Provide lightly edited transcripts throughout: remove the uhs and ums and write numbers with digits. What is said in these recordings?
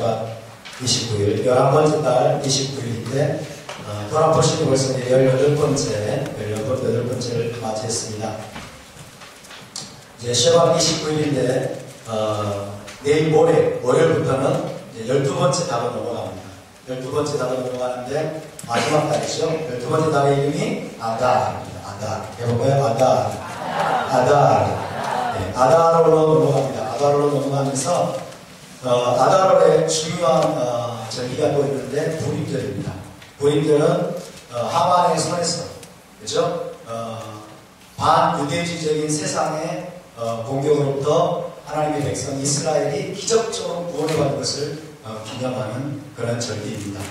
쉐바 29일, 11번째 달 29일인데, 도라포신이 벌써 18번째를 맞이했습니다. 이제 쉐바 29일인데, 내일 모레, 월요일부터는 12번째 달로 넘어갑니다. 12번째 달로 넘어가는데, 마지막 달이죠. 12번째 달의 이름이 아달입니다. 아달. 해볼까요? 아달. 아달. 네, 아달로 넘어갑니다. 아달로 넘어가면서, 아달월에 중요한 절기가 또 있는데, 불임절입니다. 불임절은 하만의 손에서, 그죠? 반유대주의적인 세상의 공격으로부터 하나님의 백성 이스라엘이 기적적으로 구원해받은 것을 기념하는 그런 절기입니다.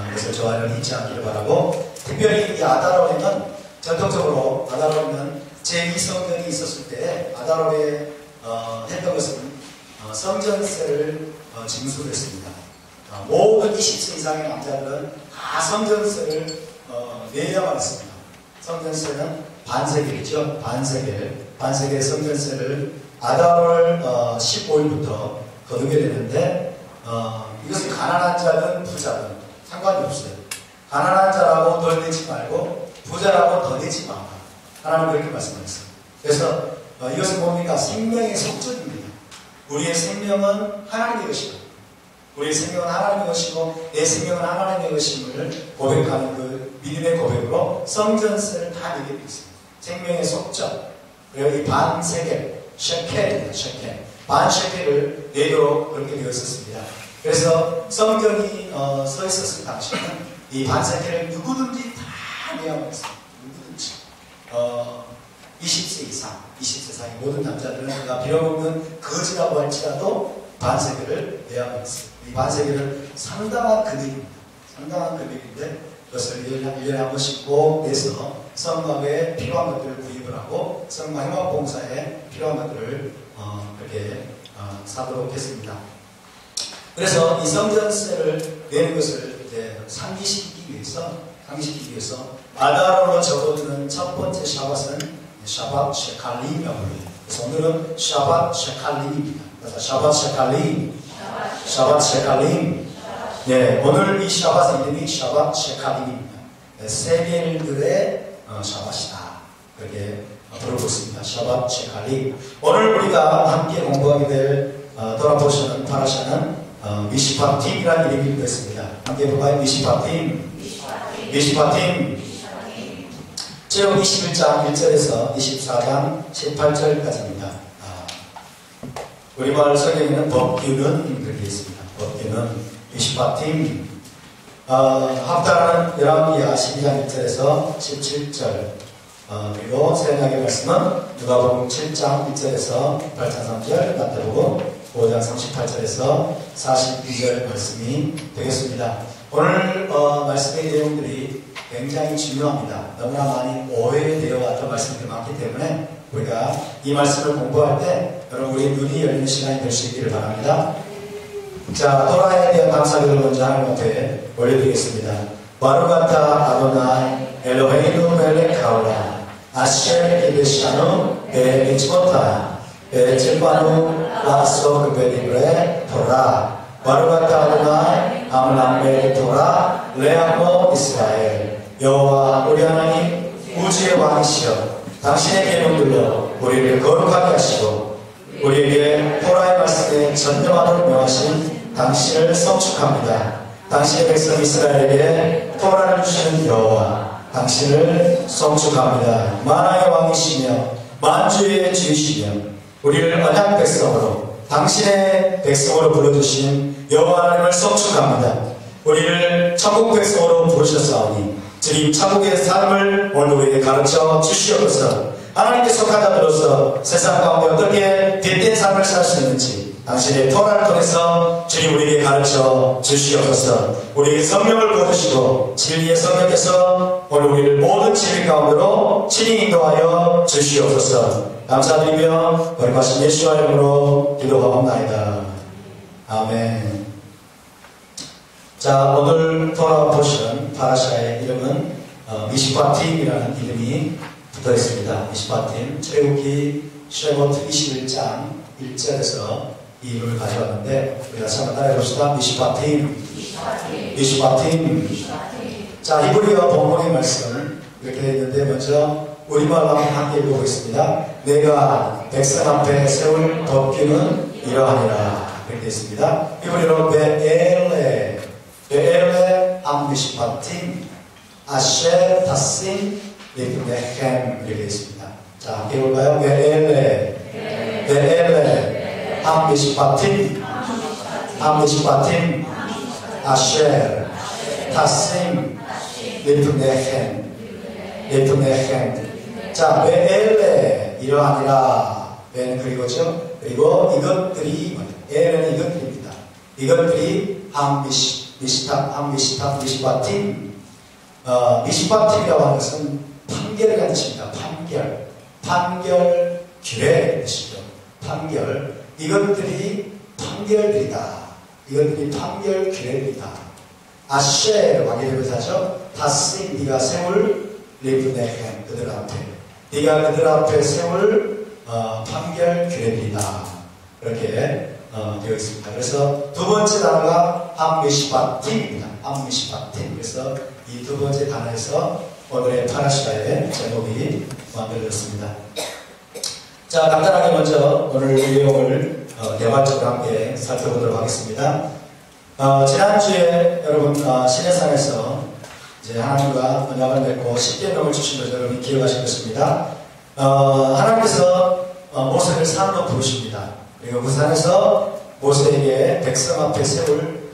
그것을 저와는 잊지 않기를 바라고, 특별히 이 아달월에는 전통적으로 아달월에는 제2성전이 있었을 때 아달월에 했던 것은 성전세를 징수를 했습니다. 모든 20세 이상의 남자들은 다 성전세를 내야만 했습니다. 성전세는 반세겔이죠. 반세겔 성전세를 아달월 15일부터 거두게 되는데, 이것은 가난한 자든 부자든 상관이 없어요. 가난한 자라고 덜 내지 말고 부자라고 더 내지 마라. 하나님 그렇게 말씀하셨어요. 그래서 이것은 뭡니까? 생명의 속전입니다. 우리의 생명은 하나님의 것이고, 우리의 생명은 하나님의 것이고, 내 생명은 하나님의 것임을 고백하는 그 믿음의 고백으로 성전세를 다 내게 되어 있습니다. 생명의 속전. 그리고 이 반세겔, 셰켈입니다. 셰켈. 반셰켈을 내도록 그렇게 되어 있었습니다. 그래서 성전이 서 있었을 당시에는 이 반세켈을 누구든지 다 내야만 했습니다. 누구든지. 20세 이상, 20세 이상의 모든 남자들은 그가 빌어먹는 거지라고 할지라도 반세겔을 내야만 했습니다. 이 반세겔은 상당한 금액입니다. 상당한 금액인데 그것을 1년에 한 번씩 꼭 내서 성막에 필요한 것들을 구입을 하고 성막 희망봉사에 필요한 것들을 그렇게 사도록 했습니다. 그래서 이 성전세를 내는 것을 이제 상기시키기 위해서 아달월로 접어드는 첫 번째 샤밧은 샤밧 셰칼림이라고 해요. 그래서 오늘은 샤밧 셰칼림입니다. 그래서 샤밧 셰칼림. 네, 오늘 이 샤밧의 이름이 샤밧 셰칼림입니다. 네, 세겔들의 샤밧이다. 그렇게 부르고 있습니다. 샤밧 셰칼림. 오늘 우리가 함께 공부하게 될 도라포션 파라샤는 미시파팀이라는 이름이 되었습니다. 함께 볼까요? 미시파팀. 제목 21장 1절에서 24장 18절까지입니다. 우리말 성경에는 법규는 그렇게 있습니다. 법규는 미시파팀. 합당하는 열왕기하 12장 1절에서 17절. 그리고 새언약의 말씀은 누가복음 7장 1절에서 8장 3절, 마태복음 5장 38절에서 42절 말씀이 되겠습니다. 오늘 말씀의 내용들이 굉장히 중요합니다. 너무나 많이 오해되어 왔던 말씀들이 많기 때문에 우리가 이 말씀을 공부할 때 여러분 우리 눈이 열리는 시간이 될 수 있기를 바랍니다. 자, 토라에 대한 감사를 먼저 하나님 앞에 올려드리겠습니다. 바루가타 아도나이 엘로헤이누 멜렉 하오라 아시엘 이베샤누 베미츠모타 베칠바누 라소 그베디브레 토라 바루가타 아도나이 아므람벨 토라 레아모 이스라엘. 여호와 우리 하나님 우주의 왕이시여, 당신의 계명들로 우리를 거룩하게 하시고 우리에게 토라의 말씀에 전념하도록 명하신 당신을 성축합니다. 당신의 백성 이스라엘에게 토라를 주시는 여호와, 당신을 성축합니다. 만왕의 왕이시며 만주의 주이시며 우리를 언약 백성으로 당신의 백성으로 불러주신 여호와 하나님을 성축합니다. 우리를 천국 백성으로 부르셨사오니 주님 천국의 삶을 오늘 우리에게 가르쳐 주시옵소서. 하나님께 속한 자들로서 세상 가운데 어떻게 빛된 삶을 살 수 있는지 당신의 토라를 통해서 주님 우리에게 가르쳐 주시옵소서. 우리에게 성령을 부어주시고 진리의 성령께서 오늘 우리를 모든 진리 가운데로 친히 인도하여 주시옵소서. 감사드리며 거룩하신 예수와 이름으로 기도하옵나이다. 아멘. 자, 오늘 토라 포션 파라샤의 이름은 미시파팀이라는 이름이 붙어 있습니다. 미시파팀, 출애굽기 쉐모트 21장 1절에서 이 이름을 가져왔는데 우리 다시 한번 따라해 봅시다. 미슈바팀. 미슈바팀. 자, 히브리어 본문의 말씀 이렇게 되어 있는데 먼저 우리말로 함께 읽어보겠습니다. 내가 백성 앞에 세울 법규는 이러하니라. 이렇게 되어 있습니다. 히브리어로 베엘레 암미슈바팀 아셰 타심 리프네햄 이렇게 되어 있습니다. 자, 함께 해볼까요? 베엘레 암미슈바팀 아셰 타심 리프네햄. 자, 베엘레 이러하니라. 베는 그리고죠. 그리고 이것들이 에는 이것들입니다. 이것들이 미시바팀. 미시바팀이라고 하는 것은 판결이라는 뜻입니다. 판결 규례 뜻이죠. 판결. 이것들이 판결들이다. 이것들이 판결 규례들이다. 아쉐 관계대명사죠. 다시 네가 세울 리브네햄 그들 앞에 네가 그들 앞에 세울 판결 규례들이다. 이렇게 되어 있습니다. 그래서 두 번째 단어가 암미시바팀입니다. 암미시바팀. 그래서 이 두 번째 단어에서 오늘의 파라시아의 제목이 만들어졌습니다. 자, 간단하게 먼저 오늘 내용을 개발적으로 함께 살펴보도록 하겠습니다. 지난주에 여러분 시내산에서 이제 하나님과 언약을 맺고 십계명을 주신 것을 여러분이 기억하실 것입니다. 하나님께서 모세를 산으로 부르십니다. 그리고 그 산에서 모세에게 백성 앞에 세울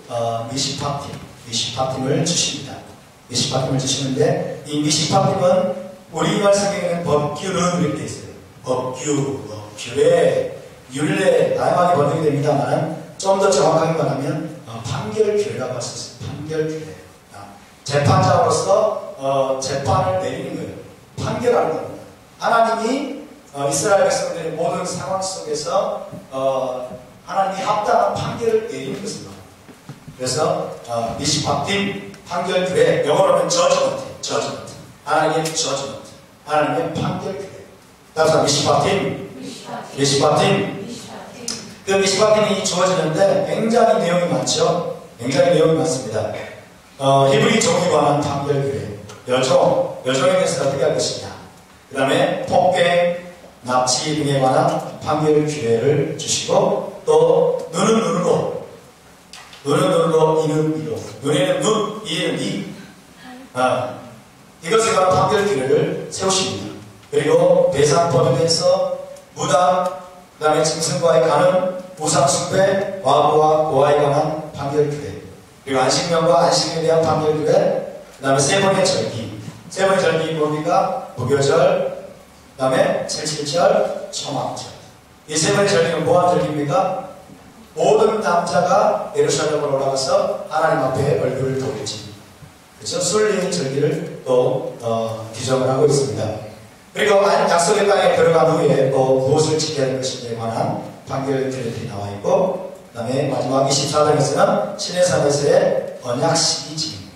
미시파팀을 주십니다. 미시파팀을 주시는데 이 미시파팀은 우리말 성경에는 법규는 이렇게 되어 있어요. 법규, 규례, 율례 다양하게 번역이 됩니다만 좀 더 정확하게 말하면 판결 규례라고 할 수 있어요. 판결 규례. 재판자로서 재판을 내리는 거예요. 판결하는 겁니다. 하나님이 이스라엘 백성들의 모든 상황 속에서 하나님이 합당한 판결을 내리는 것입니다. 그래서 미시파팀 판결 규례, 영어로는 judgment. 하나님의 judgment. 하나님의 판결 규례. 따라서 미시파팀. 그 미시파팀이 주어지는데 굉장히 내용이 많죠. 굉장히 내용이 많습니다. 히브리 종에 관한 판결 규례, 여종에 대해서 어떻게 할 것이냐, 그 다음에 폭행, 납치 등에 관한 판결 규례를 주시고 또 눈은 눈으로, 이는 이로, 눈에는 눈, 이에는 이, 이것에 관한 판결 규례를 세우십니다. 그리고 배상법에 대해서 무당, 그 다음에 짐승과의 간음, 우상숭배, 과부와 고아에 관한 판결 규례, 그리고 안식년과 안식에 대한 판결 규례, 그 다음에 세 번의 절기. 세 번의 절기 뭡니까? 무교절, 그 다음에 칠칠절, 초막절. 이 세 번의 절기는 뭐한 절기입니까? 모든 남자가 예루살렘으로 올라가서 하나님 앞에 얼굴을 돌리지. 그렇죠? 순례의 절기를 또 규정을 하고 있습니다. 그리고 약속의 땅에 들어간 후에 또 무엇을 지켜야 하는 것인지에 관한 판결 규례들이 나와 있고, 그 다음에 마지막 24장에서는 시내산에서의 언약식이 지금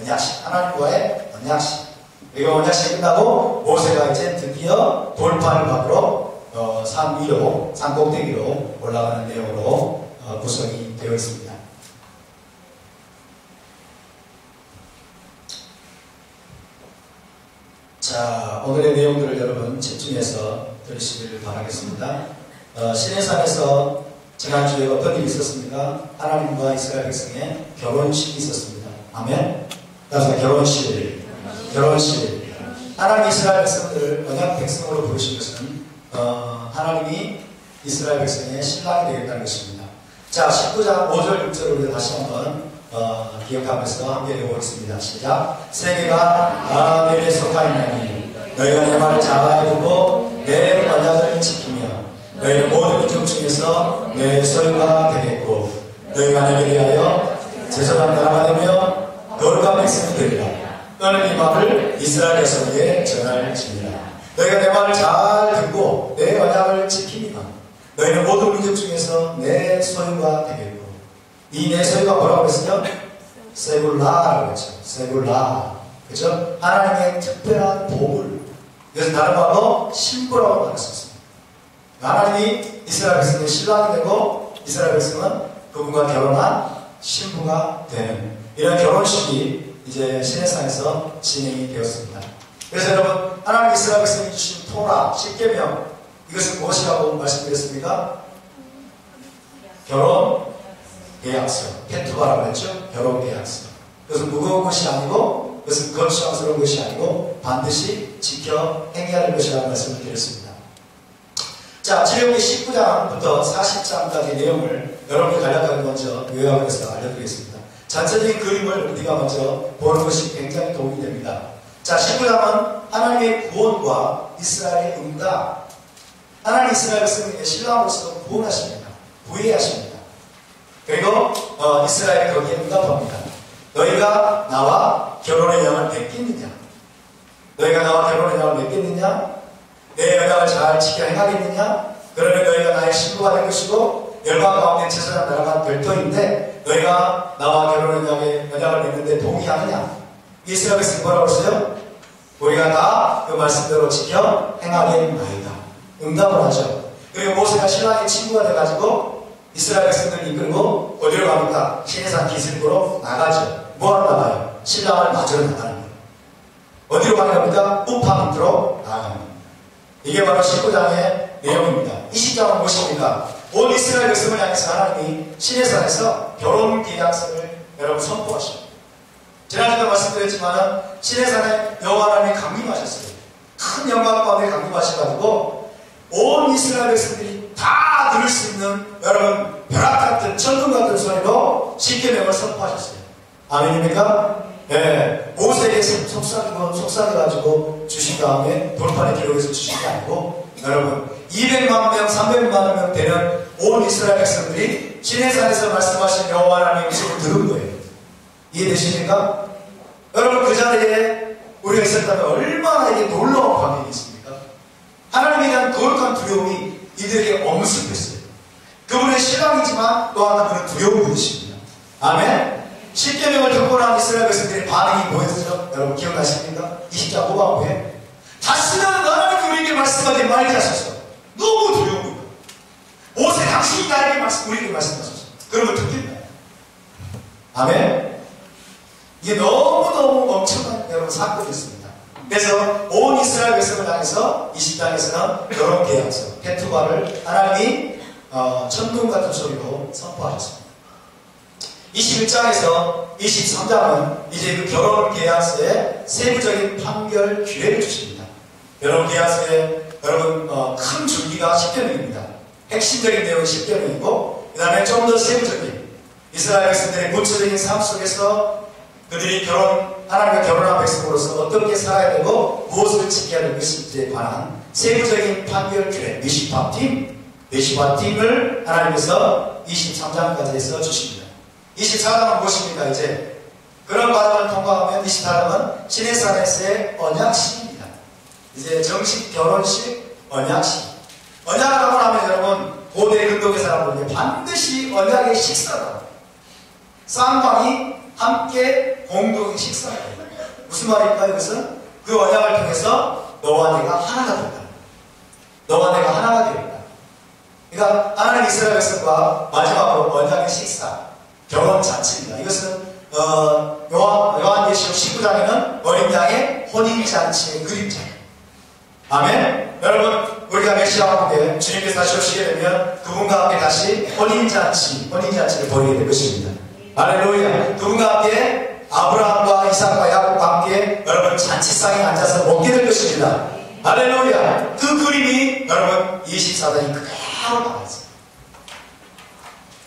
언약식, 하나님과의 언약식. 그리고 언약식이 끝나고 모세가 이제 드디어 돌판을 받으러 산 위로, 산 꼭대기로 올라가는 내용으로 구성이 되어 있습니다. 자, 오늘의 내용들을 여러분 집중해서 들으시기를 바라겠습니다. 시내산에서 지난주에 어떤 일이 있었습니까? 하나님과 이스라엘 백성의 결혼식이 있었습니다. 아멘? 따라서 결혼식. 하나님이 이스라엘 백성들을 언약 백성으로 부르신 것은 하나님이 이스라엘 백성의 신랑이 되겠다는 것입니다. 자, 19장 5절 6절을 우리 다시 한번 기억하면서 함께 읽어보겠습니다. 시작. 세계가 내게 속하였나니 너희가 내 말을 잘 듣고 내 언약을 지키며 너희는 모든 민족 중에서 내 소유가 되겠고 너희가 내게 대하여 제사장 나라가 되며 거룩한 백성이 되리라. 너는 이 말을 이스라엘 백성에게 전할지니라. 너희가 내 말을 잘 듣고 내 언약을 지키니까 너희는 모든 민족 중에서 내 소유가 되겠고, 이 내 소유가 뭐라고 했어요? 세굴라라고 했죠. 세굴라. 그렇죠? 하나님의 특별한 보물. 그래서 다른 말로 신부라고 말할 수 있습니다. 하나님이 이스라엘 백성의 신랑이 되고 이스라엘 백성은 그분과 결혼한 신부가 되는 이런 결혼식이 이제 시내산에서 진행이 되었습니다. 그래서 여러분, 하나님 이스라엘 백성이 주신 토라, 10계명, 이것은 무엇이라고 말씀드렸습니까? 결혼 계약서, 케투바라고 했죠? 결혼 계약서. 그것은 무거운 것이 아니고, 그것은 거창스러운 것이 아니고 반드시 지켜 행해야 할 것이라는 말씀을 드렸습니다. 자, 출애굽기 19장부터 40장까지 내용을 여러분이 간략하게 먼저 요약해서 알려드리겠습니다. 전체적인 그림을 우리가 먼저 보는 것이 굉장히 도움이 됩니다. 자, 19장은 하나님의 구원과 이스라엘의 응답. 하나님 이스라엘 백성에게 신랑으로서 구원하십니다. 구애하십니다. 그리고 이스라엘이 거기에 응답합니다. 너희가 나와 결혼의 양을 맺겠느냐? 너희가 나와 결혼의 양을 맺겠느냐? 내 언약을 잘 지켜 행하겠느냐? 그러면 너희가 나의 신부가 될 것이고 열방 가운데 제사장 나라가 될 터인데 너희가 나와 결혼의 언약을 맺는데 동의하느냐? 이스라엘 백성이 뭐라고 했어요? 우리가 다 그 말씀대로 지켜 행하겠나이다. 응답을 하죠. 그리고 모세가 신랑의 친구가 돼가지고 이스라엘 백성들을 이끌고 어디로 갑니까? 시내산 기슭으로 나가죠. 뭐하러 나가요? 신랑을 맞으러 나가는 거예요. 어디로 가는 겁니까? 우파 밑으로 나가는 겁니다. 이게 바로 19장의 내용입니다. 20장은 무엇입니까? 온 이스라엘 백성을 향해서 하나님이 시내산에서 결혼 계약서를 여러분 선포하십니다. 지난주에 말씀드렸지만 시내산에 여호와 하나님이 강림하셨어요. 큰 영광 가운데 강림하셔가지고 온 이스라엘 백성들이 다 들을 수 있는 여러분 벼락 같은 천둥 같은 소리로 십계명을 선포하셨어요. 아멘입니까? 네. 모세에게 속삭여가지고 주신 다음에 돌판에 기록해서 주신 게 아니고 여러분 200만 명, 300만 명 되는 온 이스라엘 백성들이 시내산에서 말씀하신 여호와 하나님의 음성을 들은 거예요. 이해되십니까? 여러분 그 자리에 우리가 있었다면 얼마나 이게 놀라운 감격이 있습니까? 하나님에 대한 거룩한 두려움이 이들에게 엄습했어요. 그분의 신랑이지만 또한 그분은 두려운 분이십니다. 아멘. 10계명을 듣고 난 이스라엘 백성들의 반응이 뭐였죠? 여러분 기억나십니까? 20장 후반부에 다시는 하나님이 우리에게 말씀하지 말게 하소서. 너무 두려운 거예요. 모세 당신이 나에게 우리에게 말씀하소서. 그러면 듣겠나요? 아멘. 이게 너무너무 엄청난 여러분 사건이었습니다. 그래서 온 이스라엘 백성을 향해서 20장에서는 결혼 계약서 케투바를 하나님이 천둥 같은 소리로 선포하셨습니다. 21장에서 23장은 이제 그 결혼 계약서의 세부적인 판결 기회를 주십니다. 결혼 계약서에 여러분 큰 줄기가 10계명입니다. 핵심적인 내용이 10계명이고 그 다음에 좀 더 세부적인 이스라엘 백성들의 구체적인 삶 속에서 그들이 하나님과 결혼한 백성으로서 어떻게 살아야 되고 무엇을 지켜야 될 것인지에 관한 세부적인 판결 기회 메시바팀을 하나님께서 23장까지 해서 주십니다. 24장은 무엇입니까? 이제 그런 과정을 통과하면 24장은 시내산에서의 언약식입니다. 이제 정식 결혼식 언약식. 언약이라고 하면 여러분 고대 근동의 사람들은 반드시 언약의 식사다. 쌍방이 함께 공동의 식사다. 무슨 말일까요? 이것은 그 언약을 통해서 너와 내가 하나가 된다. 너와 내가 하나가 되겠다. 그러니까 하나님 이스라엘 백성과 마지막으로 언약의 식사 결혼 잔치입니다. 이것은 요한계시록 19장에는 어린 양의 혼인잔치의 그림자예요. 아멘. 여러분 우리가 메시아와 함께 주님께서 다시 오시게 되면 그분과 함께 다시 혼인잔치를 벌이게 될 것입니다. 할렐루야. 그분과 함께 아브라함과 이삭과 야곱과 함께 여러분 잔치상에 앉아서 먹게 될 것입니다. 할렐루야. 그 그림이 여러분 24장이 그대로 나와있어요.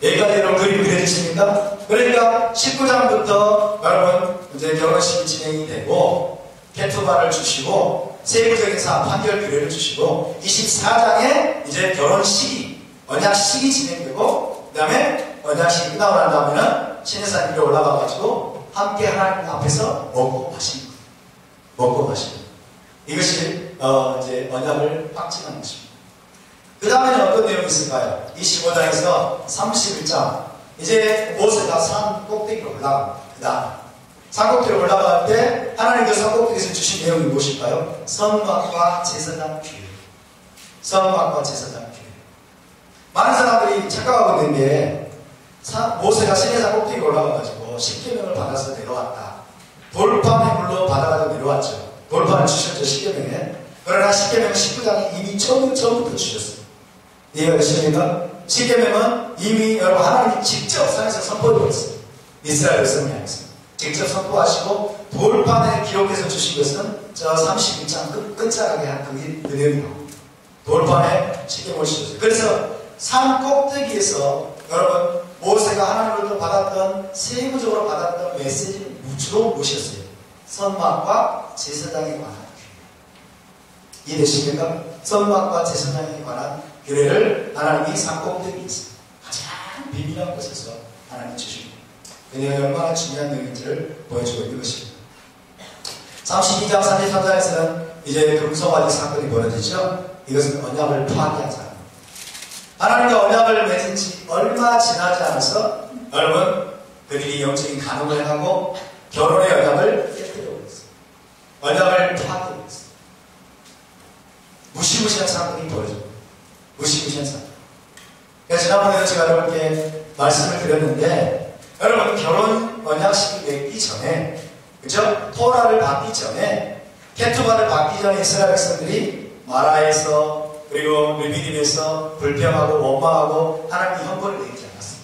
여기까지 여러분 그림 그려지십니까? 그러니까 19장부터 여러분 이제 결혼식이 진행이 되고 케투바를 주시고 세부적인 판결 규례를 주시고 24장에 이제 결혼식이 언약식이 진행되고 그 다음에 언약식이 끝나고 난 다음에는 시내산 위로 올라가가지고 함께 하나님 앞에서 먹고 마시는 거예요. 먹고 마시는 거예요. 이것이 이제 언약을 확증하는 것입니다. 그 다음에는 어떤 내용이 있을까요? 25장에서 31장 이제 모세가 산 꼭대기로 올라갑니다. 그 다음 산 꼭대기로 올라갈 때 하나님께서 산 꼭대기에서 주신 내용이 무엇일까요? 선막과 제사장 규례. 선막과 제사장 규례. 많은 사람들이 착각하고 있는 게 모세가 시내산 꼭대기에 올라가가지고 십계명을 받아서 내려왔다. 돌판에 물로 받아가지고 내려왔죠. 돌판을 주셨죠, 십계명에. 그러나 십계명은 19장에 이미 처음부터 주셨어요. 이해가 되십니까? 십계명은 이미 여러분 하나님이 직접 산에서 선포해버렸어요. 이스라엘 백성을 향해서 직접 선포하시고 돌판에 기록해서 주신 것은 저 31장 끝자락에 한 그 내용이 나옵니다. 돌판에 십계명을 주셨어요. 그래서 산 꼭대기에서 여러분 모세가 하나님으로부터 받았던 세부적으로 받았던 메시지는 주로 무엇이었어요? 선막과 제사장에 관한 규례. 이해되십니까? 선막과 제사장에 관한 규례를 하나님이 산 꼭대기에서 가장 비밀한 곳에서 하나님이 주십니다. 그 내용이 얼마나 중요한 내용인지를 보여주고 있는 것입니다. 32장 33장에서는 이제 금송아지 사건이 벌어지죠. 이것은 언약을 파괴한 사건. 하나님과 언약을 맺은 지 얼마 지나지 않아서 여러분 그들이 영적인 간음을 행하고 결혼의 언약을 깨뜨려버렸어요. 언약을 파괴했어요. 무시무시한 사건이 벌어집니다. 무시무시한 사건. 그래서 지난번에도 제가 여러분께 말씀을 드렸는데 여러분 결혼 언약식을 맺기 전에 그죠? 토라를 받기 전에 케투바를 받기 전에 이스라엘 백성들이 마라에서 그리고 르비딤에서 불평하고 원망하고 하나님이 형벌을 내리지 않았어요.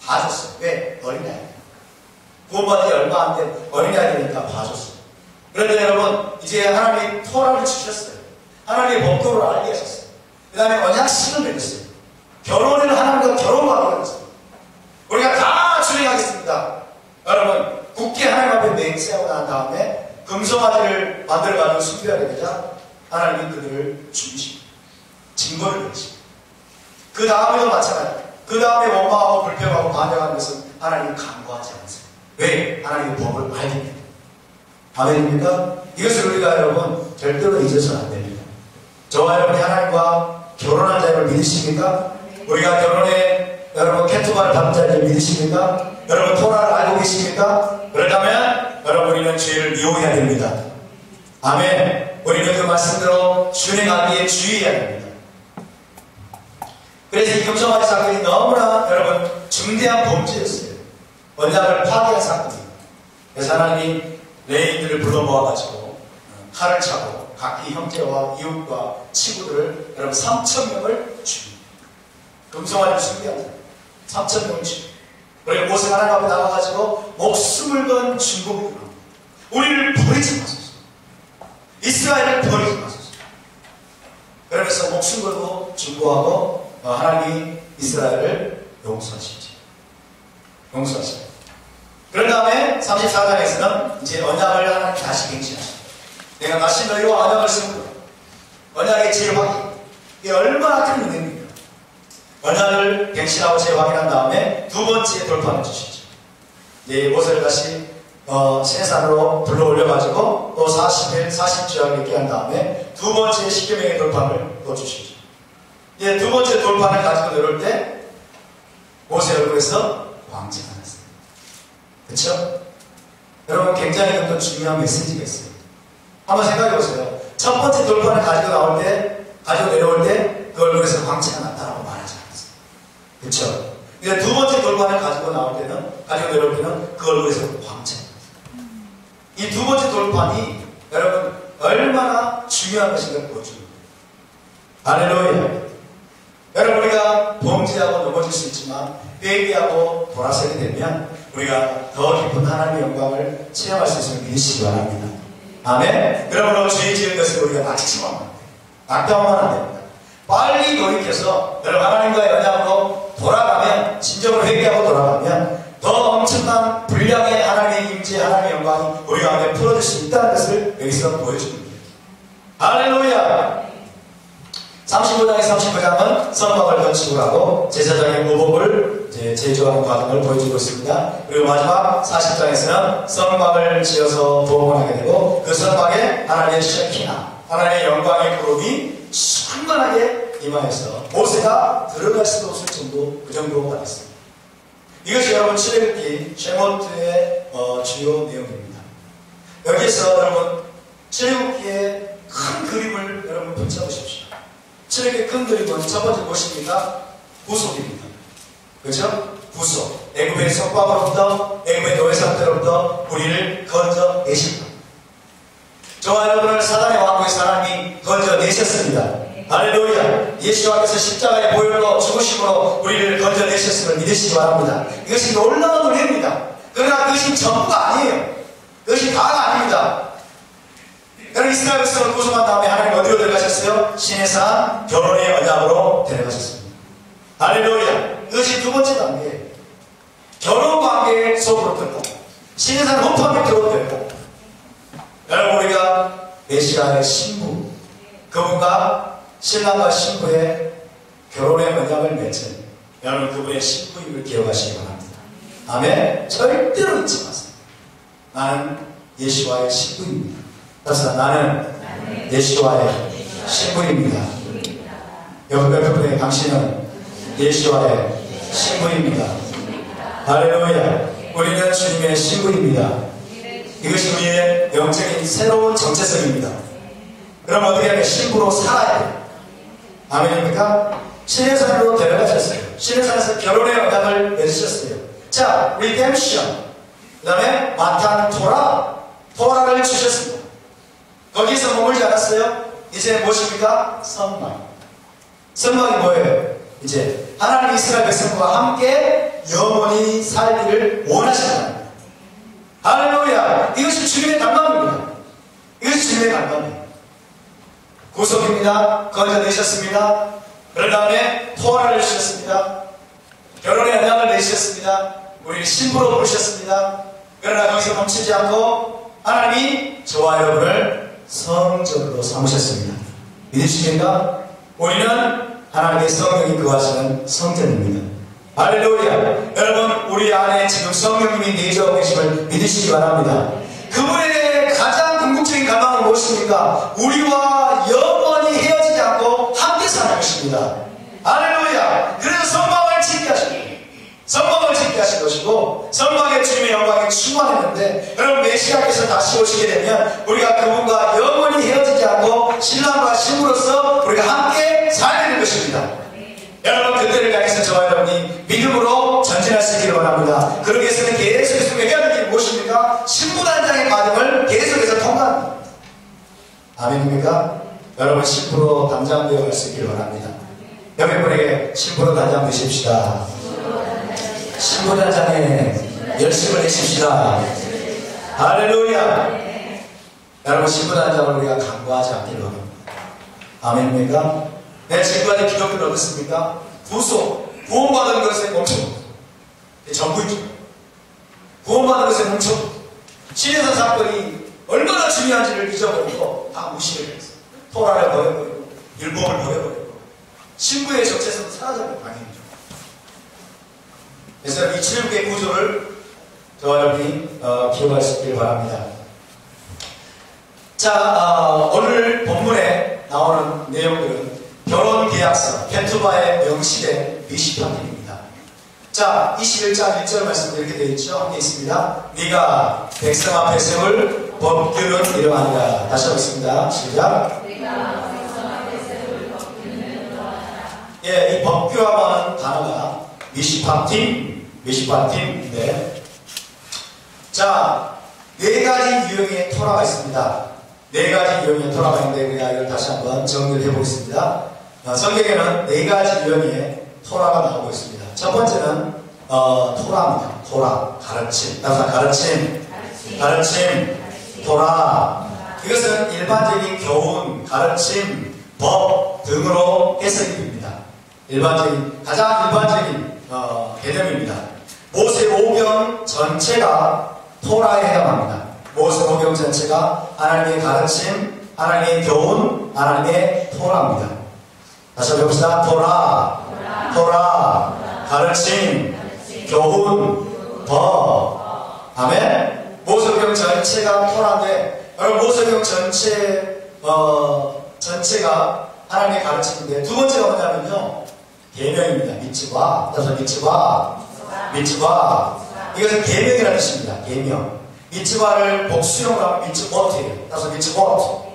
봐줬어요. 왜? 어린아이. 구원받은 지 얼마 안 된 어린아이니까 봐줬어요. 그런데 여러분 이제 하나님이 토라를 주셨어요. 하나님의 법도를 알게 하셨어요. 그 다음에 언약식을 맺었어요. 결혼을 하나님과 결혼하게 하셨어요. 우리가 다 출행하겠습니다. 여러분 굳게 하나님 앞에 맹세하고 난 다음에 금송아지를 만들어가지고 숭배하게 되자 하나님이 그들을 죽이십니다. 징벌을 내리십니다. 그 다음에도 마찬가지입니다. 그 다음에 원망하고 불평하고 반역하는 것은 하나님이 간과하지 않으세요. 왜? 하나님의 법을 알기 때문에. 아멘입니까? 이것을 우리가 여러분 절대로 잊어서는 안 됩니다. 저와 여러분이 하나님과 결혼한 자를 믿으십니까? 우리가 결혼에 여러분 케투바를 받은 자를 믿으십니까? 여러분 토라를 알고 계십니까? 그렇다면 여러분 우리는 죄를 미워해야 됩니다. 아멘. 우리는 그 말씀대로 준행하기에 주의해야 됩니다. 그래서 이 금송아지 사건이 너무나 여러분 중대한 범죄였어요. 언약을 파괴한 사건입니다. 그래서 하나님이 레인들을 불러 모아가지고 칼을 차고 각기 형제와 이웃과 친구들을 여러분 3,000명을 죽입니다. 금송아지를 숭배합니다. 3,000명을 죽입니다. 그리고 모세가 하나님 앞에 나가가지고 목숨을 건 중복을 합니다. 우리를 버리지 마소서. 이스라엘을 버리지 마소서. 그러면서 목숨 걸고 중보하고 하나님이 이스라엘을 용서하시죠. 용서하시죠. 그런 다음에 34장에서는 이제 언약을 하나님 다시 갱신하십니다. 내가 다시 너희와 언약을 세우고 언약의 재확인. 이게 얼마나 큰 은혜입니까? 언약을 갱신하고 재확인한 다음에 두 번째 돌판을 주시죠. 이제 모세를 다시 시내산으로 불러 올려가지고 또 40일, 40주야를 있게 한 다음에 두 번째 십계명의 돌판을 또 주시죠. 이제 두 번째 돌판을 가지고 내려올 때 모세 얼굴에서 광채가 났어요. 그렇죠? 여러분 굉장히 또 중요한 메시지가 있어요. 한번 생각해 보세요. 첫 번째 돌판을 가지고 나올 때, 가지고 내려올 때 그 얼굴에서 광채가 났다라고 말하지 않았어요. 그렇죠? 이제 두 번째 돌판을 가지고 나올 때는, 가지고 내려올 때는 그 얼굴에서 광채가 났어요. 이 두 번째 돌판이 여러분 얼마나 중요한 것인가 보여줍니다. 할렐루야. 여러분 우리가 범죄하고 넘어질 수 있지만 회개하고 돌아서게 되면 우리가 더 깊은 하나님의 영광을 체험할 수 있음을 믿으시기 바랍니다. 아멘. 그러므로 죄 지은 것을 우리가 낙심하면 안 돼요. 낙담하면 안 됩니다. 빨리 돌이켜서 여러분 하나님과의 언약으로 돌아가면, 진정으로 회개하고 돌아가면 더 엄청난 분량의 하나님의 임재, 하나님의 영광이 우리 가운데 풀어질 수 있다는 것을 여기서 보여줍니다. 할렐루야. 35장에 39장은 성막을 건축을 하고 제사장의 모범을 제조하는 과정을 보여주고 있습니다. 그리고 마지막 40장에서는 성막을 지어서 복원하게 되고 그 성막에 하나님의 셰키나, 하나님의 영광의 구름이 충만하게 임하여서 모세가 들어갈 수도 없을 정도, 그 정도가 됐습니다. 이것이 여러분 출애굽기 쉐모트의 주요 내용입니다. 여기에서 여러분 출애굽기의 큰 그림을 여러분 붙여보십시오. 출애굽기의 큰 그림은 첫 번째 무엇입니까? 구속입니다. 그렇죠? 구속. 애굽의 속박으로부터, 애굽의 노예 상태로부터 우리를 건져내십니다. 저와 여러분을 사단의 왕국에서 하나님이 건져내셨습니다. 할렐루야. 예수님께서 십자가의 보혈로 죽으심으로 우리를 건져내셨음을 믿으시기 바랍니다. 이것이 놀라운 은혜입니다. 그러나 그것이 전부가 아니에요. 그것이 다가 아닙니다. 그러나 이스라엘 백성을 구속한 다음에 하나님 어디로 데려가셨어요? 신의 산 결혼의 언약으로 데려가셨습니다. 할렐루야. 이것이 두 번째 단계예요. 결혼 관계 속으로 들고 신의 산 높은 밑으로 들고, 여러분 우리가 메시아의 신부, 그분과 신랑과 신부의 결혼의 언약을 맺은 여러분 그분의 신부임을 기억하시기 바랍니다. 아멘. 절대로 잊지 마세요. 나는 예수와의 신부입니다. 그래서 나는 예수와의 신부입니다. 여러분의 당신은 예수와의 신부입니다. 할렐루야. 우리는 주님의 신부입니다. 이것이 우리의 영적인 새로운 정체성입니다. 그럼 어떻게 하면 신부로 살아야 돼요. 아멘입니까? 신의 산으로 데려가셨어요. 신의 산에서 결혼의 언약을 맺으셨어요. 자, 리뎀션. 그 다음에 마탄 토라를 주셨습니다. 거기서 머물지 않았어요. 이제 무엇입니까? 성막. 성막이 뭐예요? 이제 하나님 이스라엘 백성과 함께 영원히 살기를 원하신다. 할렐루야. 이것이 주님의 갈망입니다. 이것이 주님의 갈망이에요. 구속입니다. 건져내셨습니다. 그런 다음에 토라를 주셨습니다. 결혼의 언약을 내주셨습니다. 우리를 신부로 부르셨습니다. 그러나 거기서 멈추지 않고 하나님이 저와 여러분을 성전으로 삼으셨습니다. 믿으십니까? 우리는 하나님의 성령이 거하시는 성전입니다. 할렐루야. 여러분 우리 안에 지금 성령님이 내주어 계심을 믿으시기 바랍니다. 그분의 가장 궁극적인 갈망은 무엇입니까? 우리와 영원히 헤어지지 않고 함께 사는 것입니다. 할렐루야. 그래서 성막을 짓게 하신 것이고 성막에 주님의 영광이 충만했는데, 여러분 메시아께서 다시 오시게 되면 우리가 그분과 영원히 헤어지지 않고 신랑과 신부로서 우리가 함께 살게 될 것입니다. 여러분 그때를 향해서 저와 여러분이 믿음으로 전진할 수 있기를 바랍니다. 그러기 위해서는 계속해서 해야 될 일이 무엇입니까? 신부단장의 과정을 계속해서 통과합니다. 아멘입니까? 여러분 신부로 단장되어 갈 수 있기를 바랍니다. 여러분에게 신부로 단장 되십시다. 신부단장에 열심을 내십시다. 할렐루야. 여러분 신부단장을 우리가 간과하지 않기를 바랍니다. 아멘입니까? 내가 지금까지 기독교를 얻었습니까? 구속, 구원받은 것에 멈춰. 전부이죠. 구원받은 것에 멈춰. 신에서 사건이 얼마나 중요한지를 잊어버리고 다 무시를 했어요. 토라를 버려버리고 율법을 버려버리고 신부의 정체성도 사라져버린 방향이죠. 그래서 이 출애굽의 구조를 저와 여러분이 기억할 수 있길 바랍니다. 자, 오늘 본문에 나오는 내용들은 결혼계약서, 페투바의 명시된 미시판입니다. 자, 21장 1절 말씀 이렇게 되어 있죠. 함께 있습니다. 네가 백성 앞에 세울 법규는 이러하니라. 다시 하겠습니다. 시작. 네가 백성 앞에 세울 법규는 이러하니라. 예, 이 법규라고 하는 단어가 미시판인데, 자, 네 가지 유형의 토라가 있습니다. 네 가지 유형의 토라가 있는데 우리가 이걸 다시 한번 정리를 해보겠습니다. 성경에는 네 가지 유형의 토라가 나오고 있습니다. 첫 번째는 토라입니다. 토라, 가르침. 가르침, 토라. 이것은 일반적인 교훈, 가르침, 법 등으로 해석이 됩니다. 가장 일반적인 개념입니다. 모세오경 전체가 토라에 해당합니다. 모세오경 전체가 하나님의 가르침, 하나님의 교훈, 하나님의 토라입니다. 다시 한번 해봅시다. 토라, 가르침, 교훈, 법. 아멘. 모세오경 전체가 토라인데, 여러분 모세오경 전체가 하나님의 가르침인데, 두 번째가 뭐냐면요, 계명입니다. 미츠바. 이것은 계명이라는 뜻입니다. 계명. 미츠바를 복수형으로 하면 미츠보트예요. 따라서 미츠보트.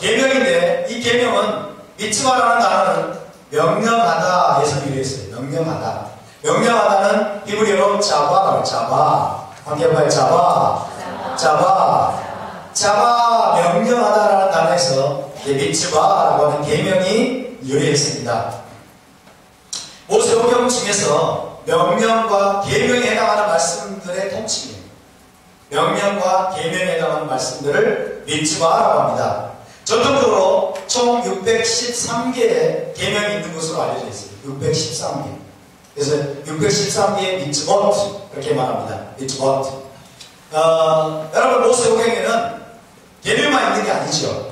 계명인데 이 계명은 미츠바라는 단어는 명령하다에서 유래했어요. 명령하다. 명령하다는 히브리어로 자바라고 자바. 함께 해봐요. 자바. 자바. 자바 명령하다라는 단어에서 미츠바라고 하는 계명이 유래했습니다. 모세오경 중에서 명령과 계명에 해당하는 말씀들의 통칭이에요. 명령과 계명에 해당하는 말씀들을 미츠바라고 합니다. 전통적으로 총 613개의 계명이 있는 것으로 알려져 있어요. 613개. 그래서 613개의 미츠봇 이렇게 말합니다. 미츠봇. 여러분 모세오경에는 계명만 있는 게 아니죠.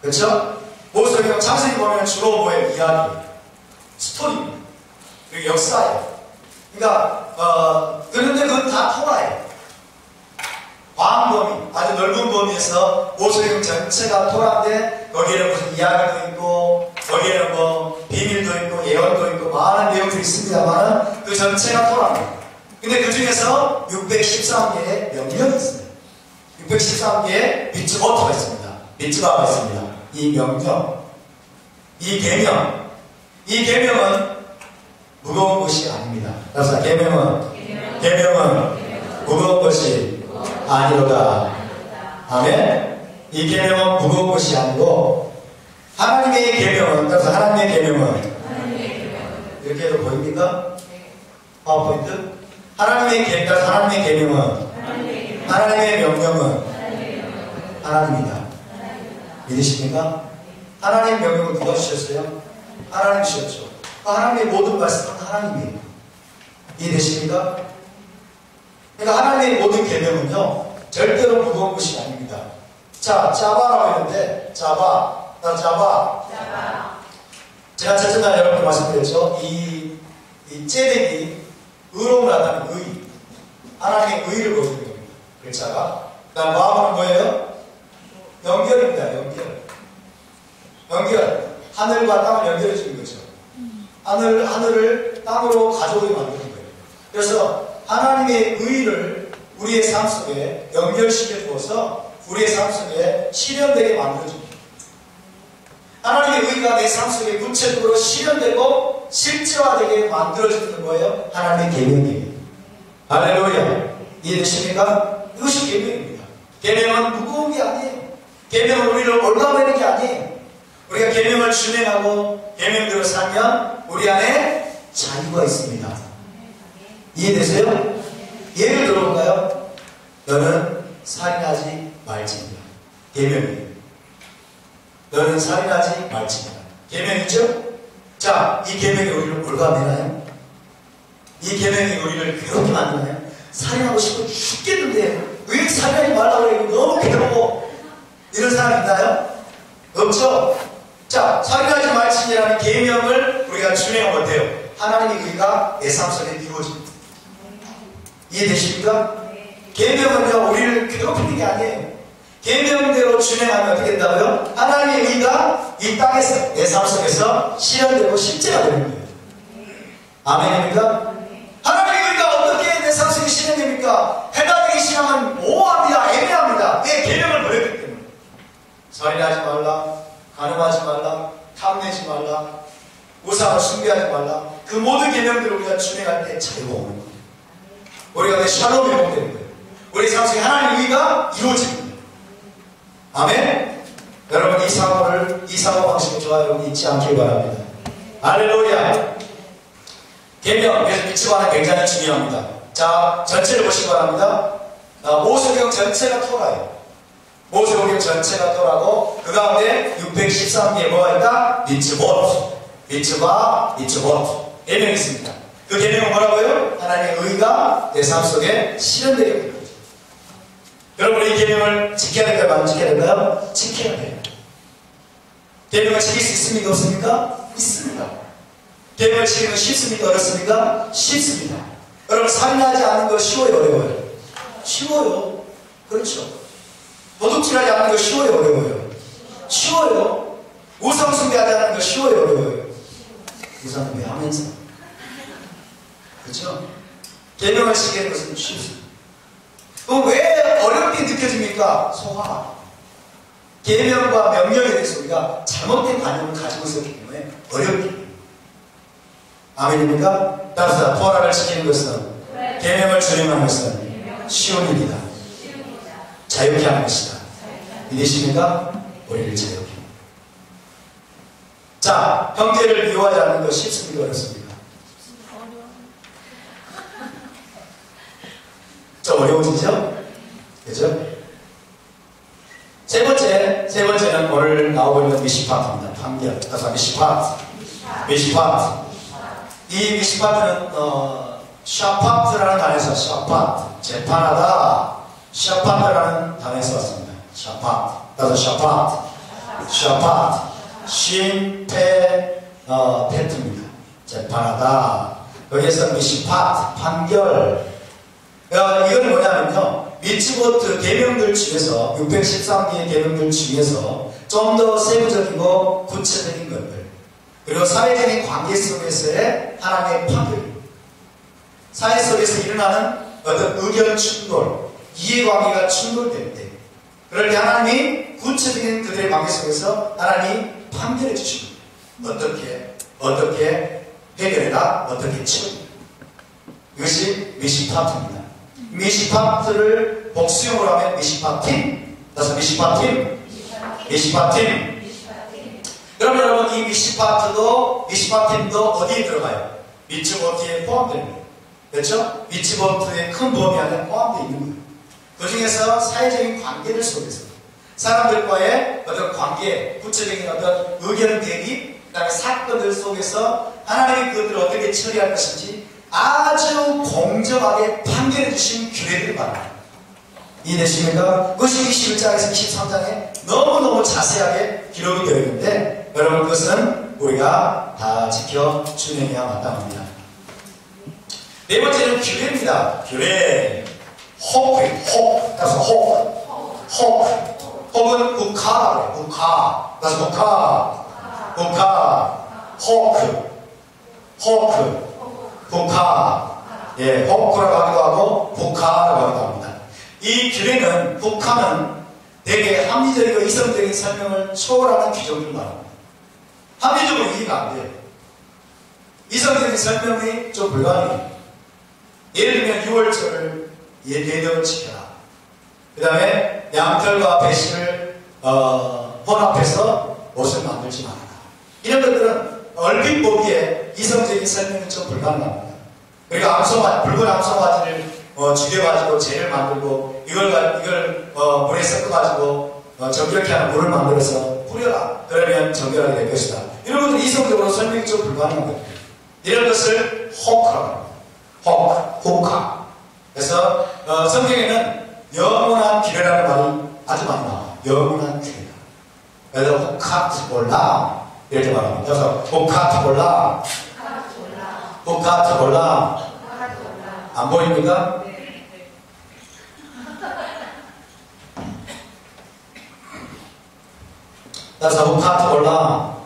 그렇죠? 모세오경 자세히 보면 주로 뭐예요? 이야기, 스토리입니다. 그리고 역사예요. 그러니까 그런데 그건 다 토라예요. 광범위, 아주 넓은 범위에서 모세오경 전체가 토라인데 거기에는 무슨 이야기도 있고 거기에는 뭐 비밀도 있고 예언도 있고 많은 내용들이 있습니다만 그 전체가 토라입니다. 근데 그 중에서 613개의 명령이 있습니다. 613개의 미츠보트가 있습니다. 미츠바가 있습니다. 이 명령, 이 계명은 무거운 것이 아닙니다. 그래서 계명은 무거운 것이 아니로다. 아멘. 이 계명은 무거운 것이 아니고 하나님의 계명은, 그래서 하나님의 계명은 이렇게 해도 보입니까? 파워포인트? 하나님의 계명은 하나님의 명령은 하나님이다. 믿으십니까? 하나님의 명령은 누가 주셨어요? 하나님 주셨죠. 하나님의 모든 말씀은 하나님이에요. 이해되십니까? 그러니까 하나님의 모든 계명은요 절대로 무거운 것이 아닙니다. 자, 자바라고 했는데 자바. 제가 첫날 여러분께 말씀드렸죠. 이 째덱이 의로움을 하다는 의, 하나님의 의를 보여주는 겁니다. 글자가. 그 다음 마음은 뭐예요? 연결입니다. 연결. 하늘과 땅을 연결해 주는 거죠. 하늘을 땅으로 가져오게 만드는 거예요. 그래서 하나님의 의를 우리의 삶 속에 연결시켜 주어서 우리의 삶 속에 실현되게 만들어줍니다. 하나님의 의가 내 삶 속에 구체적으로 실현되고 실제화되게 만들어주는 거예요. 하나님의 계명이에요. 할렐루야. 이해되십니까? 이것이 계명입니다. 계명은 무거운 게 아니에요. 계명은 우리를 올라가는 게 아니에요. 우리가 계명을 준행하고 계명대로 살면 우리 안에 자유가 있습니다. 이해되세요? 예를 들어볼까요? 너는 살인하지 말지니라. 계명이에요. 너는 살인하지 말지니라. 계명이죠? 자, 이 계명이 우리를 올가매나요? 이 계명이 우리를 괴롭게 만드나요? 살인하고 싶어 죽겠는데 왜 살인하지 말라고 그래? 너무 괴로워. 이런 사람 있나요? 없죠? 자, 살인하지 말지니라는 계명을 우리가 준행하면 어때요? 하나님의 의가 내 삶 속에 이루어집니다. 이해되십니까? 계명은요 우리를 괴롭히는 게 아니에요. 계명대로 준행하면 어떻게 된다고요? 하나님의 의가 이 땅에서 내 삶 속에서 실현되고 실제가 되는 거예요. 아멘입니까? 하나님의 의가 어떻게 내 삶 속에 실현됩니까? 해당되기 신앙은 모호합니다. 애매합니다. 내 계명을 버렸기 때문에. 살인하지 말라, 간음하지 말라, 탐내지 말라, 우상을 숭배하지 말라. 그 모든 계명들을 우리가 준행할 때 자유가 오는 거예요. 우리가 내 샬롬이 회복되는 거예요. 우리 삶 속에 하나님의 의가 이루어지는 거예요. 아멘. 여러분 이 사고 방식을 저와 여러분 잊지 않길 바랍니다. 할렐루야. 계명, 그래서 미츠바는 굉장히 중요합니다. 자, 전체를 보시기 바랍니다. 모세오경 전체가 토라예요. 모세오경 전체가 토라고 그 가운데 613개의 뭐가 있다? 미츠바, 계명이 있습니다. 그 계명은 뭐라고요? 하나님의 의가 내 삶 속에 실현되게 됩니다. 여러분 이 계명을 지켜야 될까요? 안 지켜야 될까요? 지켜야 돼요. 계명을 지킬 수 있습니까? 없습니까? 있습니다. 계명을 지키는 건 쉽습니까? 어렵습니까? 쉽습니다. 여러분 살인하지 않는 거 쉬워요? 어려워요? 쉬워요. 그렇죠. 도둑질하지 않는 거 쉬워요? 어려워요? 쉬워요. 우상숭배하지 않는 거 쉬워요? 어려워요? 우상숭배하면서. 그렇죠? 계명을 지키는 것은 쉽습니다. 그럼 왜 어렵게 느껴집니까? 소화. 계명과 명령에 대해서 우리가 잘못된 관념을 가지고 있었기 때문에 어렵게. 아멘입니까? 따라서 토라를 지키는 것은 계명을 준행하는 것은 쉬운 일이다. 자유케 하는 것이다. 믿으십니까? 우리를 자유케. 자, 형제를 미워하지 않는 것 쉽습니까? 어렵습니까? 좀 어려워지죠? 그죠? 세 번째는 오늘 나오고 있는 미시파트입니다. 판결. 그래서 미시파트. 이 미시파트는, 샤파트라는 단에서 샤파트. 재판하다. 샤파트라는 단에서 왔습니다. 샤파트. 그래서 샤파트. 페트입니다. 재판하다. 여기에서 미시파트. 판결. 이건 뭐냐면요. 미츠보트 계명들 중에서 613개의 계명들 중에서 좀 더 세부적이고 구체적인 것들 그리고 사회적인 관계 속에서의 하나님의 판결 사회 속에서 일어나는 어떤 의견 충돌 이해관계가 충돌될 때 그럴 때 하나님이 구체적인 그들의 관계 속에서 하나님이 판결해 주십니다. 어떻게 해결해라 어떻게 치웁니다. 이것이 미시파트입니다. 미시파트를 복수형으로 하면 미시파팀. 그래서 미시파팀. 그러면 여러분 이 미시파팀도 어디에 들어가요? 미츠보트에 포함됩니다. 그렇죠? 미츠보트의 큰 범위 안에 포함되어 있는 거예요. 그 중에서 사회적인 관계들 속에서 사람들과의 어떤 관계, 구체적인 어떤 의견 대립, 그 다음에 사건들 속에서 하나님이 그것들을 어떻게 처리할 것인지 아주 공정하게 판결해 주신 규례들이 많아요. 이해되십니까? 그것이 21장에서 23장에 너무너무 자세하게 기록이 되어 있는데 여러분 그것은 우리가 다 지켜 준행해야 마땅합니다. 네 번째는 규례입니다. 규례. 그래서 혹은 국화라고 해요. 그래서 호크라고 하기도 하고 북하라고 하기도 합니다. 이 규례는 북한은 대개 합리적이고 이성적인 설명을 초월하는 규정을 말합니다. 합리적으로 이해가 안 돼요. 이성적인 설명이 좀 불가능해요. 예를 들면 6월절을 예대로 지켜라. 그 다음에 양털과 배실을 혼합해서 옷을 만들지 말아라. 이런 것들은 얼핏 보기에 이성적인 설명이 좀 불가능합니다. 그리고 붉은 암소바지를 죽여가지고 재를 만들고 이걸 물에 섞어가지고 정결케 하는 물을 만들어서 뿌려라. 그러면 정결하게 될 것이다. 이런 것들은 이성적으로 설명이 좀 불가능한 것들. 이런 것을 호크라고 합니다. 호카. 그래서 성경에는 영원한 규례라는 말이 아주 많이 나와요. 영원한 규례다. 그래서 호카트볼라 이렇게 말합니다. 그래서 호카트볼라 안 보입니까? 따라서 호카트볼라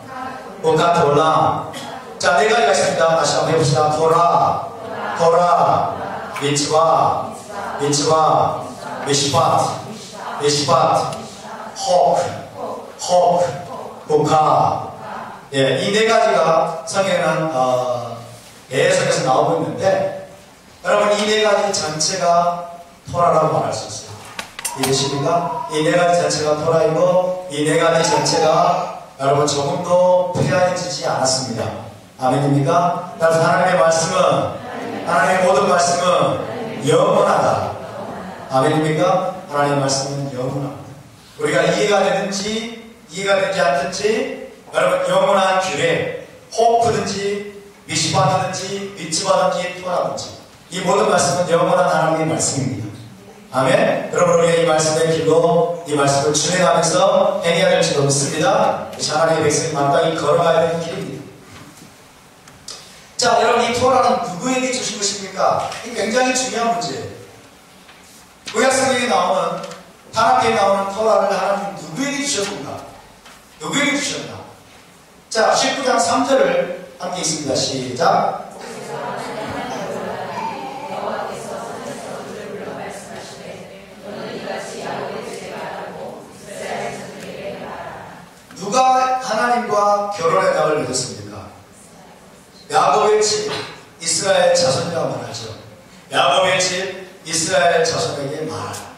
자, 네 가지가 있습니다. 다시 한번 해봅시다. 토라 미츠바 미시파트 호카 이 네 가지가 성경에는 계속해서 나오고 있는데 여러분 이 네 가지 전체가 토라라고 말할 수 있어요. 이해되십니까? 이 네 가지 전체가 토라이고 이 네 가지 전체가 여러분 조금도 폐하해지지 않았습니다. 아멘입니까? 따라서 하나님의 모든 말씀은 영원하다. 아멘입니까? 하나님의 말씀은 영원합니다. 우리가 이해가 되든지 되지 않든지 여러분 영원한 규례 호프든지 미시파트든지 미츠바든지 토라든지 이 모든 말씀은 영원한 하나님의 말씀입니다. 아멘. 여러분 우리가 이 말씀의 길로 이 말씀을 준행하면서 행해야 될지도 믿습니다. 하나님의 백성이 마땅히 걸어가야 되는 길입니다. 자, 여러분 이 토라는 누구에게 주신 것입니까? 이 굉장히 중요한 문제예요. 구약성경에 나오는 타락기에 나오는 토라를 하나님 누구에게 주셨는가? 누구에게 주셨나? 자, 19장 3절을 함께 있습니다. 시작. 누가 하나님과 결혼의 낙을 맺었습니까? 야곱의 집 이스라엘 자손에게 말하라.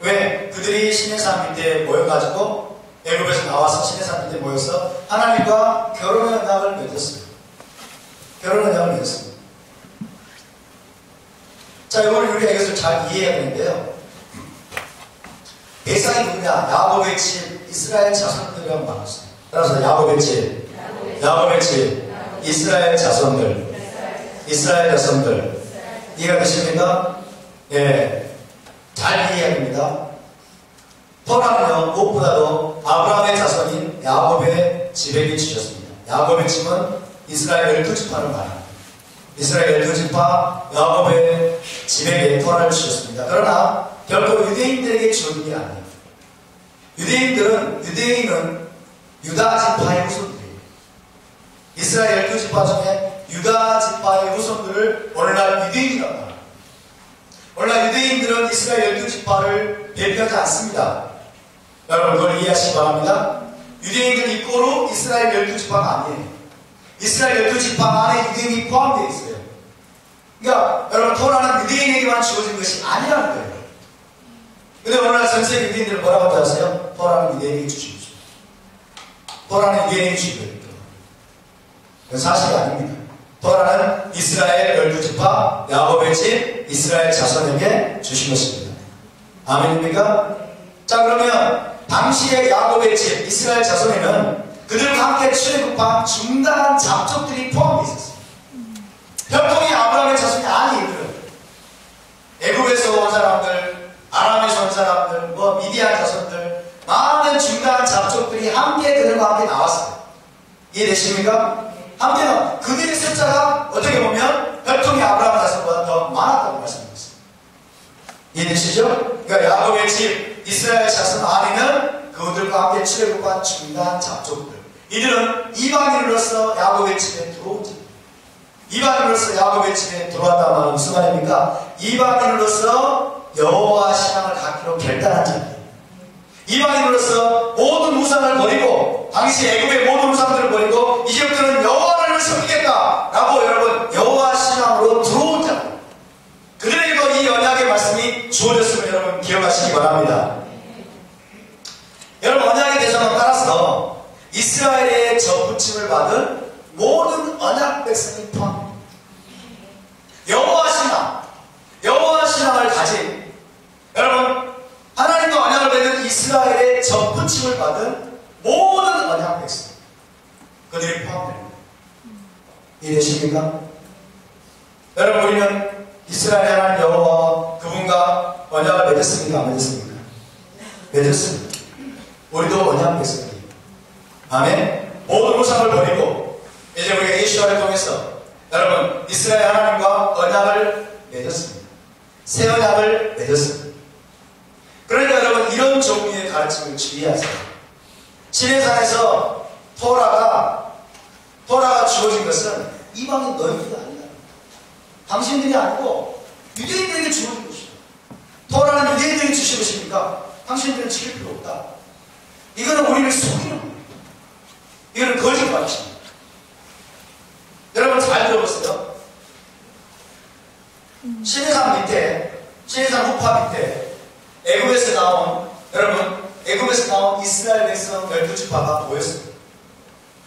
왜? 그들이 시내산 밑에 모여가지고 애굽에서 나와서 시내산 밑에 모여서 하나님과 결혼의 언약을 맺었어요. 결혼의 언약을 맺었습니다. 자, 이걸 우리가 이것을 잘 이해해야 되는데요. 대상이 누구냐? 야곱의 집, 이스라엘 자손들이라고 말했어요. 따라서 야곱의 집, 이스라엘 자손들, 이스라엘 자손들. 이해가 되십니까? 예. 잘 이해해야 됩니다. 토라는요, 무엇보다도 아브라함의 자손인 야곱의 집에게 주셨습니다. 야곱의 집은 이스라엘 12지파를 말합니다. 이스라엘 12지파 야곱의 집에게 토라를 주셨습니다. 그러나 결코 유대인들에게 주어진 게 아니에요. 유대인은 유다 지파의 후손들이에요. 이스라엘 12지파 중에 유다 지파의 후손들을 오늘날 유대인이라고 합니다. 오늘날 유대인들은 이스라엘 12지파를 대표하지 않습니다. 여러분 그걸 이해하시기 바랍니다. 유대인들 입고로 이스라엘 12지파가 아니에요. 이스라엘 12지파 안에 유대인이 포함되어 있어요. 그러니까 여러분 토라는 유대인에게만 주어진 것이 아니라는 거예요. 근데 오늘날 전세계 유대인들은 뭐라고 하세요? 토라는 유대인에게 주신 거죠. 토라는 유대인에게 주신 거예요. 그건 사실이 아닙니다. 토라는 이스라엘 12지파 야곱의 집 이스라엘 자손에게 주신 것입니다. 아멘입니까? 자, 그러면 당시의 야곱의 집 이스라엘 자손에는 그들과 함께 출애굽한 중다한 잡족들이 포함되어 있었어요. 별통이 아브라함의 자손이 아니에요. 이들은 애굽에서 온 사람들, 아람에서 온 사람들, 미디안 자손들, 많은 중다한 잡족들이 함께 그들과 함께 나왔어요. 이해되십니까? 함께 나왔어요. 그들의 숫자가 어떻게 보면 별통이 아브라함 자손보다 더 많았다고 말씀드렸어요. 이해되시죠? 그러니까 야곱의 집 이스라엘 자손 안에는 그들과 함께 출애굽한 중다한 잡족들, 이들은 이방인으로서 야곱의 집에 들어온 자입니다. 이방인으로서 야곱의 집에 들어왔다는 말은 무슨 말입니까? 이방인으로서 여호와 신앙을 갖기로 결단한 자입니다. 이방인으로서 모든 우상을 버리고 당시 애굽의 모든 우상들을 버리고 이제부터는 여호와를 섬기겠다라고 여러분 여호와 신앙으로 들어온 자입니다. 그들에게도 이 언약의 말씀이 주어졌음을 여러분 기억하시기 바랍니다. 여러분 언약의 대상을 따라서 이스라엘의 접붙임을 받은 모든 언약 백성이 포함합니다. 여호와 신앙을 가진 여러분 하나님과 언약을 맺는 이스라엘의 접붙임을 받은 모든 언약 백성 그들이 포함됩니다. 이해되십니까? 여러분 우리는 이스라엘 하나님 여호와 그분과 언약을 맺었습니까? 안 맺었습니까? 맺었습니다. 우리도 언약 백성이에요. 아멘. 모든 우상을 버리고 이제 우리가 예수와를 통해서 여러분 이스라엘 하나님과 언약을 맺었습니다. 새 언약을 맺었습니다. 그러니까 여러분 이런 종류의 가르침을 주의하세요. 시내산에서 토라가 주어진 것은 이방인 너희들이 아니다. 당신들이 아니고 유대인들에게 주어진 것이다. 토라는 유대인들에게 주신 것이니까 당신들은 지킬 필요 없다. 이거는 우리를 속이는 거예요. 이거는 거짓말입니다. 여러분 잘 들어보세요. 시내산 밑에, 시내산 우파 밑에 애굽에서 나온 이스라엘 백성 12지파가 모였습니다.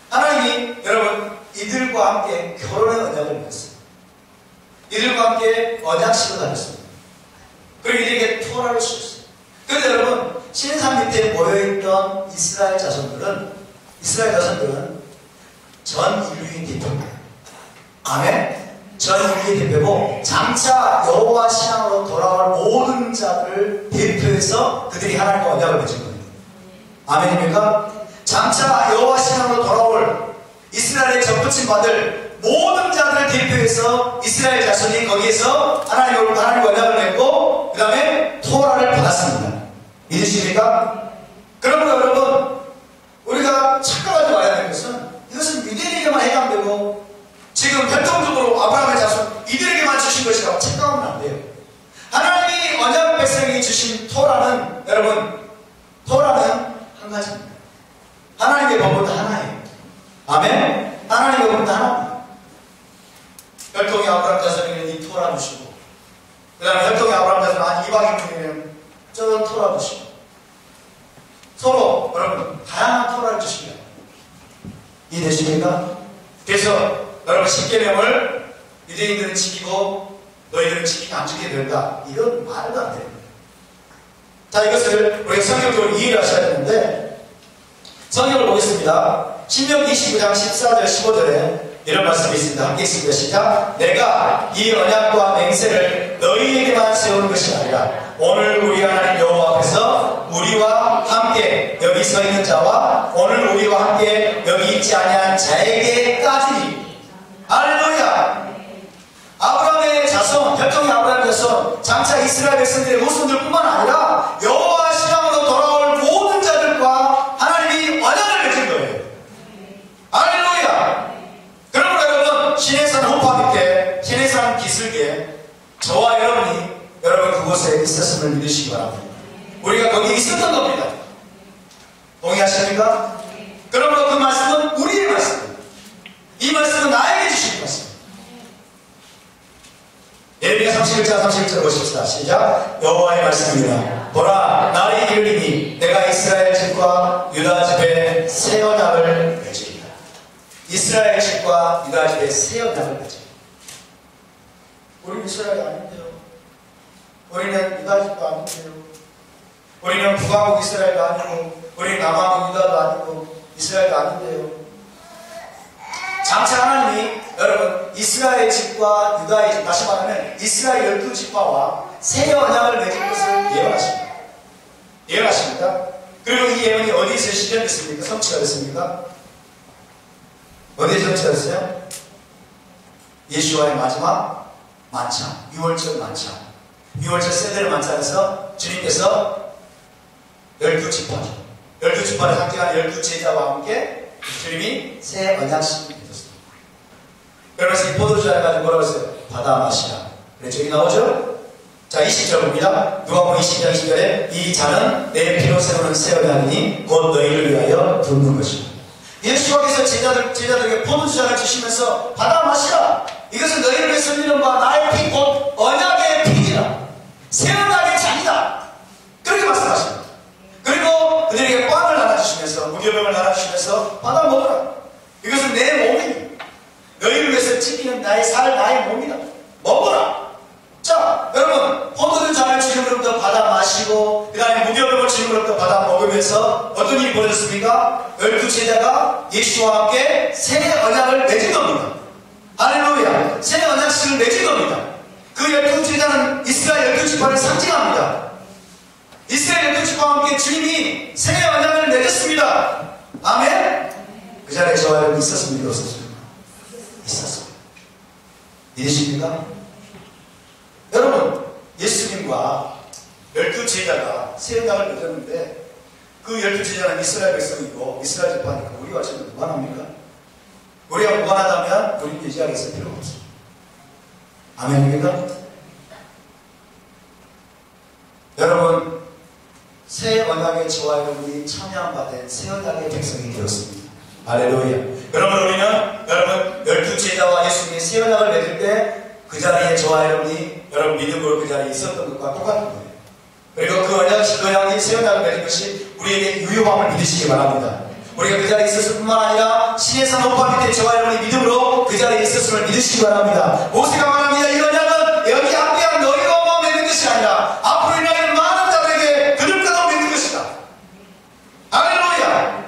하나님이 여러분 이들과 함께 결혼의 언약을 맺었습니다. 이들과 함께 언약식을 가졌습니다. 그리고 이들에게 토라를 주셨습니다. 그런데 여러분 시내산 밑에 모여있던 이스라엘 자손들은 전 인류의 대표입니다. 아멘. 전 인류의 대표고 장차 여호와 신앙으로 돌아올 모든 자들을 대표해서 그들이 하나님과 언약을 맺은 거예요. 아멘입니까? 장차 여호와 신앙으로 돌아올 이스라엘의 접붙임 받을 모든 자들을 대표해서 이스라엘 자손이 거기에서 하나님과 언약을 맺고 그 다음에 토라를 받았습니다. 믿으십니까? 그러므로 여러분 우리가 착각하지 말아야 되는 것은 이것은 유대인에게만 해당되고 지금 별통적으로 아브라함의 자손 이들에게만 주신 것이라고 착각하면 안 돼요. 하나님이 언약 백성에게 주신 토라는 여러분 토라는 한 가지입니다. 하나님의 법은 하나예요. 아멘. 하나님의 법은 하나입니다. 별통이 아브라함 자손에게는 이 토라 주시고 그 다음에 혈통의 아브라함 자손 한 2박 2일이면 저 토라 주시고 서로 여러분 다양한 토라를 주십니다. 이해되십니까? 그래서 여러분 10계명을 유대인들은 지키고 너희들은 지키지 안 지키게 된다. 이건 말도 안 됩니다. 자, 이것을 우리가 성경적으로 이해를 하셔야 되는데 성경을 보겠습니다. 신명기 29장 14절 15절에 이런 말씀이 있습니다. 함께 읽습니다. 시작. 내가 이 언약과 맹세를 너희에게만 세우는 것이 아니라 오늘 우리 하나님 여호와 앞에서 우리와 함께 여기 서 있는 자와 오늘 우리와 함께 여기 있지 아니한 자에게까지. 할렐루야. 아브라함의 자손, 혈통의 아브라함의 자손, 장차 이스라엘 백성들의 후손들뿐만 아니라 여호와 신앙으로 돌아올 모든 자들과 하나님이 언약을 맺은 거예요. 할렐루야. 그러므로 여러분 시내산 호파 밑에 시내산 기슭에 저와 여러분이 여러분 그곳에 있었음을 믿으시기 바랍니다. 우리가 거기 있었던 겁니다. 동의하십니까? 그러므로 그 말씀은 우리의 말씀입니다. 이 말씀은 나에게 주신 말씀입니다. 예레미야 31장 31절 보십시다. 시작. 여호와의 말씀입니다. 보라 날이 이르리니 내가 이스라엘 집과 유다 집에 새 언약을 맺으리라. 이스라엘 집과 유다 집에 새 언약을 맺으리라. 우리는 이스라엘이 아닌데요. 우리는 유다 집도 아닌데요. 우리는 북왕국 이스라엘도 아니고 우리는 남왕국 유다도 아니고 이스라엘도 아닌데요. 장차 하나님이 여러분 이스라엘 집과 유다의 집, 다시 말하면 이스라엘 12지파와 새 언약을 맺을 것을 예언하십니다. 예언하십니다. 그리고 이 예언이 어디서 실현됐습니까? 성취가 됐습니까? 어디에 성취가 됐어요? 예수와의 마지막 만찬, 6월절 만찬. 6월절 세대를 만찬에서 주님께서 12지파죠. 12지파를 상징하는 12제자와 함께 주님이 새 언약식을 해줬습니다. 그러면서 이 포도주를 가지고 뭐라고 했어요? 받아 마시라. 그래서 여기 나오죠? 자, 20절 봅니다. 누가복음 20장 20절에 이 잔은 내 피로 세우는 새 언약이니 곧 너희를 위하여 붓는 것이다. 예수께서 제자들에게 포도주잔을 주시면서 받아 마시라. 이것은 너희를 위해 흘리는 바 나의 피 곧 언약의 피이라. 새 언약의 잔이다. 그렇게 말씀하십니다. 그리고 그들에게 빵을 나눠주시면서 무교병을 나눠주시면서 받아 먹어라. 이것은 내 몸이니 너희를 위해서 지키는 나의 살 나의 몸이다. 먹어라. 자, 여러분 포도주 잔을 주님으로부터 받아 마시고 그 다음에 무교병을 주님으로부터 받아 먹으면서 어떤 일이 벌어졌습니까? 12제자가 예수와 함께 새 언약을 맺은 겁니다. 할렐루야. 새 언약식을 맺은 겁니다. 그 12제자는 이스라엘 12지파를 상징합니다. 이스라엘 12지파와 함께 주님이 새 언약을 맺었습니다. 아멘. 그 자리에 저와 여러분 있었습니까? 없었습니까? 있었습니다. 믿으십니까? 여러분 예수님과 12제자가 새 언약을 맺었는데 그 12제자는 이스라엘 백성이고 이스라엘 지파니까 우리와 지금 무관합니까? 우리가 무관하다면 우리는 얘기하게 있을 필요가 없습니다. 아멘입니까? 여러분 새 언약의 저와 여러분이 참여한 바 된 새 언약의 백성이 되었습니다. 할렐루야. 그러면 우리는 여러분 12제자와 예수님이 새 언약을 맺을 때 그 자리에 저와 여러분이 여러분 믿음으로 그 자리에 있었던 것과 똑같은 거예요. 그리고 그 언약이 새 언약을 맺은 것이 우리에게 유효함을 믿으시기 바랍니다. 우리가 그 자리에 있었을 뿐만 아니라 신의 산 오빠 밑에 저와 여러분이 믿음으로 그 자리에 있었음을 믿으시기 바랍니다. 모세가 말합니다. 이 언약은 여기 함께한 너희가 맺는 것이 아니라 앞으로 일어날 많은 자들에게 그들과도 맺는 것이다. 할렐루야.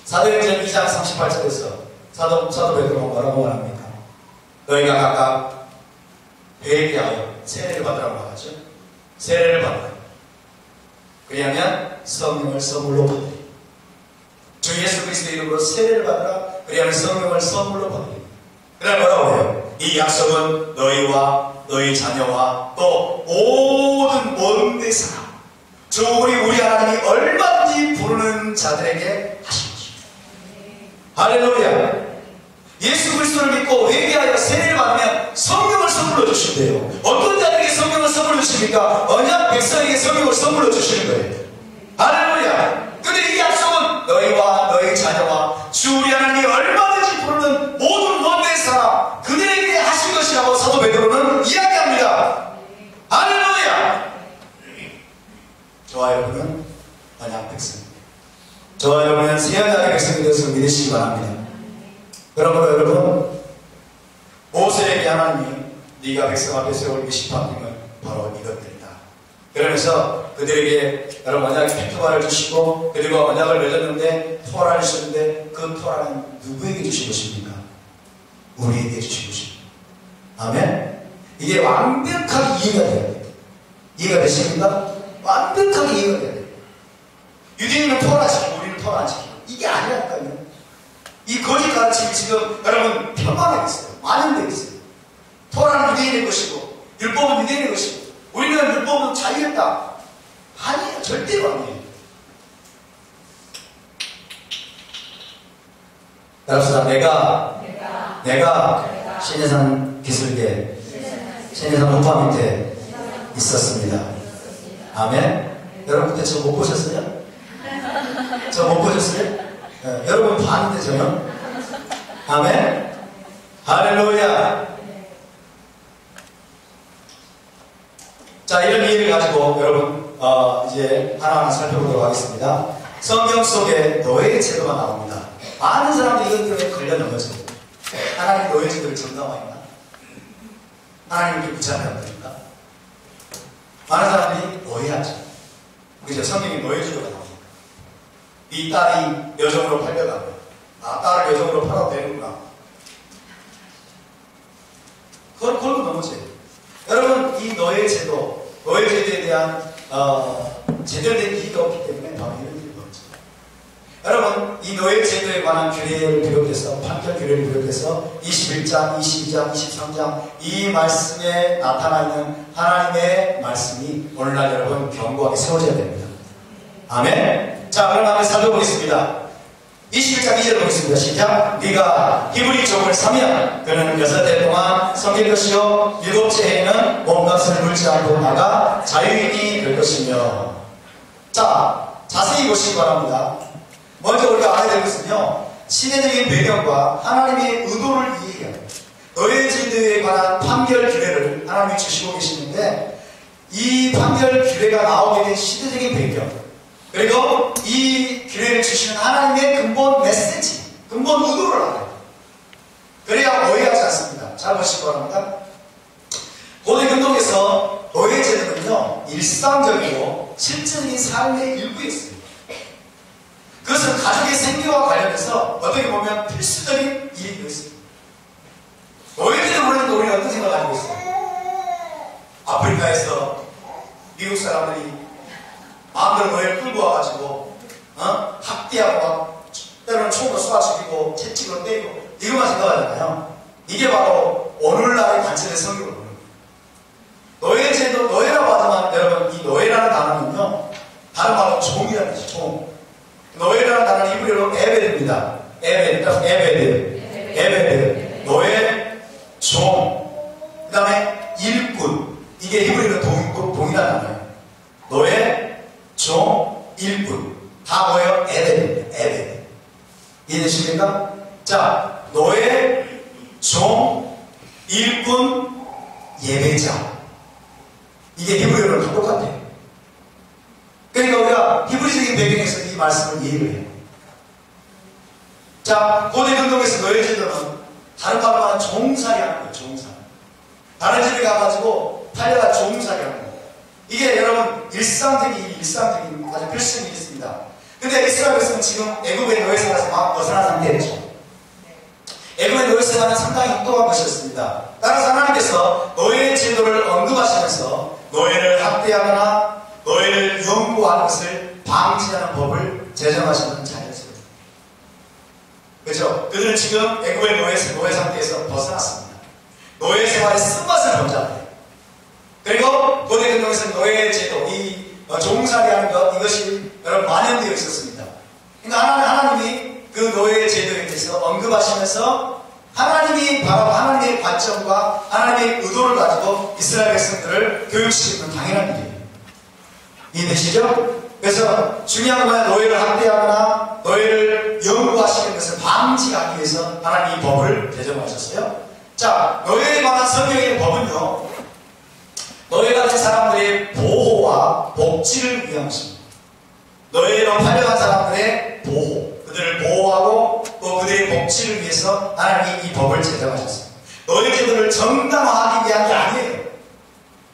사도행전 2장 38절에서 사도 베드로가 뭐라고 말합니까? 너희가 각각 회개하여 세례를 받으라고 하죠. 세례를 받으라. 그리하면 성령을 선물로 받으리. 주 예수 그리스도의 이름으로 세례를 받으라. 그리하면 성령을 선물로 받으리. 그 다음 뭐라고 해요? 이 약속은 너희와 너희 자녀와 또 모든 먼 사람 주 우리 하나님이 얼마든지 부르는 자들에게 하신 것입니다. 할렐루야. 예수 그리스도를 믿고 회개하여 세례를 받으면 성령을 선물로 주신대요. 어떤 자들에게 성령을 선물로 주십니까? 언약 백성에게 성령을 선물로 주시는 거예요. 할렐루야. 근데 이 약속은 너희와 너희 자녀와 주 우리 하나님이 얼마든지 부르는 모든 먼 사람 그들에게 하신 것이라고 사도 베드로는 이야기합니다. 저와 여러분은 언약 백성입니다. 저와 여러분은 새 언약의 백성이 되어서 믿으시기 바랍니다. 그러므로 여러분, 모세에게 하나님이 네가 백성 앞에 세울 미시파임은 바로 이것들이다. 그러면서 그들에게 여러분 언약의 펜토바를 주시고 그들과 언약을 맺었는데 토라를 주셨는데 그 토라는 누구에게 주신 것입니까? 우리에게 주신 것입니다. 아멘? 이게 완벽하게 이해가 돼야 돼요. 이해가 되십니까? 완벽하게 이해가 돼야 돼요. 유대인은 토라 지키고 우리는 토라 안 지키고 이게 아니라니까요. 이 거짓 가르침이 지금 여러분 편만하게 있어요. 많은 데 있어요. 토라는 유대인의 것이고 율법은 유대인의 것이고 우리는 율법은 자유했다. 아니에요. 절대로 아니에요. 따라서 내가 신해산 기술계 신해산 호파 밑에 있었습니다. 아멘. 여러분 그때 저 못 보셨어요? 저 못 보셨어요? 네, 여러분 봤는데 저는 아멘. 할렐루야. 자, 이런 이해를 가지고 여러분 이제 하나하나 살펴보도록 하겠습니다. 성경 속에 노예의 제도가 나옵니다. 많은 사람들이 이것 때문에 걸려 넘어져요. 하나님 노예 제도를 정당화했나? 하나님 이렇게 무지하게 됩니까? 많은 사람들이 노예하죠. 그죠? 성경에 노예 제도가 나옵니다. 이 딸이 여종으로 팔려가고 딸을 여종으로 팔아도 되는구나. 그걸 걸고 넘어져요. 여러분 이 노예 제도에 대한 제대로 된 이해가 없기 때문에 바로 이런 일이 벌어져요. 여러분 이 노예 제도에 관한 규례를 비롯해서 판결 규례를 비롯해서 21장, 22장, 23장 이 말씀에 나타나 있는 하나님의 말씀이 오늘날 여러분 견고하게 세워져야 됩니다. 아멘. 자, 그럼 한번 살펴보겠습니다. 21장 2절 보겠습니다. 시작. 네가 히브리 종을 사면 그는 6해 동안 섬길 것이요 7째 해에는 몸값을 물지 않고 나가 자유인이 될 것이며. 자, 자세히 보시기 바랍니다. 먼저 우리가 알아야 될 것은요, 시대적인 배경과 하나님의 의도를 이해해야 합니다. 노예 제도에 관한 판결 규례를 하나님이 주시고 계시는데 이 판결 규례가 나오게 된 시대적인 배경 그리고 이 규례를 주시는 하나님의 근본 메시지, 근본 의도를 알아요. 그래야 오해하지 않습니다. 잘 보시기 바랍니다. 고대 근동에서 노예 제도는요, 일상적이고 실질적인 삶의 일부였어요. 그것은 가족의 생계와 관련해서 어떻게 보면 필수적인 일이기도 했습니다. 노예 제도 보는데 우리는 어떤 생각을 가지고 있어요? 아프리카에서 미국 사람들이 마음대로 노예를 끌고 와가지고 학대하고 막 때로는 총으로 쏴 죽이고 채찍으로 때리고 이것만 생각하잖아요. 이게 바로 오늘날의 단체의 성격을 보는 거예요. 노예 제도, 노예라고 하지만 여러분 이 노예라는 단어는요 다른 말로 종이라는 뜻이죠. 종. 노예라는 단어는 히브리어로 에베드입니다. 에베드. 노예, 종. 그 다음에 일꾼. 이게 히브리어로 동일한 단어예요. 노예, 종, 일꾼. 다 뭐예요? 에베드. 이해되십니까? 자, 노예, 종, 일꾼, 예배자. 이게 히브리어로 다 똑같아요. 그러니까 우리가 히브리적인 배경에서 이 말씀을 이해를 해요. 자, 고대 근동에서 노예 제도는 다른 말로 하면 종살이 하는 거예요. 종살. 다른 집에 가가지고 팔려가 종살이 하는 거예요. 이게 여러분 일상적인 아주 필수적인 일이 있습니다. 근데 이스라엘 백성은 지금 애굽의 노예 생활에서 막 벗어난 상태였죠. 애굽의 노예 생활은 상당히 혹독한 것이었습니다. 따라서 하나님께서 노예 제도를 언급하시면서 노예를 학대하거나 노예를 연구하는 것을 방지하는 법을 제정하시는 자였어요. 그렇죠? 그들은 지금 애굽의 노예 상태에서 벗어났습니다. 노예 생활의 쓴맛을 본다고요. 그리고 고대 근동에서는 노예 제도, 이 종살이하는 것, 이것이 여러분 만연되어 있었습니다. 그러니까 하나님이 그 노예 제도에 대해서 언급하시면서 하나님이 바로 하나님의 관점과 하나님의 의도를 가지고 이스라엘 백성들을 교육시키는 건 당연한 일이에요. 이해되시죠? 그래서 중요한 건 노예를 학대하거나 노예를 연구하시는 것을 방지하기 위해서 하나님이 이 법을 제정하셨어요. 자, 노예에 관한 성경의 법은요, 노예 같은 사람들의 보호와 보호와 복지를 위한 것입니다. 노예로 팔려간 사람들의 보호, 그들을 보호하고 또 그들의 복지를 위해서 하나님이 이 법을 제정하셨습니다. 노예제도를 정당화하기 위한 게 아니에요.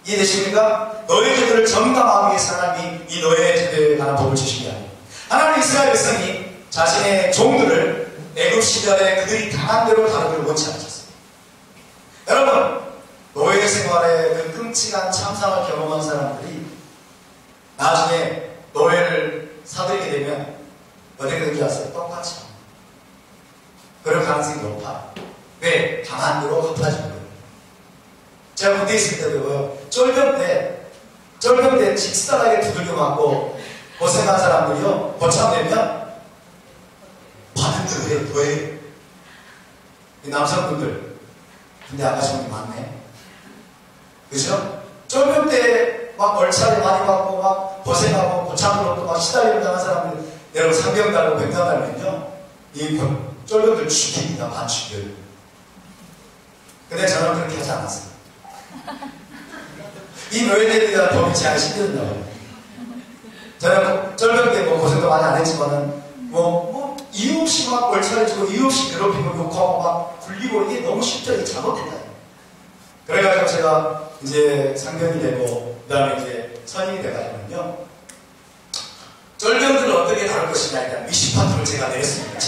이해되십니까? 노예제도를 정당화하기 위해서 하나님이 이 노예제도에 관한 법을 주신 게 아니에요. 하나님 이스라엘 백성이 자신의 종들을 애굽 시절에 그들이 당한 대로 다루기를 원치 않으셨어요. 여러분, 노예 생활의 그 끔찍한 참상을 경험한 사람들이 나중에 노예를 사들이게 되면 어떻게 되는지 아세요? 똑같이 합니다. 그럴 가능성이 높아요. 왜? 당한 대로 갚아주는 거예요. 제가 군대에 있을 때도요, 쫄병 때 직사하게 두들겨 맞고 고생한 사람들이요, 고참되면 받은 대로 더해요. 남성분들, 군대 안 가신 분이 많네. 그죠? 쫄병 때 막 얼차례 많이 받고 막 고생하고 고참으로 또 막 시달리는 당한 사람들, 여러분 상병 달고 백당 달면요, 이 쫄병들 죽입니다. 반 죽여요. 근데 저는 그렇게 하지 않았어요. 이 노예제도에 대한 법이 제가 신경쓴다고요. 저는 쫄병 때 뭐 고생도 많이 안 했지만은 이유 없이 막 얼차례 주고 이유 없이 괴롭히고 욕하고 막 굴리고 이게 너무 쉽죠. 이게 잘못된다. 그래가지고 제가 이제 상병이 되고 그 다음에 이제 선임이 돼가지고는요, 쫄병들을 어떻게 다룰 것이냐 일단 미시파트를 제가 내렸습니다.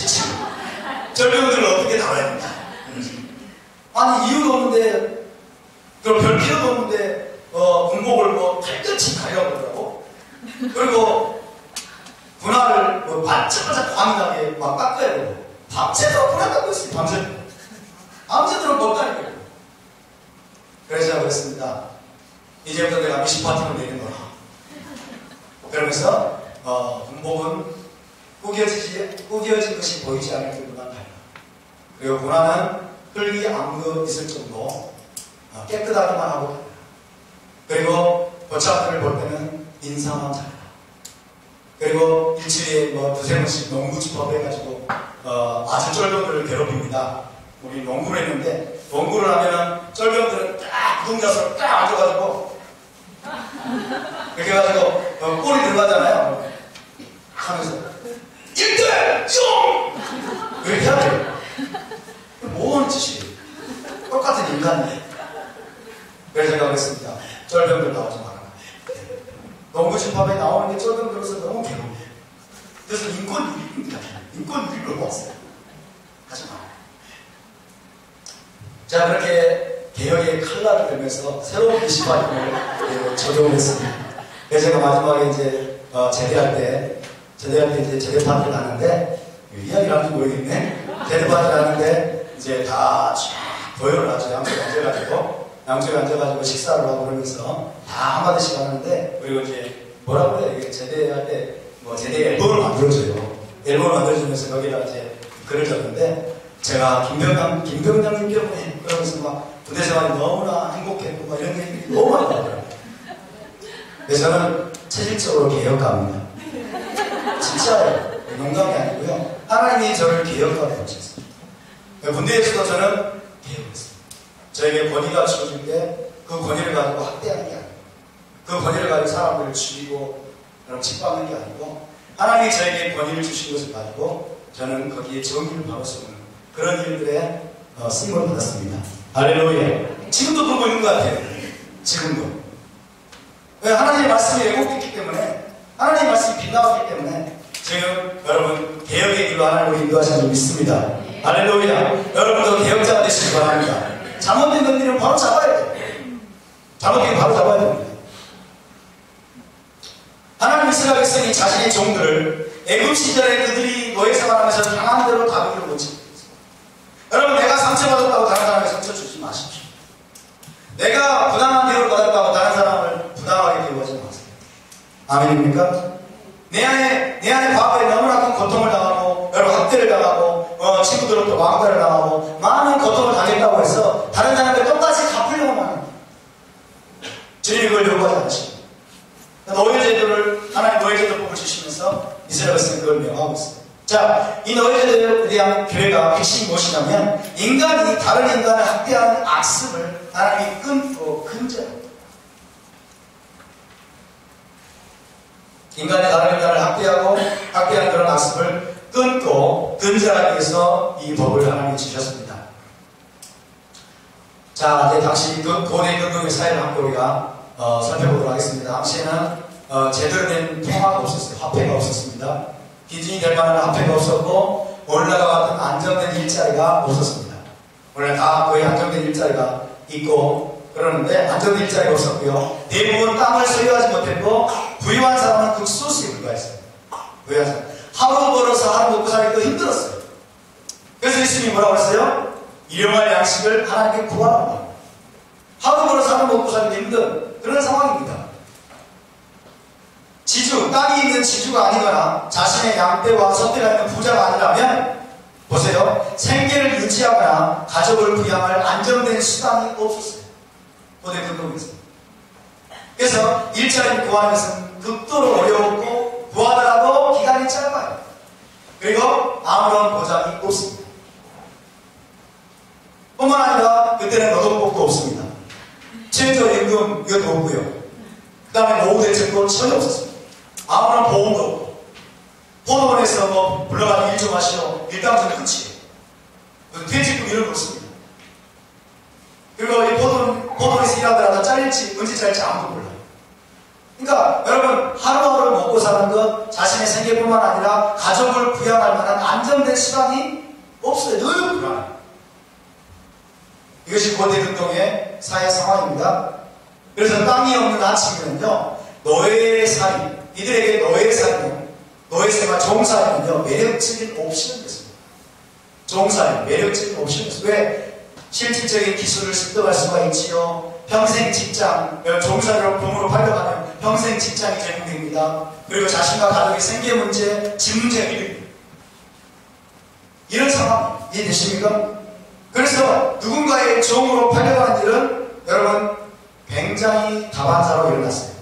쫄병들을 어떻게 다뤄야 된다. 아니 이유도 없는데, 그럼 별 필요도 없는데 군복을 뭐 깨끗이 가려고 그러고, 그리고 분할을 뭐 반짝반짝 광나게 막 깎아야 되고, 밤새도록 분할 깎고 있어요. 밤새도록 먹다니까요. 그래서 제가 그랬습니다. 이제부터 내가 미시파트를 내는 거라. 그러면서 군복은 꾸겨진 것이 보이지 않을 정도만 달라. 그리고 문화는 흙이 아무도 있을 정도 깨끗하기만 하고 달라. 그리고 고참들을 볼 때는 인사만 잘라. 그리고 일주일에 두세 번씩 농구 집합을 해가지고 아주 쫄병들을 괴롭힙니다. 우리 농구를 했는데, 농구를 하면은 쫄병들은 딱 무등자서로 딱 앉아가지고 이렇게 해가지고 골이 들어가잖아요. 하면서 1대 0! 이렇게 해야 돼요. 뭐 하는 짓이에요? 똑같은 인간이에요. 그래서 제가 그랬습니다. 쫄병들 나오지 마라. 농구 집합에 나오는 게 쫄병들로서 너무 괴로워요. 그래서 인권 유리입니다. 인권 유리로 왔어요. 하지 마라. 자, 그렇게 개혁의 칼날을 들면서 새로운 미시파트를 적용을 했습니다. 그래서 제가 마지막에 이제 제대할 때 이제 제대 파티를 하는데, 이야기를 하는지 모르겠네. 제대 파티를 하는데 이제 다 쫙 도열을 하죠. 양쪽에 앉아가지고 식사를 하고 그러면서 다 한마디씩 하는데, 그리고 이제 뭐라고 그래요? 이게 제대할 때 제대 앨범을 만들어줘요. 앨범을 만들어주면서 거기다 이제 글을 적는데, 제가 김병장님 때문에 그러면서 막 부대 생활이 너무나 행복했고 막 이런 얘기들이 너무 많이 나오더라고요. 그래서 저는 체질적으로 개혁가입니다. 진짜예요. 농담이 아니고요. 하나님이 저를 개혁가로 보셨어요. 군대에서도 저는 개혁했어요. 저에게 권위가 주어질 때 그 권위를 가지고 학대하는 게 아니고, 그 권위를 가지고 사람들을 죽이고 짓밟는 게 아니고, 하나님이 저에게 권위를 주신 것을 가지고 저는 거기에 정의를 바로 세우는 그런 일들에 쓰임을 받았습니다. 할렐루야. 지금도 그러고 있는 것 같아요. 지금도. 왜? 하나님의 말씀이 왜곡됐기 때문에, 하나님의 말씀이 빗나갔기 때문에 지금 여러분 개혁의 길로 하나님을 인도하시는 줄 믿습니다. 할렐루야. 여러분도 개혁자가 되시기 바랍니다. 잘못된 것들은 바로 잡아야 돼요. 잘못된 거 바로 잡아야 됩니다. 하나님 이스라엘 백성이 자신의 종들을 애굽 시절에 그들이 노예 생활하면서 당한 대로 다루기를 원치 못했어요. 여러분, 내가 상처받았다고 다른 사람에게 상처 주지 마십시오. 내가 부당한 대우를 받았다고 다른 사람을 부당하게 대우하지 마세요. 아멘입니까? 내 안에 과거에 너무나 큰 고통을 당하고, 여러 학대를 당하고, 친구들로부터 왕따를 당하고, 많은 고통을 당했다고 해서 다른 사람에게 똑같이 갚으려고만 합니다. 주님이 그걸 요구하지 않으십니다. 노예제도를, 하나님 노예제도법을 주시면서 이스라엘 백성이 그걸 명하고 있습니다. 자, 이 노예제도에 대한 교회가 핵심이 무엇이냐면, 인간이 다른 인간을 학대하는 악습을 하나님이 끊고 금지합니다. 인간이 다른 인간을 학대하는 그런 악습을 끊고 근절하기 위해서 이 법을 하나님이 주셨습니다. 자, 이제 당시 고대 근동의 사회를 함께 우리가 살펴보도록 하겠습니다. 당시에는 제대로 된 통화가 없었어요. 화폐가 없었습니다. 기준이 될 만한 화폐가 없었고 오늘날과 같은 안정된 일자리가 없었습니다. 오늘 다 거의 안정된 일자리가 있고 그러는데 안정된 일자리가 없었고요. 대부분 땅을 소유하지 못했고 부유한 사람은 극소수에 불과했어요. 부유한 사람. 하루 벌어서 하루 먹고 살기도 힘들었어요. 그래서 예수님이 뭐라고 했어요? 일용할 양식을 하나님께 구하라. 하루 벌어서 하루 먹고 살기도 힘든 그런 상황입니다. 지주, 땅이 있는 지주가 아니거나 자신의 양떼와 소떼가 있는 부자가 아니라면 보세요. 생계를 유지하거나 가족을 부양할 안정된 수단이 없었어요. 고대 근동에서. 그래서 일자리를 구하는 것은 극도로 어려웠고 구하더라도 기간이 짧아요. 그리고 아무런 보장이 없습니다. 뿐만 아니라 그때는 노동법도 없습니다. 최저임금 이것도 없고요. 그 다음에 노후대책도 전혀 없었습니다. 아무런 보험도 없고 포도원에서 뭐 불러가지고 일 좀 하시오. 일당은 끝이에요. 퇴직금 이런 거 없습니다. 그리고 이 포도원에서 일하더라도 잘릴지 언제 잘릴지 아무도 몰라요. 그러니까 여러분 하루하루 먹고 사는 것 자신의 생계뿐만 아니라 가족을 부양할 만한 안정된 수단이 없어요. 늘 불안해요. 이것이 고대 근동의 사회 상황입니다. 그래서 땅이 없는 아침에는요 노예의 살이 이들에게 노예의 살이는 노예 생활 종살이는요 매력적인 옵션이었습니다. 종살이 매력적인 옵션이었습니다. 왜? 실질적인 기술을 습득할 수가 있지요. 평생 직장, 종살이로 부모로 팔려가면 평생 직장이 제공됩니다. 그리고 자신과 가족의 생계 문제, 집 문제가 해결됩니다. 이런 상황 이해되십니까? 그래서 누군가의 종으로 팔려가는 일은 여러분 굉장히 다반사로 일어났어요.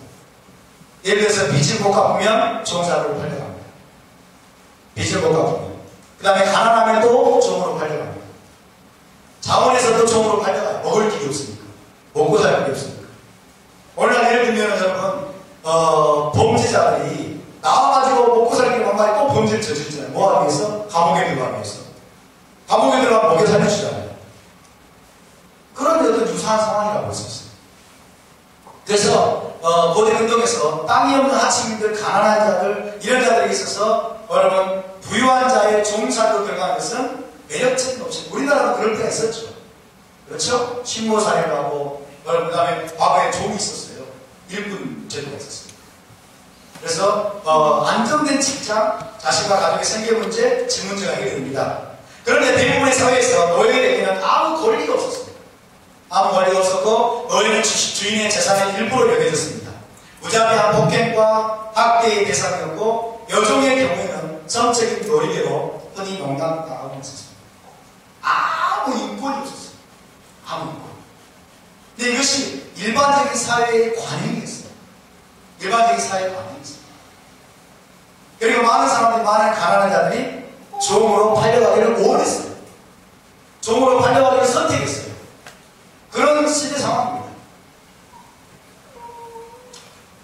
예를 들어서 빚을 못 갚으면 종사로 팔려갑니다. 빚을 못 갚으면. 그 다음에 가난하면 또 종으로 팔려갑니다. 자원에서도 종으로 팔려가요. 먹을 길이 없으니까. 먹고 살 길이 없으니까. 오늘날 예를 들면 여러분 범죄자들이 나와가지고 먹고 살 길이 한 마리 또 범죄를 저지르잖아요. 뭐 하기 위해서? 감옥에 들어가기 위해서. 감옥에 들어가면 먹여 살려주잖아요. 그런 데도 유사한 상황이라고 볼 수 있어요. 그래서 고대 근동에서 땅이 없는 하층민들, 가난한 자들 이런 자들에게 있어서 여러분 부유한 자의 종살로 들어가는 것은 매력적인 옵션. 우리나라도 그럴 때가 있었죠. 그렇죠? 신고사례라고 그 다음에 과거에 종이 있었어요. 일꾼 제도가 있었습니다. 그래서 안정된 직장, 자신과 가족의 생계 문제, 집 문제가 해결됩니다. 그런데 대부분의 사회에서 노예에게는 아무 권리가 없었습니다. 아무 권리가 없었고 노예는 주인의 재산의 일부로 여겨졌습니다. 무자비한 폭행과 학대의 대상이었고 여종의 경우에는 성적인 놀이개로 흔히 농락당하고 있었습니다. 아무 인권이 없었어요. 아무 인권. 근데 이것이 일반적인 사회의 관행이었어요. 일반적인 사회의 관행이었어요. 그리고 많은 사람들이, 많은 가난한 자들이 종으로 팔려가기를 원했어요. 종으로 팔려가기를 선택했어요. 그런 시대 상황입니다.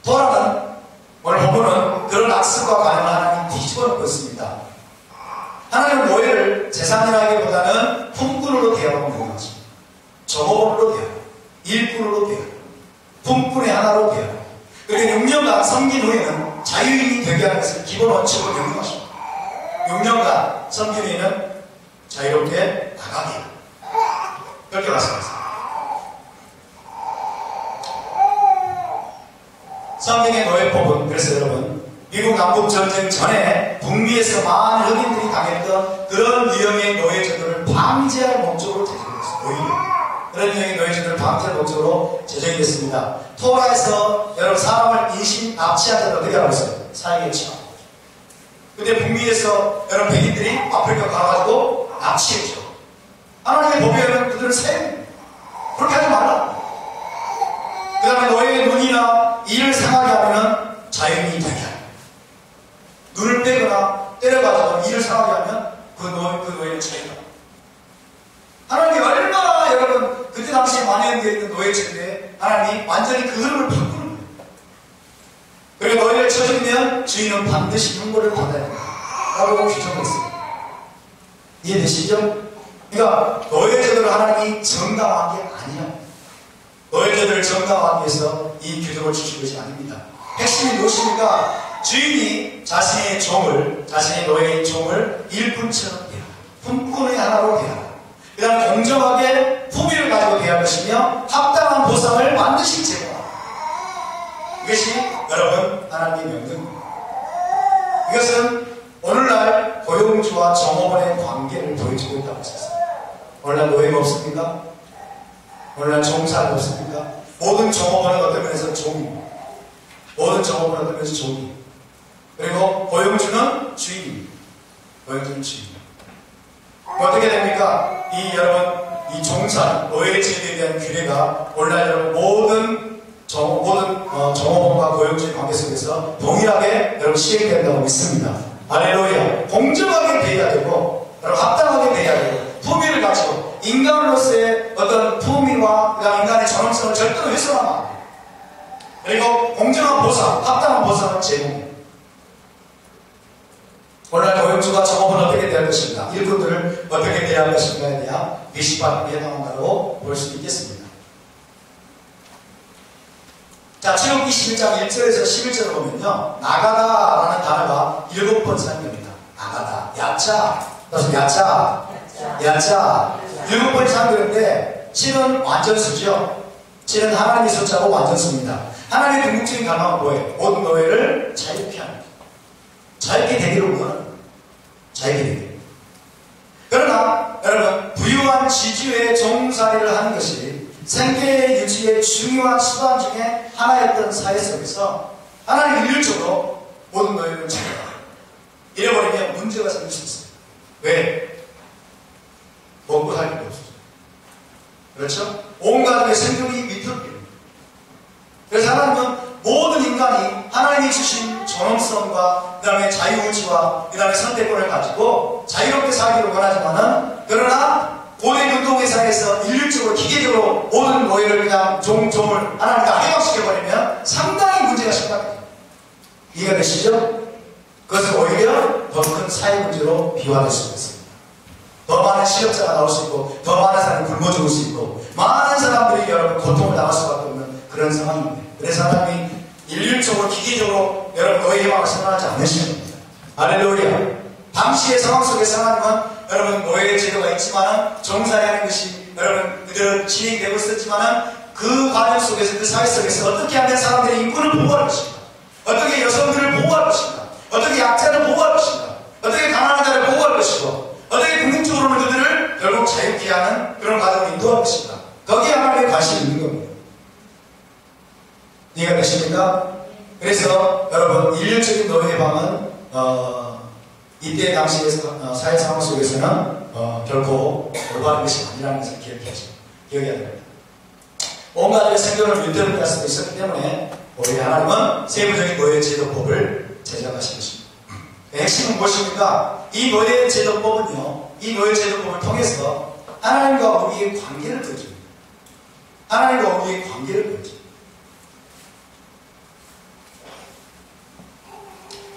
토라는 오늘 본문은 그런 악습과 관행을 하나님 뒤집어 놓고 있습니다. 하나님은 노예를 재산이라기보다는 품꾼으로 대하고 있는 것입니다. 종업원으로 대하고 일꾼으로 대하고 품꾼의 하나로 대하고 그리고 6년간 섬긴 후에는 자유인이 되게 하는 것을 기본 원칙으로 명령하십니다. 6년간 섬긴 후에는 자유롭게 나가게 해요. 그렇게 말씀하셨습니다. 성경의 노예법은 그래서 여러분 미국 남북전쟁 전에 북미에서 많은 흑인들이 당했던 그런 유형의 노예제도를 방지할 목적으로 제정됐습니다. 오히려 그런 유형의 노예제도를 방지할 목적으로 제정이 됐습니다. 토라에서 여러분 사람을 인신 납치한 자를 어떻게 하고 있어요? 사형에 처하고. 근데 북미에서 여러분 백인들이 아프리카 가가지고 납치했죠. 하나님의 법에는 그들을 사형입니다. 그렇게 하지 말라. 그 다음에 노예의 눈이나 이를 상하게 하면 자연인이 되게 합니다. 눈을 빼거나 때려가지고 이를 상하게 하면 그 노예는 자유다. 하나님이 얼마나 여러분 그때 당시에 만연되어 있는 노예체인데 하나님이 완전히 그 흐름을 바꾸는 거예요. 그리고 노예를 쳐주면 주인은 반드시 형벌을 받아야 된다 라고 규정했어요. 이해되시죠? 그러니까 노예제도를 하나님이 정당화한 게 아니야. 노예제도를 정당화하기 위해서 이 규정을 주신 것이 아닙니다. 핵심이 무엇입니까? 주인이 자신의 노예인 종을 일꾼처럼 대하라. 품꾼의 하나로 대하라. 그 다음 공정하게 품위를 가지고 대할 것이며 합당한 보상을 반드시 제공하라. 이것이 여러분 하나님의 명령입니다. 이것은 오늘날 고용주와 종업원의 관계를 보여주고 있다고 하셨습니다. 오늘날 노예가 없습니까? 오늘날 종사가 없습니까? 모든 종업원은 어떤 면에서 종입니다. 모든 종업원은 어떤 면에서 종입니다. 그리고 고용주는 주인입니다. 고용주는 주인입니다. 어떻게 됩니까? 여러분, 이 종사, 노예제도에 대한 규례가 오늘날 여러분 모든 종업원과 고용주의 관계 속에서 동일하게 여러분 시행된다고 믿습니다. 할렐루야. 공정하게 대해야 되고, 여러분 합당하게 대해야 되고, 품위를 가지고, 인간으로서의 어떤 품위와 그다음 인간의 전형성을 절대로 훼손하면 안 돼요. 그리고 공정한 보상, 합당한 보상을 제공해요. 오늘날 고용주가 종업원을 어떻게 대할 것인가, 일꾼들을 어떻게 대할 것인가에 대한 미시받음에 해당한다고 볼 수 있겠습니다. 자, 출애굽기 21장 1절에서 11절을 보면요, 나가다라는 단어가 7번 사용됩니다. 나가다, 야차, 그래서 야차, 7번이 사용되는데 7은 완전수죠. 7은 하나님의 숫자고 완전수입니다. 하나님의 궁극적인 갈망은 뭐예요? 모든 노예를 자유케 하는 거예요. 자유케 되기를 원하는 거예요. 자유케 되기를. 그러나 여러분, 부유한 지주의 종살이를 하는 것이 생계 유지의 중요한 수단 중에 하나였던 사회 속에서 하나님 일률적으로 모든 노예를 자유하라. 이래버리면 문제가 생길 수 있어요. 왜? 먹고 살 필요 없어요. 그렇죠? 온 가족의 생존이 위태롭습니다. 그래서 하나님은 모든 인간이 하나님이 주신 존엄성과 그 다음에 자유의지와 그 다음에 선택권을 가지고 자유롭게 살기를 원하지만은, 그러나 고대 근동회사에서 인륜적으로 기계적으로 모든 노예를 그냥 종을 하나님과 해방시켜버리면 상당히 문제가 심각해요. 이해가 되시죠? 그것은 오히려 더 큰 사회 문제로 비화될 수 있습니다. 더 많은 실업자가 나올 수 있고, 더 많은 사람이 굶어 죽을 수 있고, 많은 사람들이 여러분 고통을 당할 수밖에 없는 그런 상황입니다. 그래서 하나님이 인륜적으로 기계적으로 여러분 노예 해방을 선언하지 않으시는 겁니다. 할렐루야. 당시의 상황 속에서 하나님은 여러분 노예 제도가 있지만은 종살이하는 것이 여러분 그대로 진행되고 있었지만은 그 과정 속에서, 그 사회 속에서 어떻게 하면 사람들의 인권을 보호할 것인가, 어떻게 여성들을 보호할 것인가, 어떻게 약자를 보호할 것인가, 어떻게 가난한 자를 보호할 것이고, 어떻게 궁극적으로는 그들을 결국 자유케 하는 그런 과정을 인도할 것인가, 거기에 하나님의 관심이 있는 겁니다. 이해가 되십니까? 그래서 여러분 인륜적인 노예 해방은 이때 당시의 사회 상황 속에서는 결코 올바른 것이 아니라는 것을 기억해야 됩니다. 온 가족의 생존을 위태롭게 할 수도 있었기 때문에 우리 하나님은 세부적인 노예 제도법을 제정하신 것입니다. 핵심은 무엇입니까? 이 노예 제도법은요, 이 노예 제도법을 통해서 하나님과 우리의 관계를 보여줍니다. 하나님과 우리의 관계를 보여줍니다.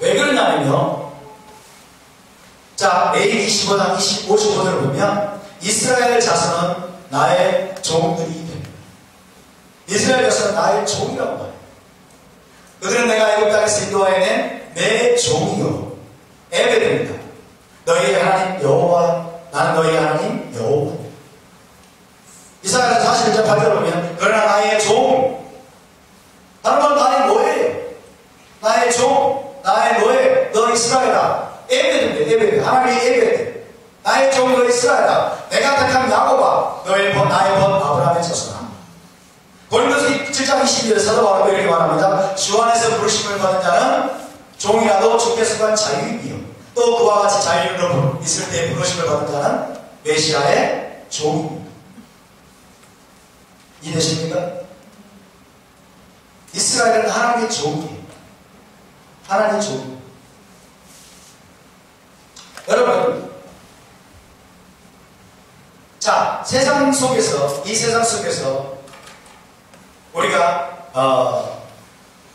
왜 그러냐면요, 자, 레위기 25장 55절을 보면 이스라엘 자손은 나의 종들이 됩니다. 이스라엘 자손은 나의 종이라고 말해요. 그들은 내가 애굽 땅에서 인도하여낸 내 종이요 에베드입니다. 너희의 하나님 여호와, 나는 너희의 하나님 여호와. 이사야서 41장 8절을 보면 그러나 나의 종, 다른 말로 나의 노예예요. 나의 종, 나의 노예, 너 이스라엘아. 에베드인데, 에베드. 하나님의 에베드. 나의 종, 너 이스라엘아. 내가 택한 야곱아. 나의 번 아브라함의 자손아. 고린도서 7장 22절 사도 바울도 이렇게 말합니다. 주 안에서 부르심을 받은 자는 종이라도 주께서 간 자유이며, 또 그와 같이 자유로 있을 때 부르심을 받은 자는 메시아의 종입니다. 이해되십니까? 이스라엘은 하나님의 종이에요. 하나님의 종. 여러분, 자, 세상 속에서, 이 세상 속에서 우리가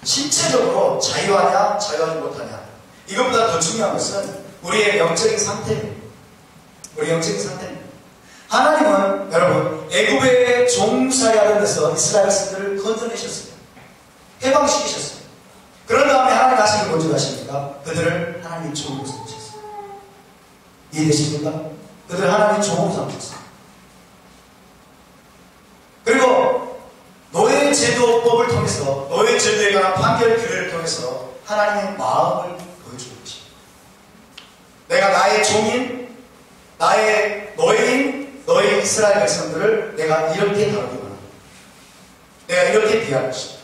신체적으로 자유하냐 자유하지 못하냐. 이것보다 더 중요한 것은 우리의 영적인 상태입니다. 우리 영적인 상태입니다. 하나님은 여러분 애굽의 종살이하던 데서 이스라엘 백성들을 건져내셨어요. 해방시키셨어요. 그런 다음에 하나님 하신 게 뭔지 아십니까? 그들을 하나님의 종으로 삼으셨어요. 이해되십니까? 그들을 하나님의 종으로 삼으셨어요. 그리고 노예 제도법을 통해서 노예 제도에 관한 판결 규례를 통해서 하나님의 마음을 보여주는 것입니다. 내가 나의 종인, 나의 노예인, 너의 이스라엘 백성들을 내가 이렇게 다루기 원합니다. 내가 이렇게 대할 것입니다.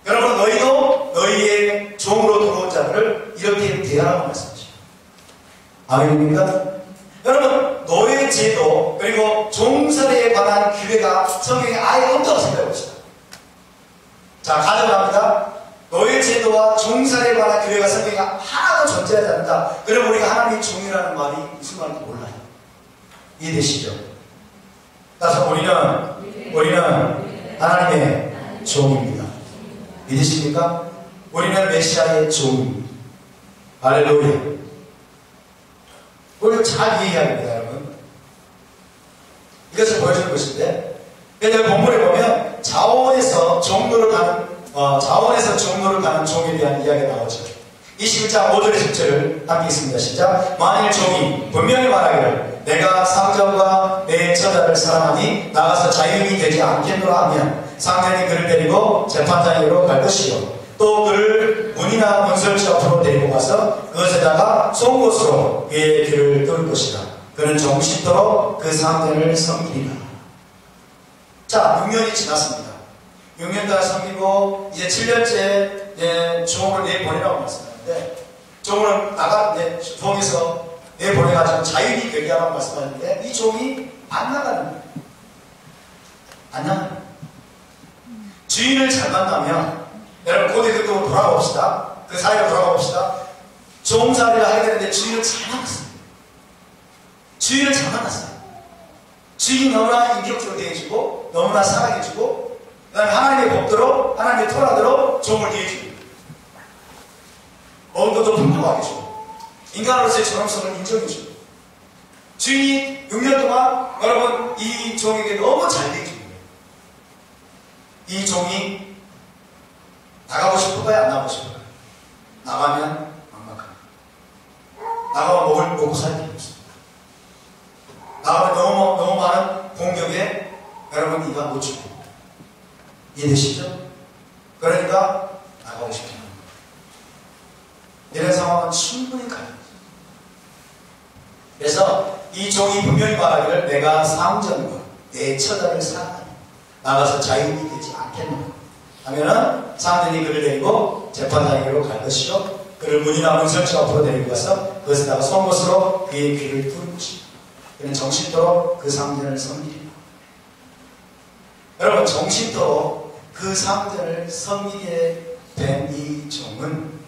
여러분 너희도 너희의 종으로 들어온 자들을 이렇게 대하라고 말씀하십니다. 아멘입니까? 여러분 노예 제도 그리고 종살이에 관한 규례가 성경에 아예 없다고 생각해 봅시다. 자, 가정합니다. 노예 제도와 종살이에 관한 규례가 성경에 하나도 존재하지 않는다. 그럼 우리가 하나님의 종이라는 말이 무슨 말인지 몰라요. 이해되시죠? 따라서 우리는 하나님의 종입니다. 믿으십니까? 우리는 메시아의 종입니다. 할렐루야. 우리가 잘 이해해야 됩니다, 여러분. 이것을 보여주는 것인데, 여기 본문에 보면 자원에서 종로를 가는 종에 대한 이야기가 나오죠. 21장 5절의 10절을 함께 읽습니다. 시작. 만일 종이 분명히 말하기를 내가 상전과 내 처자를 사랑하니 나가서 자유인이 되지 않겠노라 하면 상전이 그를 데리고 재판장으로 갈 것이요 또 그를 문이나 문설주 앞으로 데리고 가서 그것에다가 송곳으로 그의 귀를 뚫을 것이다. 그는 정신토록 그 상전을 섬기리라. 자, 6년이 지났습니다. 6년 동안 섬기고 이제 7년째 종으로 내보내라고 말씀하는데 종으로 종에서 내보내가지고 자유인이 되게 하라고 말씀하는데 이 종이 안 나가는 거예요. 안 나가는 거예요. 주인을 잘 만나면 여러분 고대들도 돌아가 봅시다. 그 사이로 돌아가 봅시다. 종살이를 하게 되는데 주인을 잘 만났어요. 주인을 잘 만났어요. 주인이 너무나 인격적으로 대해주고 너무나 사랑해주고 그 다음에 하나님의 법대로 하나님의 토라대로 종을 대해주고 먹은 것도 풍족하게 주고 인간으로서의 존엄성을 인정해주고 주인이 6년 동안 여러분 이 종에게 너무 잘 대해주고 이 종이 나가고 싶을까요? 안 나가고 싶을까요? 나가면 막막합니다. 나가면 먹고 살 게 없습니다. 나가면 너무 많은 공격에 여러분 이가 못 죽고 이해되시죠? 그러니까 나가고 싶지 않은 거예요. 이런 상황은 충분히 가능합니다. 그래서 이 종이 분명히 말하기를 내가 상전과 내 처자를 사랑하니 나가서 자유인이 되지 않겠노라 하면은 상전이 그를 데리고 재판장에게로 갈 것이요 그를 문이나 문설주 앞으로 데리고 가서 그것에다가 송곳으로 그의 귀를 뚫을 것이다. 그는 정신토록 그 상전을 섬기리라. 여러분 정신토록 그 상전을 섬기게 된 이 종은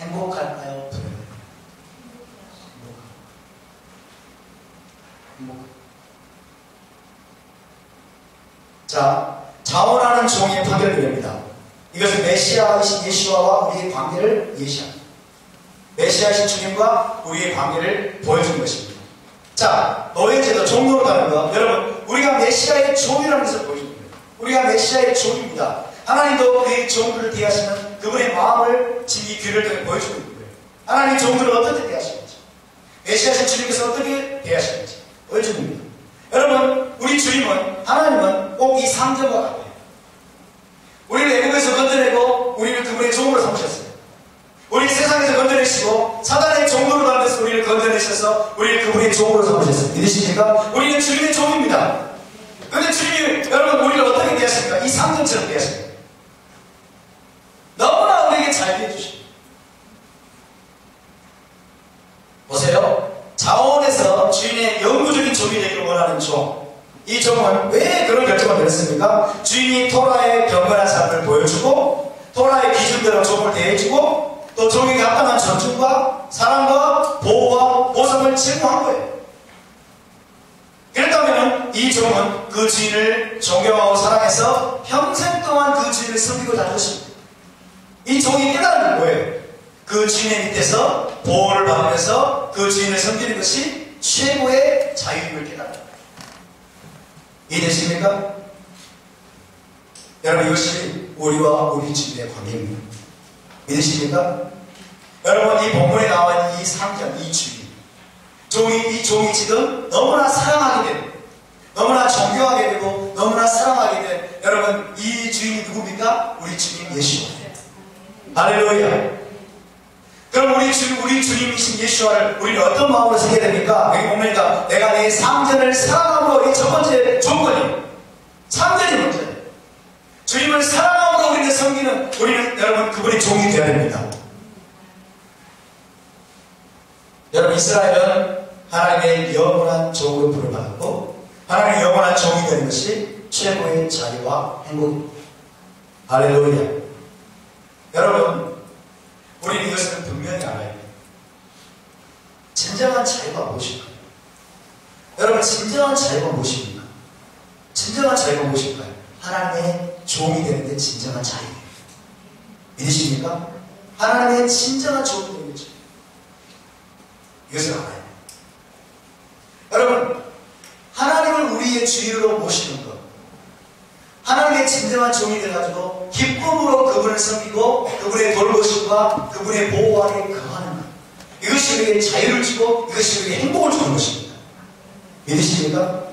행복할까요? 자, 자원하는 종의 판결입니다. 이것은 메시아이신 예수와 우리의 관계를 예시합니다. 메시아이신 주님과 우리의 관계를 보여준 것입니다. 자, 노예제도 종로로 가는 것. 여러분, 우리가 메시아의 종이라는 것을 보여줍니다. 우리가 메시아의 종입니다. 하나님도 그의 종들을 대하시는 그분의 마음을 지금 이 귀를 통해 보여주고 있는 거예요. 하나님의 종들을 어떻게 대하시는지, 메시아이신 주님께서 어떻게 대하시는지 보여줍니다. 여러분, 우리 주님은, 하나님은 꼭 이 상전과 같아요. 우리를 애국에서 건져내고 우리를 그분의 종으로 삼으셨어요. 우리를 세상에서 건져내시고 사단의 종으로 가면서 우리를 건져내셔서 우리를 그분의 종으로 삼으셨어요. 믿으십니까? 우리는 주님의 종입니다. 그런데 주님이 여러분 우리를 어떻게 대하십니까? 이 상전처럼 대하십니다. 너무나 우리에게 잘 대해주십니다. 보세요. 자원에서 주인의 영구적인 종이 되기를 원하는 종. 이 종은 왜 그런 결정을 내렸습니까? 주인이 토라의 경건한 삶을 보여주고 토라의 기준대로 종을 대해주고 또 종에게 합당한 존중과 사랑과 보호와 보상을 제공한 거예요. 그렇다면 이 종은 그 주인을 존경하고 사랑해서 평생 동안 그 주인을 섬기고 살 것입니다. 이 종이 깨달은 게 뭐예요? 그 주인의 밑에서 보호를 받으면서 그 주인을 섬기는 것이 최고의 자유임을 깨달아요. 이해되십니까? 여러분, 이것이 우리와 우리 주인의 관계입니다. 믿으십니까? 여러분, 이 본문에 나와 있는 이 상전, 이 주인, 이 종이 지금 너무나 사랑하게 되고, 너무나 존경하게 되고, 너무나 사랑하게 된 여러분, 이 주인이 누굽니까? 우리 주님 예수와예요. 할렐루야. 그럼 우리 주님이신 예수와를 우리는 어떤 마음으로 섬겨야 됩니까? 여기 보니까 내가 내 상전을 사랑함으로, 이 첫 번째 조건이 상전이 먼저예요. 주님을 사랑함으로 우리는 섬기는, 우리는 여러분 그분의 종이 되어야 됩니다. 여러분, 이스라엘은 하나님의 영원한 종으로 부름받았고, 하나님의 영원한 종이 되는 것이 최고의 자유와 행복입니다. 할렐루야. 여러분, 우리는 이것을 분명히 알아야 돼요. 진정한 자유가 무엇일까요? 여러분, 진정한 자유가 무엇입니까? 진정한 자유가 무엇일까요? 하나님의 종이 되는 게 진정한 자유예요. 믿으십니까? 하나님의 진정한 종이 되는 거죠. 이것을 알아야 돼요. 여러분, 하나님을 우리의 주인으로 모시는 것, 하나님의 진정한 종이 되어가지고 기쁨으로 그분을 섬기고 그분의 돌보심과 그분의 보호 아래 거하는 것, 이것이 우리에게 자유를 주고 이것이 우리에게 행복을 주는 것입니다. 믿으십니까?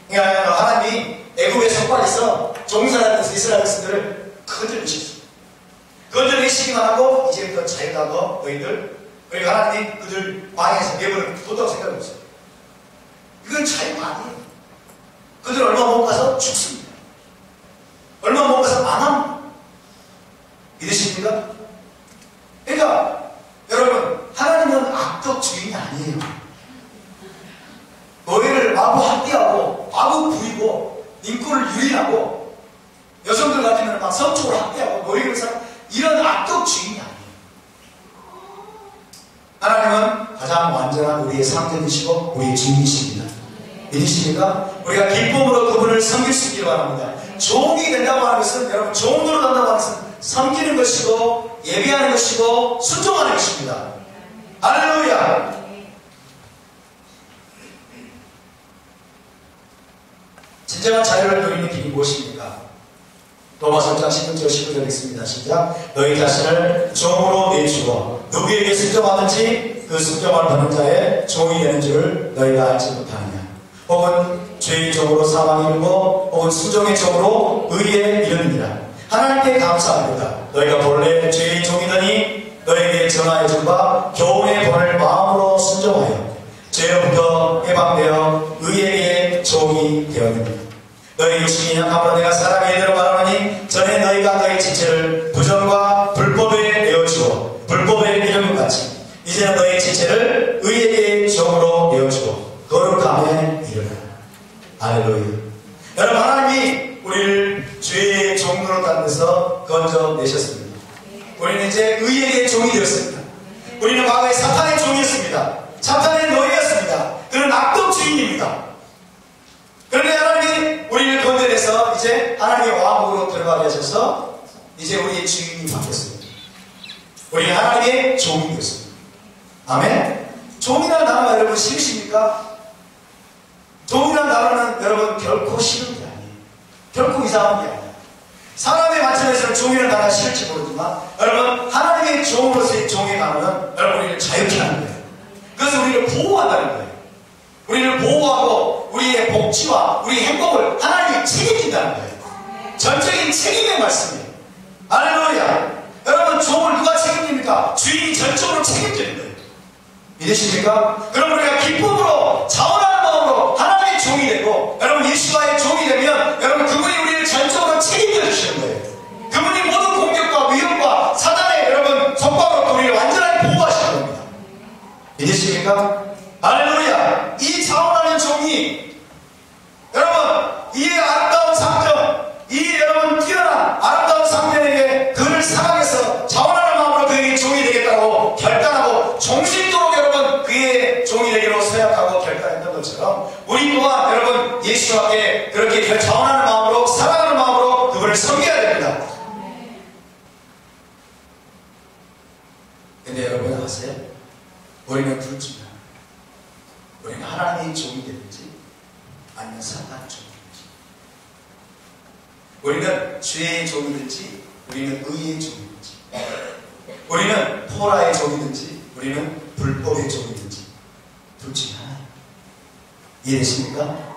그러니까 하나님이 애굽의 석발에서 종살하면서 이스라엘 백성들을 건져내셨습니다. 건져내시기만 하고 이제부터 자유하고 너희들, 그리고 하나님이 그들 방에서 내버려 뒀다고 생각하고 있어요. 이건 자유가 아니에요. 그들 얼마 못 가서 죽습니다. 얼마 못 가서 망합니다. 믿으십니까? 그러니까 여러분, 하나님은 악덕 주인이 아니에요. 노예를 마구 학대하고 마구 부리고 인권을 유린하고 여성들 같으면 막 성적으로 학대하고 노예를 사는 이런 악덕 주인이 아니에요. 하나님은 가장 완전한 우리의 상대이시고 우리의 주인이십니다. 믿으십니까? 우리가 기쁨으로 그분을 섬길 수 있기를 바랍니다. 종이 된다고 하는 것은, 여러분, 종으로 된다고 하는 것은 섬기는 것이고 예배하는 것이고 순종하는 것입니다. 할렐루야. 진정한 자유를 누리는 길이 무엇입니까? 로마서 3장 16절 19절 읽습니다. 시작. 너희 자신을 종으로 내주고 누구에게 순종하든지 그 순종을 받는 자의 종이 되는 줄을 너희가 알지 못하느냐. 혹은 죄의 종으로 사망에 이르고 혹은 순종의 종으로 의에 이르느니라. 하나님께 감사합니다. 너희가 본래 죄의 종이더니 너희에게 전하여 준 바 교훈의 본을 마음으로 순종하여 죄로부터 해방되어 의에게 종이 되었느니라. 너희 육신이 약함으로 내가 사람의 예대로 말하노니 전에 너희가 너희 지체를 부정과 불법에 내어주고 불법에 이른 것 같이 이제는 너희 지체를 의에게 종으로 내어주고 거룩함에 이르라. 할렐루야. 여러분, 하나님이 우리를 죄의 종으로 따르면서 건져내셨습니다. 우리는 이제 의에게 종이 되었습니다. 우리는 과거에 사탄의 종이었습니다. 사탄의 노예였습니다. 그는 악덕 주인입니다. 그런데 하나님이 우리를 건져내서 이제 하나님의 왕국으로 들어가게 하셔서 이제 우리의 주인이 바뀌었습니다. 우리는 하나님의 종이 되었습니다. 아멘. 종이라는 단어가 여러분 싫으십니까? 종이라는 단어는 여러분 결코 싫은 게 아니에요. 결코 이상한 게 아니에요. 사람의 관점에서는 종이라는 단어가 싫을지 모르지만 여러분, 하나님의 종으로서의 종의 단어는 여러분 우리를 자유케 하는 거예요. 그래서 우리를 보호한다는 거예요. 우리를 보호하고 우리의 복지와 우리의 행복을 하나님이 책임진다는 거예요. 전적인 책임의 말씀이에요. 할렐루야. 여러분, 종을 누가 책임집니까? 주인이 전적으로 책임지는 거예요. 믿으십니까? 그럼 우리가 기쁨으로 자원하는 마음으로 하나님의 종이 되고 여러분 예수와의 종이 되면 여러분 그분이 우리를 전적으로 책임져 주시는 거예요. 그분이 모든 공격과 위협과 사단의 여러분 속박으로 우리를 완전하게 보호하시는 겁니다. 믿으십니까? 할렐루야. 이 자원하는 종이 여러분 이 아름다운 상점, 이 여러분 뛰어난 아름다운 상점에게 그를 사랑해서 자원하는 마음으로 그에게 종이 되겠다고 결단하고 종신토록 여러분 그의 종이 되기로 서약하고 결단했던 것처럼 우리 또한 여러분 예수와 함께 그렇게 자원하는 마음으로 사랑하는 마음으로 그분을 섬겨야 됩니다. 근데 여러분 아세요? 우리는 둘 중에 하나. 우리는 하나님의 종이 되든지 아니면 사탄의 종이 되든지. 우리는 죄의 종이든지 우리는 의의 종이든지. 우리는 토라의 종이든지 우리는 불법의 종이든지. 둘 중에 하나. 이해되십니까?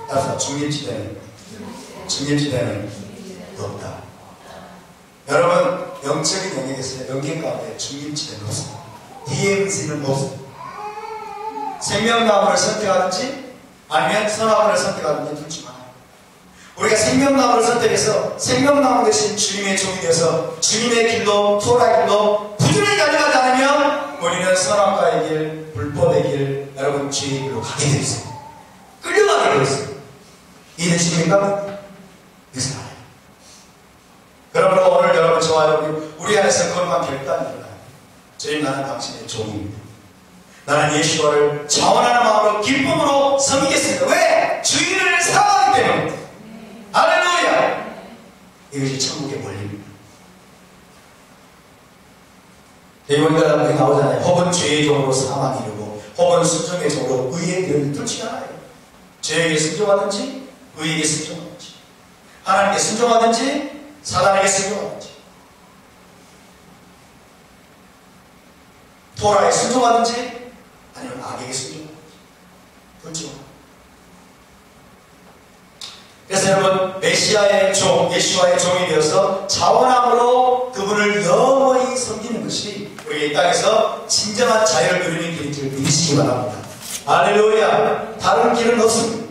따라서 중립지대는 없다. 여러분 영적인 영역에서 영계 가운데 중립지대는 없습니다. DMZ는 없습니다. 생명나무를 선택하든지 아니면 선악과를 선택하든지 둘 중 하나. 우리가 생명나무를 선택해서 생명나무 대신 주님의 종이 되어서 주님의 길로 토라의 길로 부지런히 달려가지 않으면 우리는 선악과의 길, 불법의 길, 여러분 죄의 길로 가게 되어 있습니다. 끌려가게 되어 있습니다. 이해되십니까? 그래서 알아요. 그러므로 오늘 여러분 저와 여러분 우리 안에서 그것만 결단이 일어나요. 주님 나는 당신의 종입니다. 나는 예수와를 자원하는 마음으로 기쁨으로 섬기겠습니다. 왜? 주인을 사랑하기 때문에. 할렐루야! 이것이 천국의 권리입니다. 대본가 나오잖아요. 혹은 죄의 종으로 사망이 이르고 혹은 순종의 종으로 의에 되는 둘 중에 하나예요. 죄에게 순종하든지 의에게 순종하든지 하나님께 순종하든지 사단에게 순종하든지 토라에 순종하든지 아니면 악에게 순종하든지 둘 중 하나. 그래서 여러분 메시아의 종, 예수와의 종이 되어서 자원함으로 그분을 영원히 섬기는 것이 우리 이 땅에서 진정한 자유를 누리는 길인 줄 믿으시기 바랍니다. 할렐루야. 다른 길은 없습니다.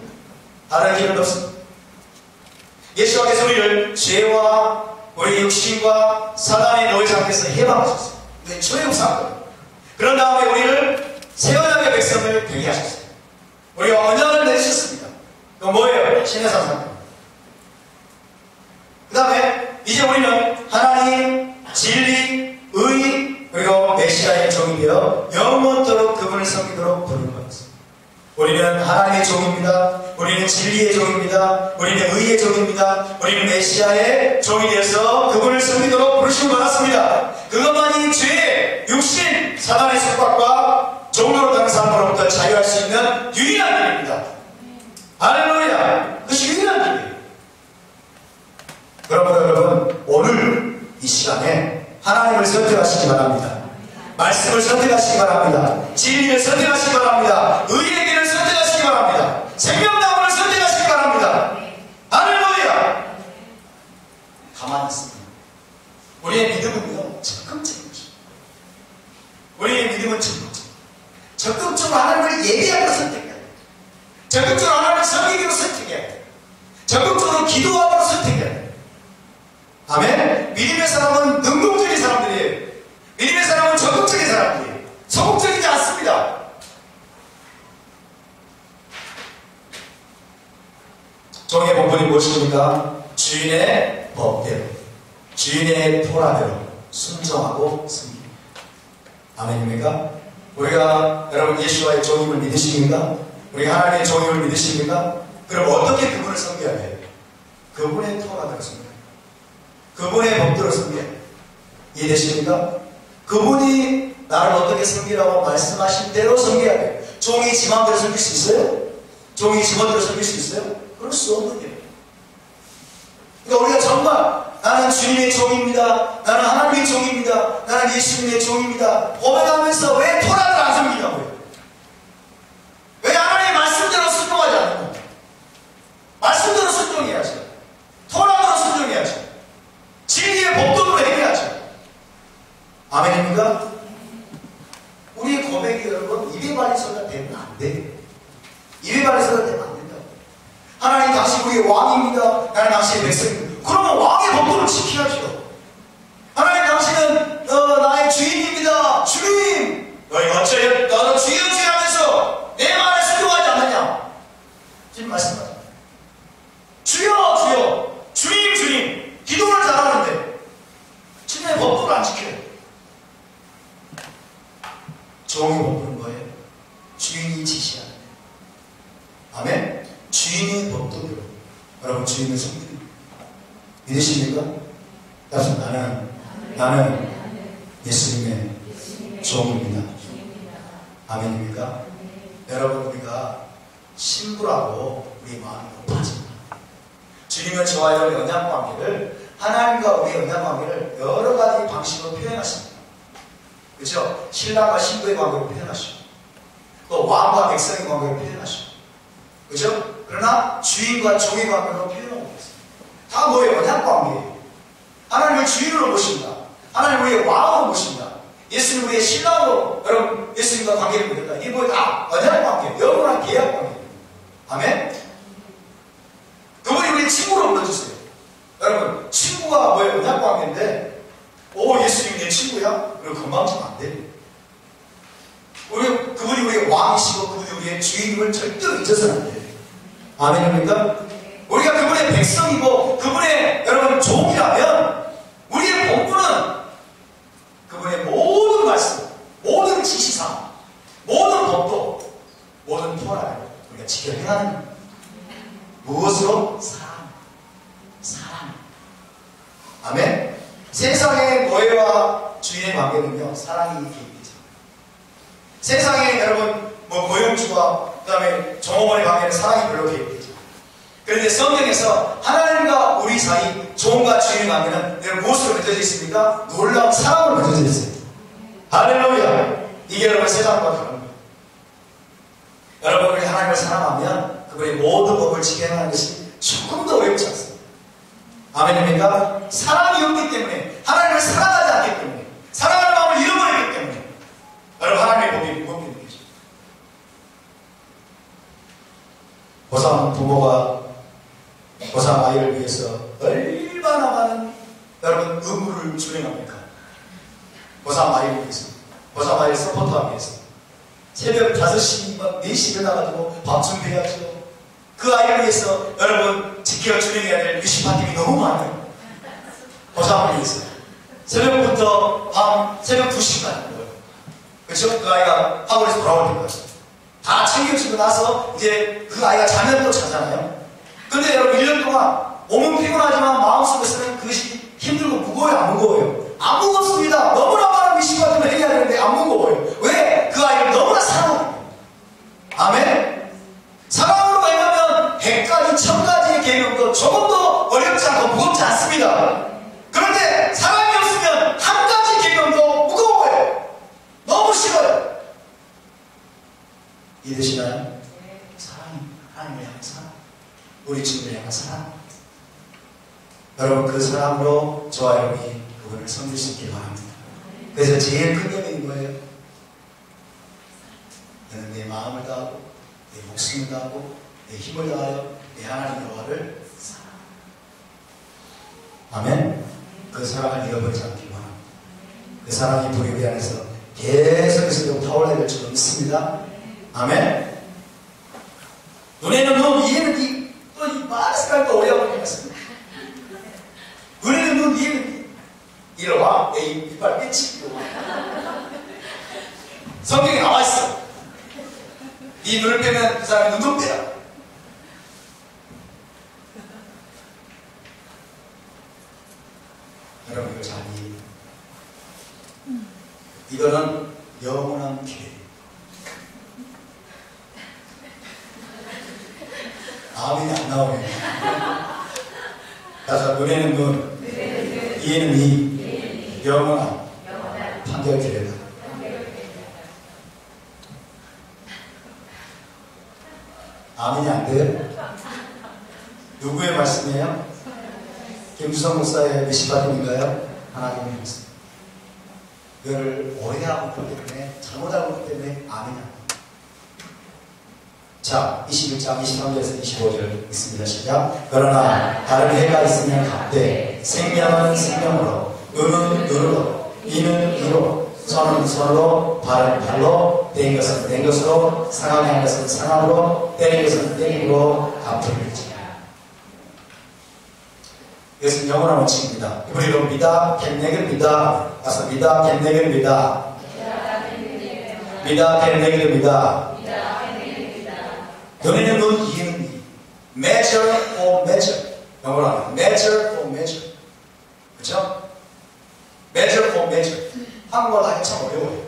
다른 길은 없습니다. 예수께서 우리를 죄와 우리 육신과 사단의 노예 상태에서 해방하셨어요. 네, 초회복 사건. 그런 다음에 우리를 새 언약의 백성을 되게 하셨어요. 우리가 언약을 내주셨습니다. 그건 뭐예요? 신의 상상. 그 다음에 이제 우리는 하나님, 진리, 의, 그리고 메시아의 종이 되어 영원토록 그분을 섬기도록 부르는 것입니다. 우리는 하나님의 종입니다. 우리는 진리의 종입니다. 우리는 의의 종입니다. 우리는 메시아의 종이 되어서 그분을 섬기도록 부르심을 받았습니다. 그것만이 죄, 육신, 사단의 속박과 종로로 가는 사람으로부터 자유할 수 있는 유일한 길입니다. 할렐루야! 그것이 유일한 길이에요. 여러분 오늘 이 시간에 하나님을 선택하시기 바랍니다. 말씀을 선택하시기 바랍니다. 진리를 선택하시기 바랍니다. 의의 길을 선택하시기 바랍니다. 생명나무를 선택하시기 바랍니다. 할렐루야! 가만히 있습니다. 우리의 믿음은요 적극적인 것입니다. 우리의 믿음은 적극적으로 하나님을 예배하고 선택해야 돼요. 적극적으로 하나님을 섬기기로 선택해야 돼요. 적극적으로 기도하기로 선택해야 돼요. 아멘. 믿음의 사람은 능동적인 사람들이에요. 믿음의 사람은 적극적인 사람들이에요. 소극적이지 않습니다. 종의 본분이 무엇입니까? 주인의 법대로, 주인의 토라대로 순종하고 섬깁니다. 아멘입니까? 우리가 여러분 예수와의 종임을 믿으십니까? 우리가 하나님의 종임을 믿으십니까? 그럼 어떻게 그분을 섬겨야 돼요? 그분의 토라대로 섬겨야 돼요. 그분의 법대로 섬겨야 돼요. 이해되십니까? 그분이 나를 어떻게 섬기라고 말씀하신 대로 섬겨야 돼요. 종이 지 마음대로 섬길 수 있어요? 종이 지 마음대로 섬길 수 있어요? 그럴 수 없는 일이에요. 그러니까 우리가 정말 나는 주님의 종입니다. 나는 하나님의 종입니다. 나는 예수님의 종입니다. 고백하면서 왜 토라를 안 섬기냐고요? 왜 하나님의 말씀대로 순종하지 않는 거예요? 말씀대로 순종해야죠. 토라대로 순종해야죠. 진리의 법도로 행해야죠. 아멘입니까? 우리의 고백이 여러분 입에 바른 소리가 되면 안 돼요. 입에 바른 소리가 되면 안 된다고. 하나님 당신 우리의 왕입니다. 나는 당신의 백성입니다. 그러면 왕의 법도를 지켜야죠. 하나님 당신은 나의 주인입니다. 주님 너희가 어째 나도 주여 주여 하면서 내 말에 순종하지 않느냐. 지금 말씀하세요. 주여 주여 주님 주님 기도를 잘하는데 주님의 법도를 안 지켜요. 종이 법도는 거예요. 주인이 지시하는 거예요. 아멘. 주인의 법도대로 여러분 주인을 섬깁니다. 믿으십니까? 나는 예수님의 종입니다. 아멘입니까? 여러분, 우리가 신부라고 우리 마음이 높아집니다. 주님은 저와 여러분의 언약관계를, 하나님과 우리의 언약관계를 여러 가지 방식으로 표현하십니다. 그렇죠? 신랑과 신부의 관계를 표현하시고, 또 왕과 백성의 관계를 표현하시고, 그렇죠? 그러나 주인과 종의 관계로 표현하고 있습니다. 다 뭐예요? 언약관계예요. 하나님을 주인으로 모십니다. 하나님 우리의 왕으로 모십니다. 예수님 우리의 신랑으로, 여러분, 예수님과 관계를 맺는다. 이게 뭐예요? 다 언약관계예요. 영원한 계약관계예요. 아멘? 그분이 우리 친구로 불러주세요. 여러분, 친구가 뭐예요? 언약관계인데, 오, 예수님이 내 친구야? 그리고 건방지면 안 돼요. 그분이 우리의 왕이시고, 그분이 우리의 주인임을 절대로 잊어서는 안 돼요. 아멘입니까? 우리가 그분의 백성이고, 그분의, 여러분, 종이라면, 우리의 본분은 그분의 모든 말씀, 모든 지시사항, 모든 법도, 모든 토라를 우리가 지켜 행하는 겁니다. 무엇으로? 사랑. 아멘? 세상의 노예와 주인의 관계는요, 사랑이 개입되죠. 세상에 여러분, 고용주와 그 다음에 종업원의 관계는 사랑이 별로 개입되죠. 그런데 성경에서 하나님과 우리 사이, 종과 주인의 관계는 여러분 무엇으로 맺어져 있습니까? 놀라운 사랑으로 맺어져 있어요. 할렐루야! 이게 여러분 세상과 다른 거예요. 여러분, 우리 하나님을 사랑하면 그분의 모든 법을 지켜내는 것이 조금 더 어렵지 않습니다. 아멘입니까? 사랑이 없기 때문에, 하나님을 사랑하지 않기 때문에, 사랑하는 마음을 잃어버리기 때문에, 여러분 하나님의 법이 무겁게 느껴집니다. 고3 부모가 고3 아이를 위해서 얼마나 많은 여러분 의무를 수행합니까? 고3 아이를 위해서, 고3 아이를 서포트하기 위해서 새벽 5시, 4시 일어나가지고 밥 준비해야죠. 그 아이를 위해서 여러분 지켜 준행해야 될 위시파팀이 너무 많아요. 고3을 위해서 새벽부터 새벽 2시까지 거예요. 그렇죠? 그 아이가 학원에서 돌아올 때까지 다 챙겨주고 나서 이제 그 아이가 자면 또 자잖아요. 근데 여러분 1년 동안 몸은 피곤하지만 마음속에서는 그것이 힘들고 무거워요? 안 무거워요? 안 무겁습니다. 너무나 많은 위시파팀을 해야 되는데 안 무거워요. 왜? 그 아이를 너무나 사랑해요. 아멘? 사랑으로 말하면 100가지, 1000가지의 계명도 조금 더 어렵지 않고 무겁지 않습니다. 그런데 사랑이 없으면 한 가지 계명도 무거워요. 너무 싫어요. 이해되시나요? 사랑이 하나님을 향한 사랑, 우리 친구를 향한 사랑. 여러분, 그 사랑으로 저와 여러분이 그분을 섬길 수 있길 바랍니다. 그래서 제일 큰 계명이 뭐예요? 너는 내 마음을 다하고 내 목숨을 다하고 내 힘을 다하여 내 하나님 여호와를 사랑하라. 아멘. 그 사랑을 잃어버리지 않기 바랍니다. 그 사랑이 우리 우리 안에서 계속해서 타올라야 될 줄로 믿습니다. 아멘. 눈에는 눈, 이에는 이, 또 이 말을 하니까 어려운 게 있습니다. 눈에는 눈, 이에는 이. 이리 와, 내 이빨 빼치고. 성경에 나와 있어. 네 눈을 빼면 그 사람이 눈도 빼라. 여러분, 이거 잘 이해해요. 이거는 영원한 기회. 아멘이 안 나오네. 그래서 눈에는 눈, 이에는 이, 영원한 판결 기회다. 아멘이 안 돼요? 누구의 말씀이에요? 김주성 목사의 메시바님인가요? 하나님의 말씀. 이거를 오해하고 있기 때문에, 잘못 알고 있기 때문에 아멘이 안 돼요. 자, 21장 23절에서 25절 있습니다. 시작. 그러나 다른 해가 있으면 갑되 생명은 생명으로, 은은 은으로, 이는 이로, 선은 선으로, 발은 발로, 된 것은 된 것으로, 상하게 한 것은 상함으로, 때린 것은 때림으로 갚을지라. 이것은 영원한 원칙입니다. 우리로 미다 캔내길 미다. 가서 미다 캔내길 미다. 미다 캔내길 미다. 눈에는 눈, 이에는 이. measure for measure. 영어로 하면 measure for measure. 그렇죠? measure for measure. 한국어로 하기 참 어려워요.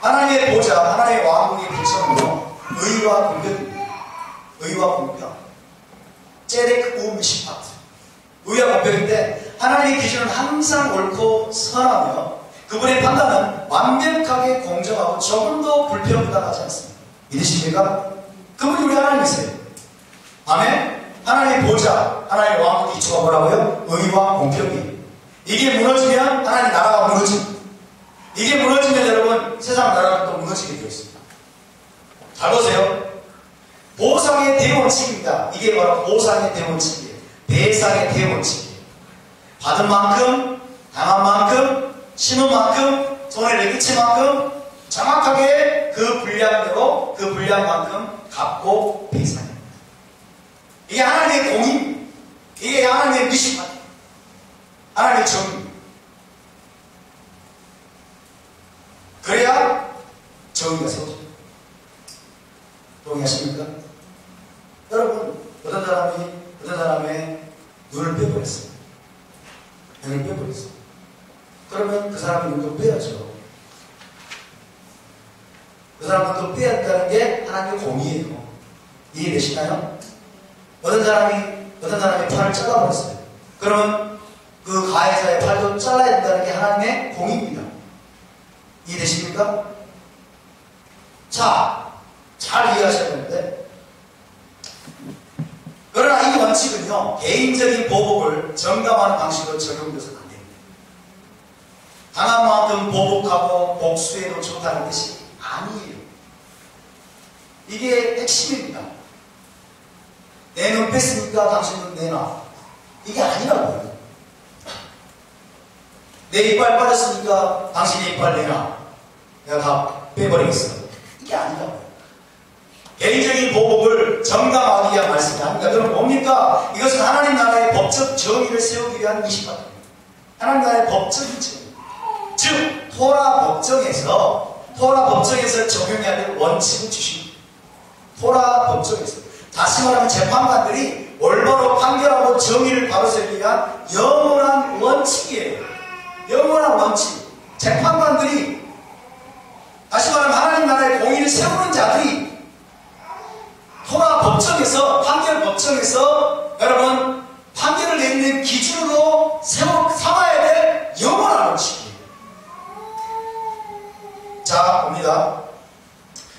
하나님의 보좌, 하나님의 왕국의 기준으로 의와 공평입니다. 의와 공평. 제덱 우미시파트. 의와 공평인데 하나님의 기준은 항상 옳고 선하며 그분의 판단은 완벽하게 공정하고 조금도 불편부당하지 않습니다. 믿으십니까? 그분이 우리 하나님이세요. 아멘? 하나님의 보좌, 하나님의 왕국 기초가 뭐라고요? 의와 공평이에요. 이게 무너지면 하나님 나라가 무너집니다. 이게 무너지면 여러분 세상 나라가 또 무너지게 되어 있습니다. 잘 보세요. 보상의 대원칙입니다. 이게 바로 보상의 대원칙이에요. 배상의 대원칙이에요. 받은 만큼, 당한 만큼, 신은 만큼, 손해를 끼친 만큼 정확하게 그 분량대로 그 분량만큼 갚고 배상합니다. 이게 하나님의 공입니다. 이게 하나님의 미션입니다. 하나님의 정의입니다. 그래야 정의가 세워집니다. 동의하십니까? 여러분, 어떤 사람의 눈을 빼버렸어요. 눈을 빼버렸어요. 그러면 그 사람의 눈도 빼야죠. 그 사람 눈도 빼야 한다는 게 하나님의 공의예요. 이해되시나요? 어떤 사람이 팔을 잘라버렸어요. 그러면 그 가해자의 팔도 잘라야 된다는 게 하나님의 공의입니다. 이해되십니까? 자, 잘 이해하셔야 되는데, 그러나 이 원칙은요, 개인적인 보복을 정당화하는 방식으로 적용돼서는 안 됩니다. 당한 만큼 보복하고 복수해도 좋다는 뜻이 아니에요. 이게 핵심입니다. 내 눈 뺐으니까 당신 눈 내놔. 이게 아니라고요. 내 이빨 빠졌으니까 당신의 이빨 내놔. 내가 다 빼버리겠어. 이게 아니라고요. 개인적인 보복을 정당화하기 위한 말씀이 아닙니다. 그럼 뭡니까? 이것은 하나님 나라의 법적 정의를 세우기 위한 미시입니다. 하나님 나라의 법적인 정의. 즉, 토라 법정에서 적용해야 될 원칙을 주십니다. 토라 법정에서. 다시 말하면 재판관들이 올바로 판결하고 정의를 바로 세우기 위한 영원한 원칙이에요. 영원한 원칙. 재판관들이, 다시 말하면 하나님 나라의 공의를 세우는 자들이 토라 법정에서, 판결 법정에서 여러분 판결을 내리는 기준으로 삼아야 될 영원한 원칙이에요. 자, 봅니다.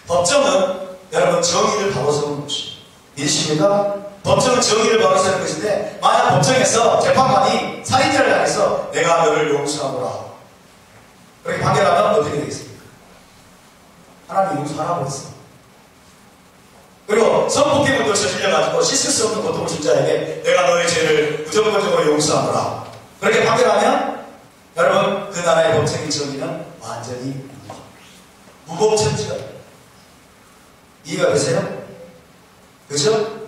법정은 여러분 정의를 바로 세우는 것입니다. 믿으십니까? 법정은 정의를 바로 세우는 것인데, 만약 법정에서 재판관이 살인자를 향해서 내가 너를 용서하노라 그렇게 판결하면 어떻게 되겠습니까? 하나님 용서하라고 했어. 그리고 성폭행으로 저질러가지고 씻을 수 없는 고통을 준 자에게 내가 너의 죄를 무조건적으로 용서하노라 그렇게 판결하면 여러분 그 나라의 법적인 정의는 완전히 무법천지가 돼요. 이해가 되세요? 그죠?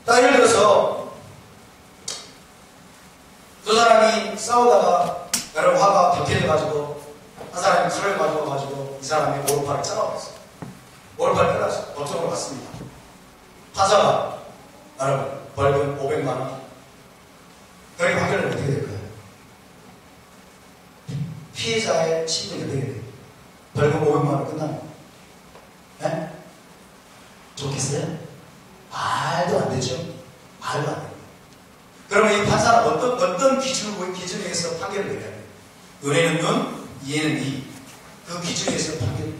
딱 예를 들어서 두 사람이 싸우다가 여러분 화가 격해져가지고 한 사람이 칼을 가져와가지고 이 사람이 오른팔을 잘라버렸어요. 오른팔을 잘라서 법정으로 갔습니다. 판사가 여러분 벌금 500만원 그렇게 판결은 어떻게 될까요? 피해자의 심리가 어떻게 돼요? 벌금 500만원 끝나면 네? 좋겠어요? 말도 안 되죠? 말도 안 돼요. 그러면 이 판사는 어떤 기준에 의해서 판결을 내려야 돼요? 눈에는 눈, 이에는 이. 그 기준에 의해서 판결을 내요.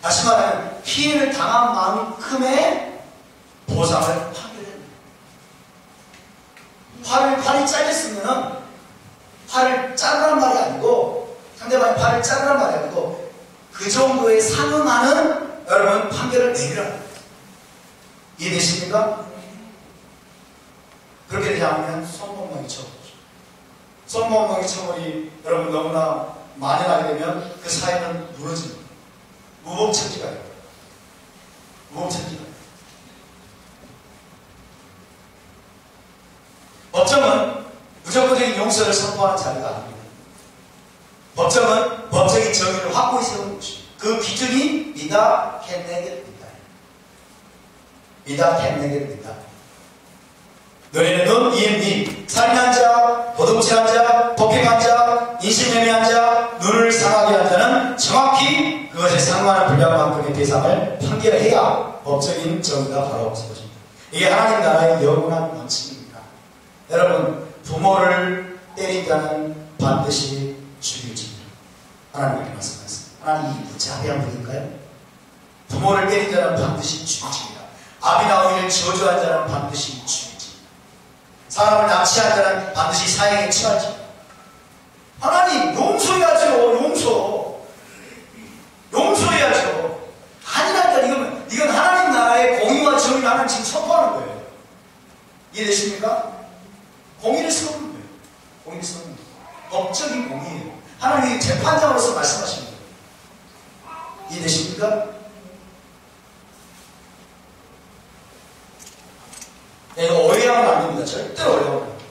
다시 말하면 피해를 당한 만큼의 보상을 판결해야 돼요. 팔이 잘렸으면 팔을 자르란 말이 아니고 상대방이 팔을 자르란 말이 아니고 그 정도에 상응하는 여러분 판결을 내리라는 거예요. 이해되십니까? 그렇게 되지 않으면 손목망이 처벌이죠. 손목망이 처벌이 여러분 너무나 만연하게 되면 그 사회는 무너집니다. 무법천지가 돼요. 무법천지가 돼요. 법정은 무조건적인 용서를 선포하는 자리가 아닙니다. 법정은 법적인 정의를 확고히 세우는 것입니다. 그 기준이 미다 캔네겔입니다. 미다 캔네겔입니다. 너희는 눈, 이엔 니, 살인한 자, 도둑질한 자, 폭행한 자, 인신매매한 자, 눈을 상하게 한 자는 정확히 그 그것에 상관한 분량만큼의 대상을 판결해야 법적인 정의가 바로 세워집니다. 이게 하나님 나라의 영원한 원칙입니다. 여러분, 부모를 때린 자는 반드시 죽일지니라. 하나님 이렇게 말씀하셨습니다. 하나님 이 무자비한 분인가요? 부모를 때린 자는 반드시 죽일지니라. 아비나 어미를 저주한 자는 반드시 죽일지니라. 사람을 납치한 자는 반드시 사형에 처할지니라. 하나님 용서해야죠. 용서해야죠. 아니라니까 이건 하나님 나라의 공의와 정의를 하나님 지금 선포하는 거예요. 이해되십니까? 공의를 세우는 거예요. 공의를 세우는 거예요. 법적인 공의예요. 하나님이 재판장으로서 말씀하시는 거예요. 이해되십니까? 이거 오해하면 안 됩니다. 절대로 오해하면 안 됩니다.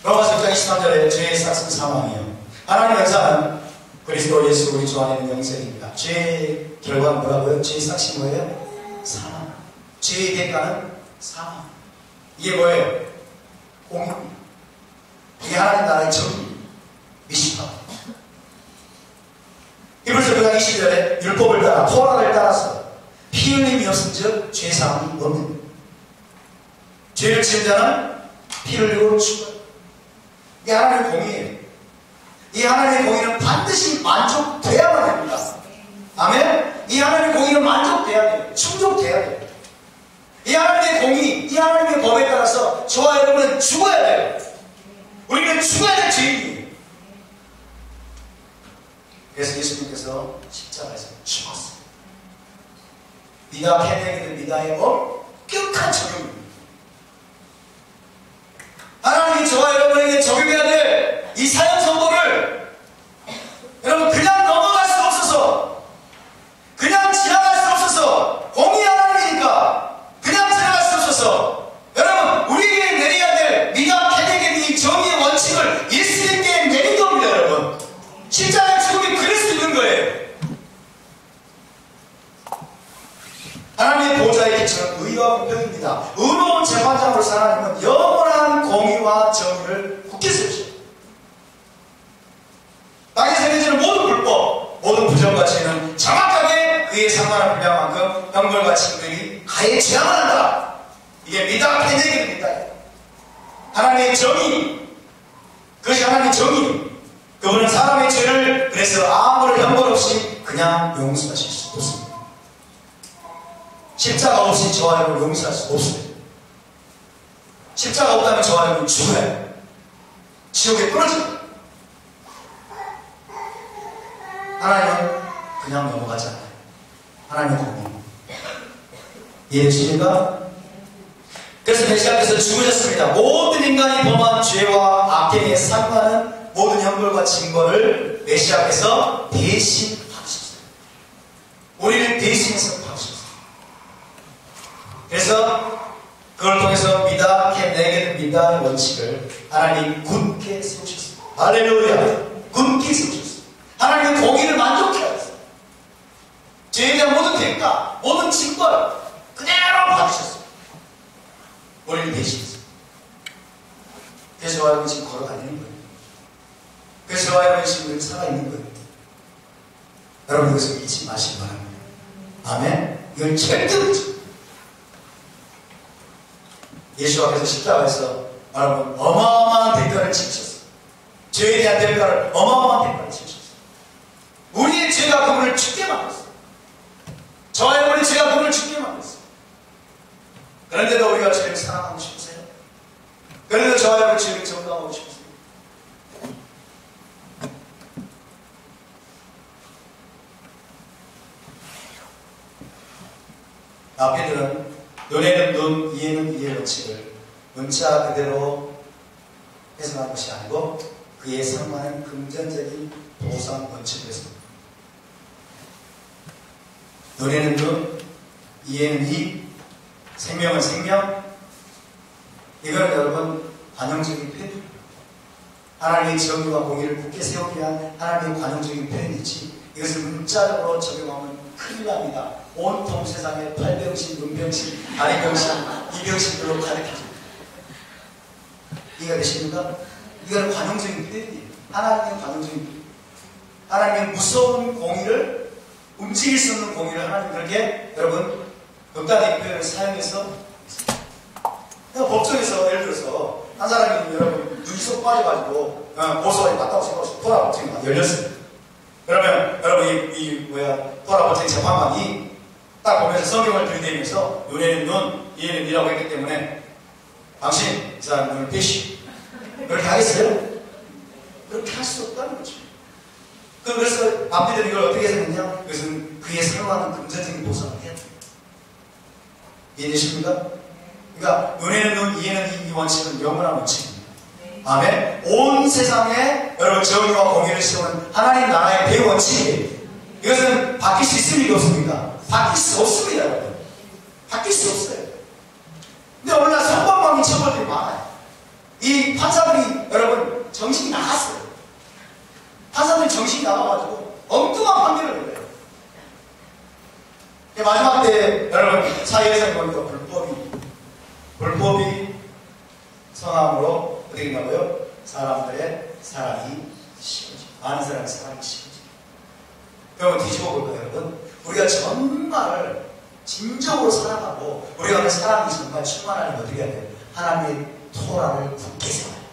로마서 6장 23절에 죄의 삭은 사망이에요. 하나님의 역사는 그리스도 예수 우리 주 안에 있는 영생입니다. 죄의 결과는 뭐라고요? 죄의 삭이 뭐예요? 사망. 죄의 대가는 사망. 이게 뭐예요? 공의입니다. 이게 하나님 나라의 정의, 미시파. 히브리서 9장 20절에 율법을 따라 토라를 따라서 피 흘림이 없은즉 죄 사함이 없는. 죄를 지은 자는 피를 흘리고 죽어요. 이게 하나님의 공의예요. 이 하나님의 공의는 반드시 만족돼야만 됩니다. 아멘? 이 하나님의 공의는 만족돼야 돼요. 충족돼야 돼요. 이 하나님의 공의, 이 하나님의 법에 따라서 저와 여러분은 죽어야 돼요. 우리는 죽어야 될 죄인이에요. 그래서 예수님께서 십자가에서 죽었어요. 미다 캐내기는 미다의 엄격한 적용입니다. 하나님이 저와 여러분에게 적용해야 될 이 사형 선고를 여러분 그냥 넘어갈 수 없어서, 그냥 지나갈 수 없어서, 공의 하나님이니까 그냥 지나갈 수 없어서 여러분 우리에게 내려야 될 미다 캐내기 이 정의의 원칙을 예수님께 내린 겁니다. 여러분 십자가의 죽음이 그럴 수 있는 거예요. 하나님의 보좌의 기초는 의와 공평입니다. 의로운 재판장으로서 하나님은 영원한 공의와 정의를 굳게 세우십니다. 땅에 생겨지는 모든 불법, 모든 부정과 죄는 정확하게 그에 상관한 분량만큼 형벌과 징벌이 가해 제한을 한다. 이게 미다 패내기입니다. 하나님의 정의, 그것이 하나님의 정의. 그분은 사람의 죄를 그래서 아무런 형벌 없이 그냥 용서하실 수 없습니다. 십자가 없이 저와 여러분을 용서할 수 없습니다. 십자가 없다면 저와 여러분은 죽어야 해요. 지옥에 떨어집니다. 하나님은 그냥 넘어가지 않아요. 하나님의 공의. 이해되십니까? 그래서 메시아께서 죽으셨습니다. 모든 인간이 범한 죄와 악행에 상관한 모든 형벌과 징벌을 메시아께서 대신 받으셨어요. 우리를 대신해서 받으셨어요. 그래서 그걸 통해서 미다, 내게는 미다의 원칙을 하나님 굳게 세우셨어요. 할렐루야. 굳게 세우셨어요. 하나님의 공의를 만족해야 했어요. 죄에 대한 모든 대가, 모든 징벌 그대로 받으셨어요. 우리를 대신했어요. 그래서 저와 여러분 지금 걸어다니는 거예요. 그래서 저와 여러분 지금 살아있는 거예요. 여러분 이것을 잊지 마시기 바랍니다. 아멘? 이걸 절대로 잊지 마세요. 예수께서 십자가에서 여러분 어마어마한 대가를 치르셨어요. 죄에 대한 대가를 어마어마한 대가를 치르셨어요. 우리의 죄가 그분을 죽게 만들었어요. 저와 여러분의 죄가 그분을 죽게 만들었어요. 그런데도 우리가 죄를 사랑하고 싶으세요? 그런데도 저와 여러분 죄를 정당하고 싶으세요? 앞에들은 눈에는 눈, 이에는 이의 원칙을 문자 그대로 해석한 것이 아니고 그에 상관한 금전적인 보상 원칙을 했습니다. 눈에는 눈, 이에는 이, 생명은 생명. 이거는 여러분 관용적인 표현입니다. 하나님의 정의와 공의를 굳게 세우기 위한 하나님의 관용적인 표현이지 이것을 문자적으로 적용하면 큰일 납니다. 온통 세상에 팔병신, 눈병신, 다리병신, 이병신들로 가르쳐줍니다. 이해가 되십니까? 이거는 관용적인 표현이에요. 하나님의 관용적인 표현. 하나님의 무서운 공의를, 움직일 수 없는 공의를 하나님 그렇게 여러분 극단의 표현을 사용해서, 법정에서 예를 들어서 한 사람이 여러분 눈이 쏙 빠져가지고 고소하게 맞다고 생각하시고 토라 법정이 막 열렸어요. 그러면 여러분 토라 법정 재판관이 딱 보면서 성경을 들이대면서 눈에는 눈, 이에는 이라고 했기 때문에 당신 이 사람 눈을 빼시, 그렇게 하겠어요? 그렇게 할 수 없다는 거죠. 그래서 앞뒤들이 이걸 어떻게 생각했냐? 그것은 그에 상응하는 금전적인 보상을 해야 돼요. 이해되십니까? 그러니까 눈에는 눈, 이에는 이 원칙은 영원한 원칙입니다. 아멘. 온 세상에 여러분 정의와 공의를 세우는 하나님 나라의 대원칙이에요. 이것은 바뀔 수 있습니까? 없습니까? 바뀔 수 없습니다, 여러분. 바뀔 수 없어요. 근데 오늘날 성범죄 처벌들이 많아요. 이 판사들이 여러분 정신이 나갔어요. 판사들이 정신이 나가가지고 엉뚱한 판결을 내려요. 마지막 때 여러분 사회에서 보니까 불법이 성함으로 어떻게 된다고요? 사람들의 사랑이 식어지고, 많은 사람의 사랑이 식어지고. 그러면 뒤집어 볼까요, 여러분? 우리가 정말 진정으로 살아가고 우리가 그 사랑이 정말 충만하려면 어떻게 해야 돼요? 하나님의 토라를 굳게 세워야 돼요.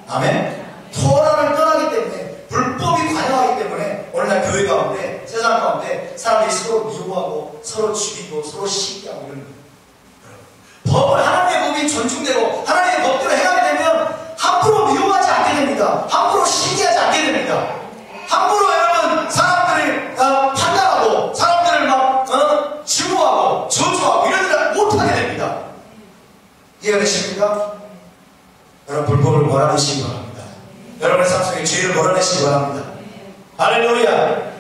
아멘? 토라를 떠나기 때문에, 불법이 관여하기 때문에 오늘날 교회 가운데, 세상 가운데 사람들이 서로 미워하고 서로 죽이고 서로 시기하고 이런 거예요. 법을, 하나님의 법이 존중되고 하나님의 법대로 행하게 되면 함부로 미워하지 않게 됩니다. 함부로 시기하지 않게 됩니다. 함부로 여러분 사람들을 판단하고 사람들을 막 증오하고 저주하고 이런 일을 못하게 됩니다. 이해가 되십니까? 여러분 불법을 몰아내시기 바랍니다. 여러분의 삶 속에 죄를 몰아내시기 바랍니다. 할렐루야.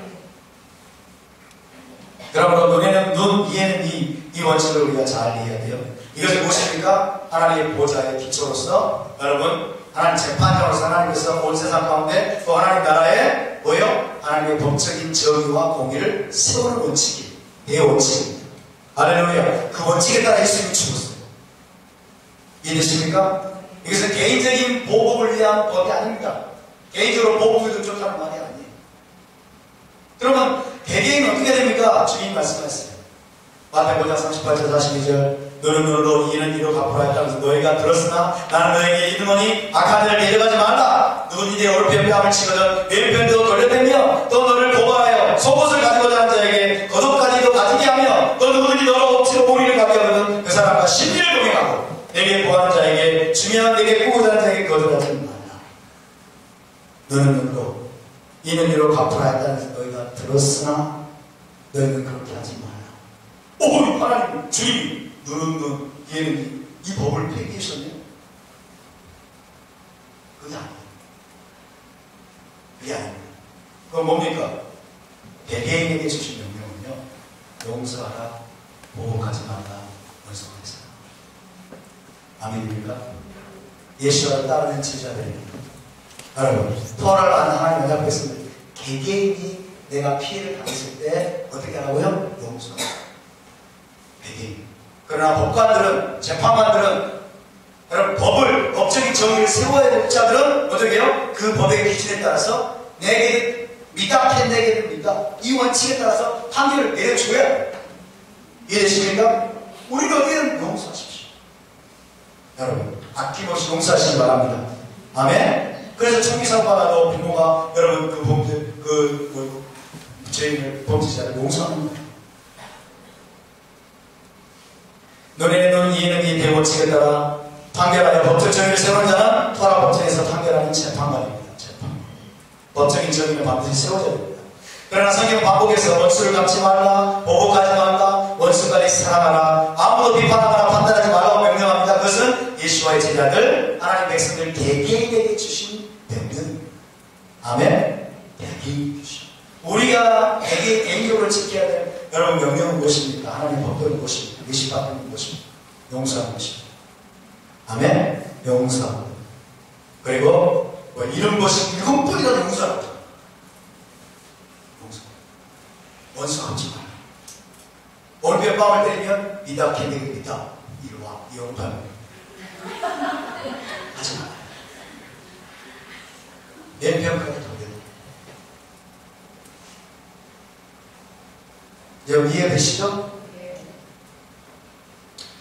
여러분 눈에는 눈, 이에는 이 원칙을 우리가 잘 이해해야 돼요. 이것이 무엇입니까? 하나님의 보좌의 기초로서 여러분 하나님 재판장으로서 하나님께서 온 세상 가운데 또 하나님 나라에 뭐요? 하나님의 법적인 정의와 공의를 세우는 원칙이 대원칙입니다. 할렐루야. 그 원칙에 따라 예수님이 죽었어요. 이해되십니까? 이것은 개인적인 보복을 위한 법이 아닙니다. 개인적으로 보복을 쫓아가는 말이 아니에요. 그러면 개개인은 어떻게 됩니까? 주님 말씀하셨어요. 마태복음 38절 42절 너는 눈으로 이는 이로 갚으라 했다면서 너희가 들었으나 나는 너희에게 이르노니 악한 일을 데려가지 말라. 누구니 내 오른편 뺨을 치거든 왼편도 돌려대며 또 너를 고발하여 속옷을 가지고자 하는 자에게 겉옷까지도 가지게 하며 또 누구든지 너로 억지로 머리를 가게 하거든 그 사람과 심리를 동행하고 내게 구하는 자에게 주면 내게 꾸고자 하는 자에게 거절하지 말라. 너는 눈으로 이는 이로 갚으라 했다면서 너희가 들었으나 너희는 그렇게 하지 말라. 오, 하나님, 주님, 눈은 얘는 이 법을 폐기하셨네요. 그게 아니에요. 그게 아닙니다. 그건 뭡니까? 개개인에게 주신 명령은요, 용서하라, 보복하지 말라, 원성하라. 아멘입니까? 예수와를 따르는 제자들입니다. 여러분, 토라를 아는 하나님 앞에서는 개개인이 내가 피해를 당했을 때 어떻게 하라고요? 용서하라. 개개인. 그러나 법관들은, 재판관들은, 여러분, 법적인 정의를 세워야 될 자들은 어떻게 해요? 그 법의 기준에 따라서 내게 미다, 캔내게 됩니다. 이 원칙에 따라서 판결을 내려줘야 해요. 이해되십니까? 우리는 어디든 용서하십시오. 여러분, 아낌없이 용서하시기 바랍니다. 아멘? 그래서 총기사과라도 부모가 여러분 죄인을 범죄자를 용서하는 거예요. 너네는 눈, 이에는 이 대원칙에 따라 판결하여 법적 정의를 세우는 자는 토라 법정에서 판결하는 재판관입니다. 재판관. 법적인 정의는 반드시 세워져야 됩니다. 그러나 성경은 반복해서 원수를 갚지 말라, 보복하지 말라, 원수까지 사랑하라, 아무도 비판하거나 판단하지 말라고 명령합니다. 그것은 예수와의 제자들, 하나님 백성들 개개인에게 주신 명령입니다. 아멘? 개개인에게 주신. 우리가 개인적으로 지켜야 될 여러분 명령은 무엇입니까? 하나님의 법도는 무엇입니까? 의식받는 무엇입니까? 용서하는 것입니다. 아멘? 용서. 그리고 이런 것이 7번이라도 용서하라. 용서. 원수하지 마라. 오른편 뺨을 때리면 이다 캔내게 믿다. 이리 와. 이 오른편. 하지 마라. 왼편까지 돌려. 여러분 이해되시죠?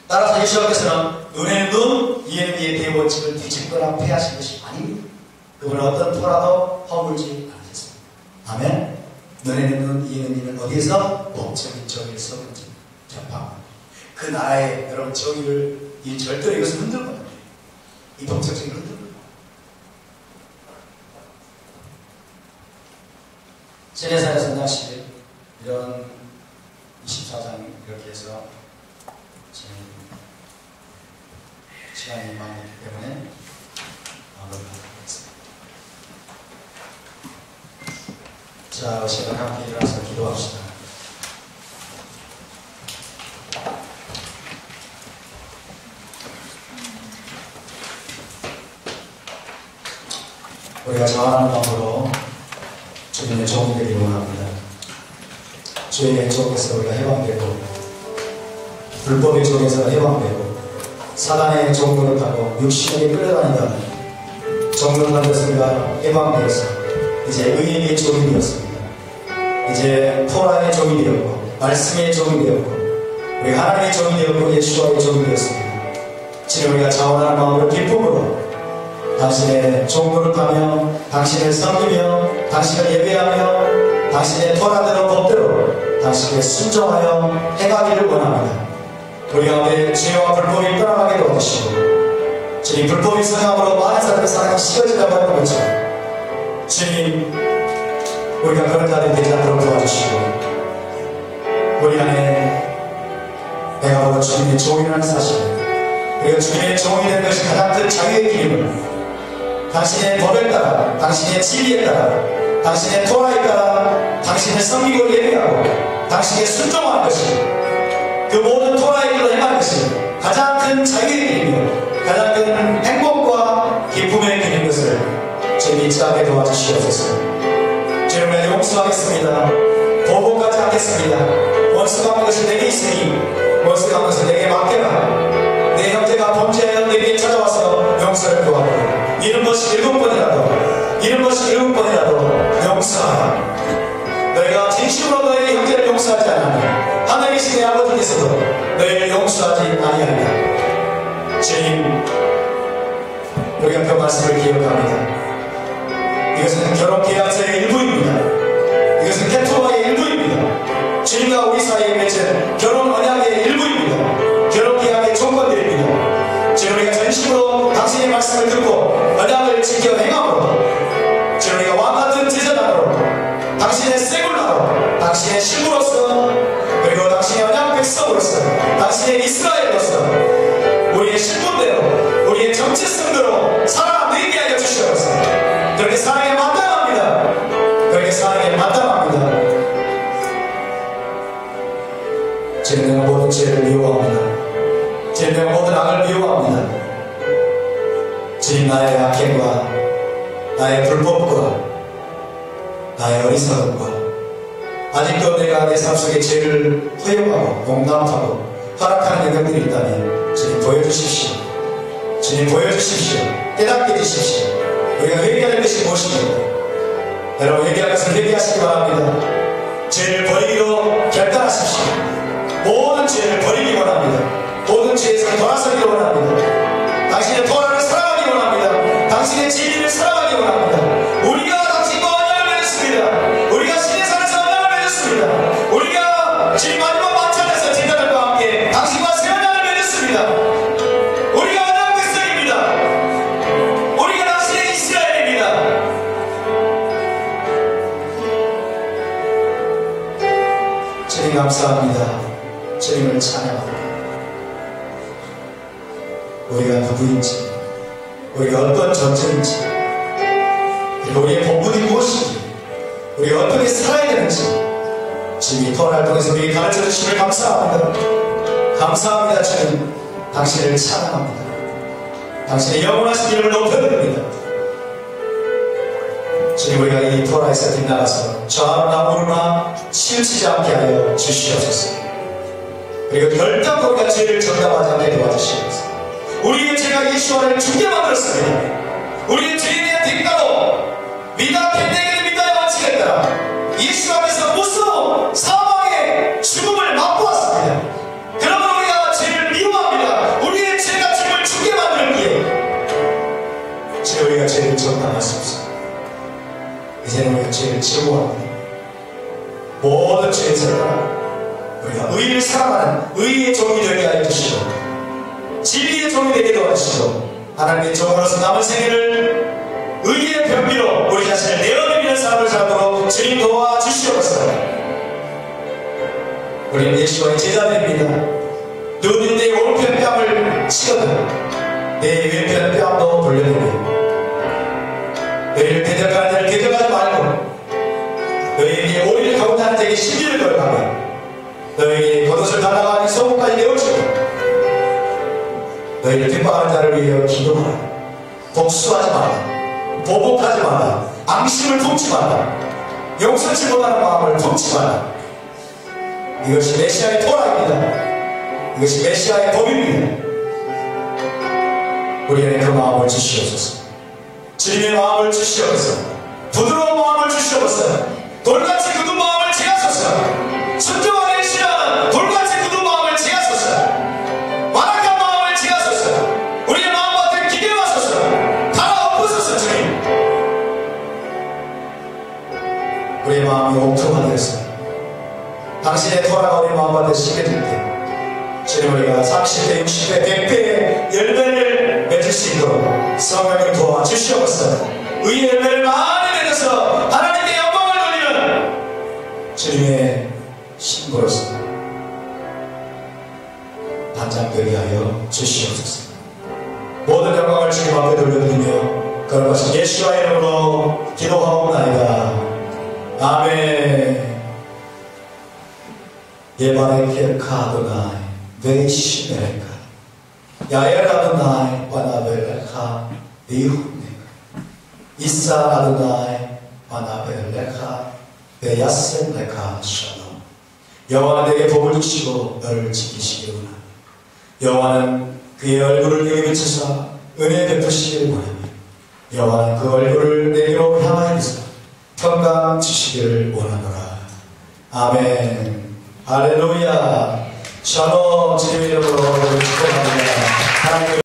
따라서 예수님께서는 눈에는 눈, 이에는 이의 대원칙을 뒤집거나 폐하신 것이 아닙니다. 그분은 어떤 토라도 허물지 않으셨습니다. 아멘. 눈에는 눈, 이에는 이는 어디에서? 법적인 정의에서 전파합니다. 그 나라의 여러분 정의를 이 절대로 이것을 흔들거든요. 이 법적 정의를 흔들거든요. 세례사의 선장실 이런 24장 이렇게 해서 지금 시간이 많기 때문에 마무리하도록 하겠습니다. 자, 시간 함께 일어나서 기도합시다. 우리가 자원하는 마음으로 주님의 종이 되기를 원합니다. 주의 종에서 우리가 해방되고 불법의 종에서 해방되고 사단의 종로를 타고 육신에게 끌려다니다가 종로를 받아서 우리가 해방되어서 이제 의인의 종이 되었습니다. 이제 토라의 종이 되었고 말씀의 종이 되었고 우리 하나님의 종이 되었고 예수와의 종이 되었습니다. 지금 우리가 자원하는 마음으로 기쁨으로 당신의 종로를 타며 당신을 섬기며 당신을 예배하며 당신의 토라대로 법대로 당신께 순종하여 행하기를 원합니다. 우리 가운데 죄와 불법이 떠나가게 도와주시고 주님 불법이 성함으로 많은 사람의 사랑이 식어지다고 하는 것처럼 주님 우리가 그런 자들이 되지 않도록 도와주시고 우리 안에 내가 보고 주님의 종이라는 사실 우리가 주님의 종이 되는 것이 가장 큰 자유의 길임을 당신의 법에 따라 당신의 진리에 따라 당신의 토라에 따라 당신을 섬기고 예배하고 당신에게 순종하는 것이 그 모든 토라의 길로 행하는 것이 가장 큰 자유의 길이며 가장 큰 행복과 기쁨의 길인 것을 주님 잊지 않게 도와주시옵소서. 주님을 용서하겠습니다. 보복하지 않겠습니다. 원수가 한 것이 내게 있으니 원수가 한 것을 내게 맡겨라. 내 형제가 범죄하여 내게 찾아와서 용서를 구하고 이런 것이 7번이라도 이런 것이 7번이라도 용서하라. 너희가 진심으로 너희의 형제를 용서하지 않으면 하늘에 계신 내 아버지께서도 너희를 용서하지 아니하리라. 주님 우리가 그 말씀을 기억합니다. 이것은 결혼계약서의 일부입니다. 이것은 캐토와의 일부입니다. 주님과 우리 사이에 맺은 결혼 언약의 일부입니다. 결혼계약의 조건들입니다. 주님 우리가 전심으로 당신의 말씀을 듣고 언약을 지켜 행함으로 주님 우리가 왕같은 제자장으로 당신의 세굴라로 당신의 신부로서 그리고 당신의 언약 백성으로서 당신의 이스라엘로서 우리의 신분대로 우리의 정체성대로 살아내게 하여 주시옵소서. 그렇게 사랑에 마땅합니다. 그렇게 사랑에 마땅합니다. 주님 내가 모든 죄를 미워합니다. 주님 내가 모든 악을 미워합니다. 주님 나의 악행과 나의 불법과 나의 어리석음과 아직도 내가 내 삶 속에 죄를 허용하고 용납하고 허락하는 영역들이 있다면 주님 보여주십시오. 주님 보여주십시오. 깨닫게 해주십시오. 우리가 회개할 것이 무엇입니까? 여러분 회개할 것을 회개하시기 바랍니다. 죄를 버리기로 결단하십시오. 모든 죄를 버리기 원합니다. 모든 죄에서 돌아서기 원합니다. 당신의 토라를 사랑하기 원합니다. 당신의 진리를 사랑하기 원합니다. 우리가 당신과 언약을 맺었습니다. 우리가 신의 산에서 언약을 맺었습니다. 우리가 지금 마지막 만찬에서 제자들과 함께 당신과 새 언약을 맺었습니다. 우리가 언약 백성입니다. 우리가 당신의 이스라엘입니다. 주님 감사합니다. 주님을 찬양합니다. 우리가 누구인지 우리가 어떤 존재인지 그리고 우리의 본분이 무엇인지 우리가 어떻게 살아야 되는지 주님이 토라를 통해서 우리에게 가르쳐 주심을 감사합니다. 감사합니다. 주님 당신을 찬양합니다. 당신의 영원하신 이름을 높여드립니다. 주님 우리가 이 토라에서 빗나가서 좌우나 우르나 치우치지 않게 하여 주시옵소서. 그리고 결단코 우리가 죄를 정답하지 않게 도와주시옵소서. 우리의 죄가 예수와를 죽게 만들었습니다. 우리의 죄에 대한 대가로 믿어 캔내게를 믿어야 마치겠다. 예수 앞에서 무서운 사망의 죽음을 죄를 정당할 수 없습니다. 이제는 우리가 죄를 지우고 합니다. 모든 죄를 사랑하라. 우리가 의를 사랑하는 의의 종이 되게 하여 주시고 진리의 종이 되게 도와주시고 하나님의 종으로서 남은 생애를 의의 변비로 우리 자신을 내어드리는 삶을 살도록 주님 도와주시옵소서. 우리는 예수와의 제자들입니다. 누구든 내 오른편 뺨을 치거든 내 왼편 뺨도 돌려내며 너희를 대적하는 자를 대적하지 말고 너희에게 오리를 가고 다는 자에게 시비를 걸어가며 너희에게 겉옷을 달라고 하니 속옷까지 내어주고 너희를 핍박하는 자를 위하여 기도하라. 복수하지 마라. 보복하지 마라. 앙심을 품지 마라. 용서치 못하는 마음을 품지 마라. 이것이 메시아의 토라입니다. 이것이 메시아의 법입니다. 우리에게 그 마음을 주시옵소서. 주님의 마음을 주시옵소서. 부드러운 마음을 주시옵소서. 돌같이 굳은 마음을 제하소서. 순종하게 싫어하는 돌같이 굳은 마음을 제하소서. 완악한 마음을 제하소서. 우리의 마음밭을 기대하소서. 갈아엎으소서. 주님, 우리의 마음이 옥토화되어서 당신의 토라가 우리 마음밭에 심겨질 때 주님, 우리가 30배, 60배, 100배의 열매를 맺을 수 있도록 성령을 도와주시옵소서. 의의 열매를 많이 맺어서 하나님께 영광을 돌리는 주님의 신부로서 단장되게 하여 주시옵소서. 모든 영광을 주님 앞에 돌려드리며 거룩하신 예수와의 이름으로 기도하옵나이다. 아멘. 예바레케 카도나이 베이시메레카 야에라도나이 바나벨레카 비훈네카 이사라도나이 바나벨레카 베야센레카 샬롬. 여호와는 내게 복을 주시고 너를 지키시기를 원하며 여호와는 그의 얼굴을 내게 비추사 은혜 베푸시기를 원하며 여호와는 그 얼굴을 내게로 향하여 비사 평강 주시기를 원하노라. 아멘. 할렐루야. 샬롬. 주님의 이름으로 축복합니다. 하나님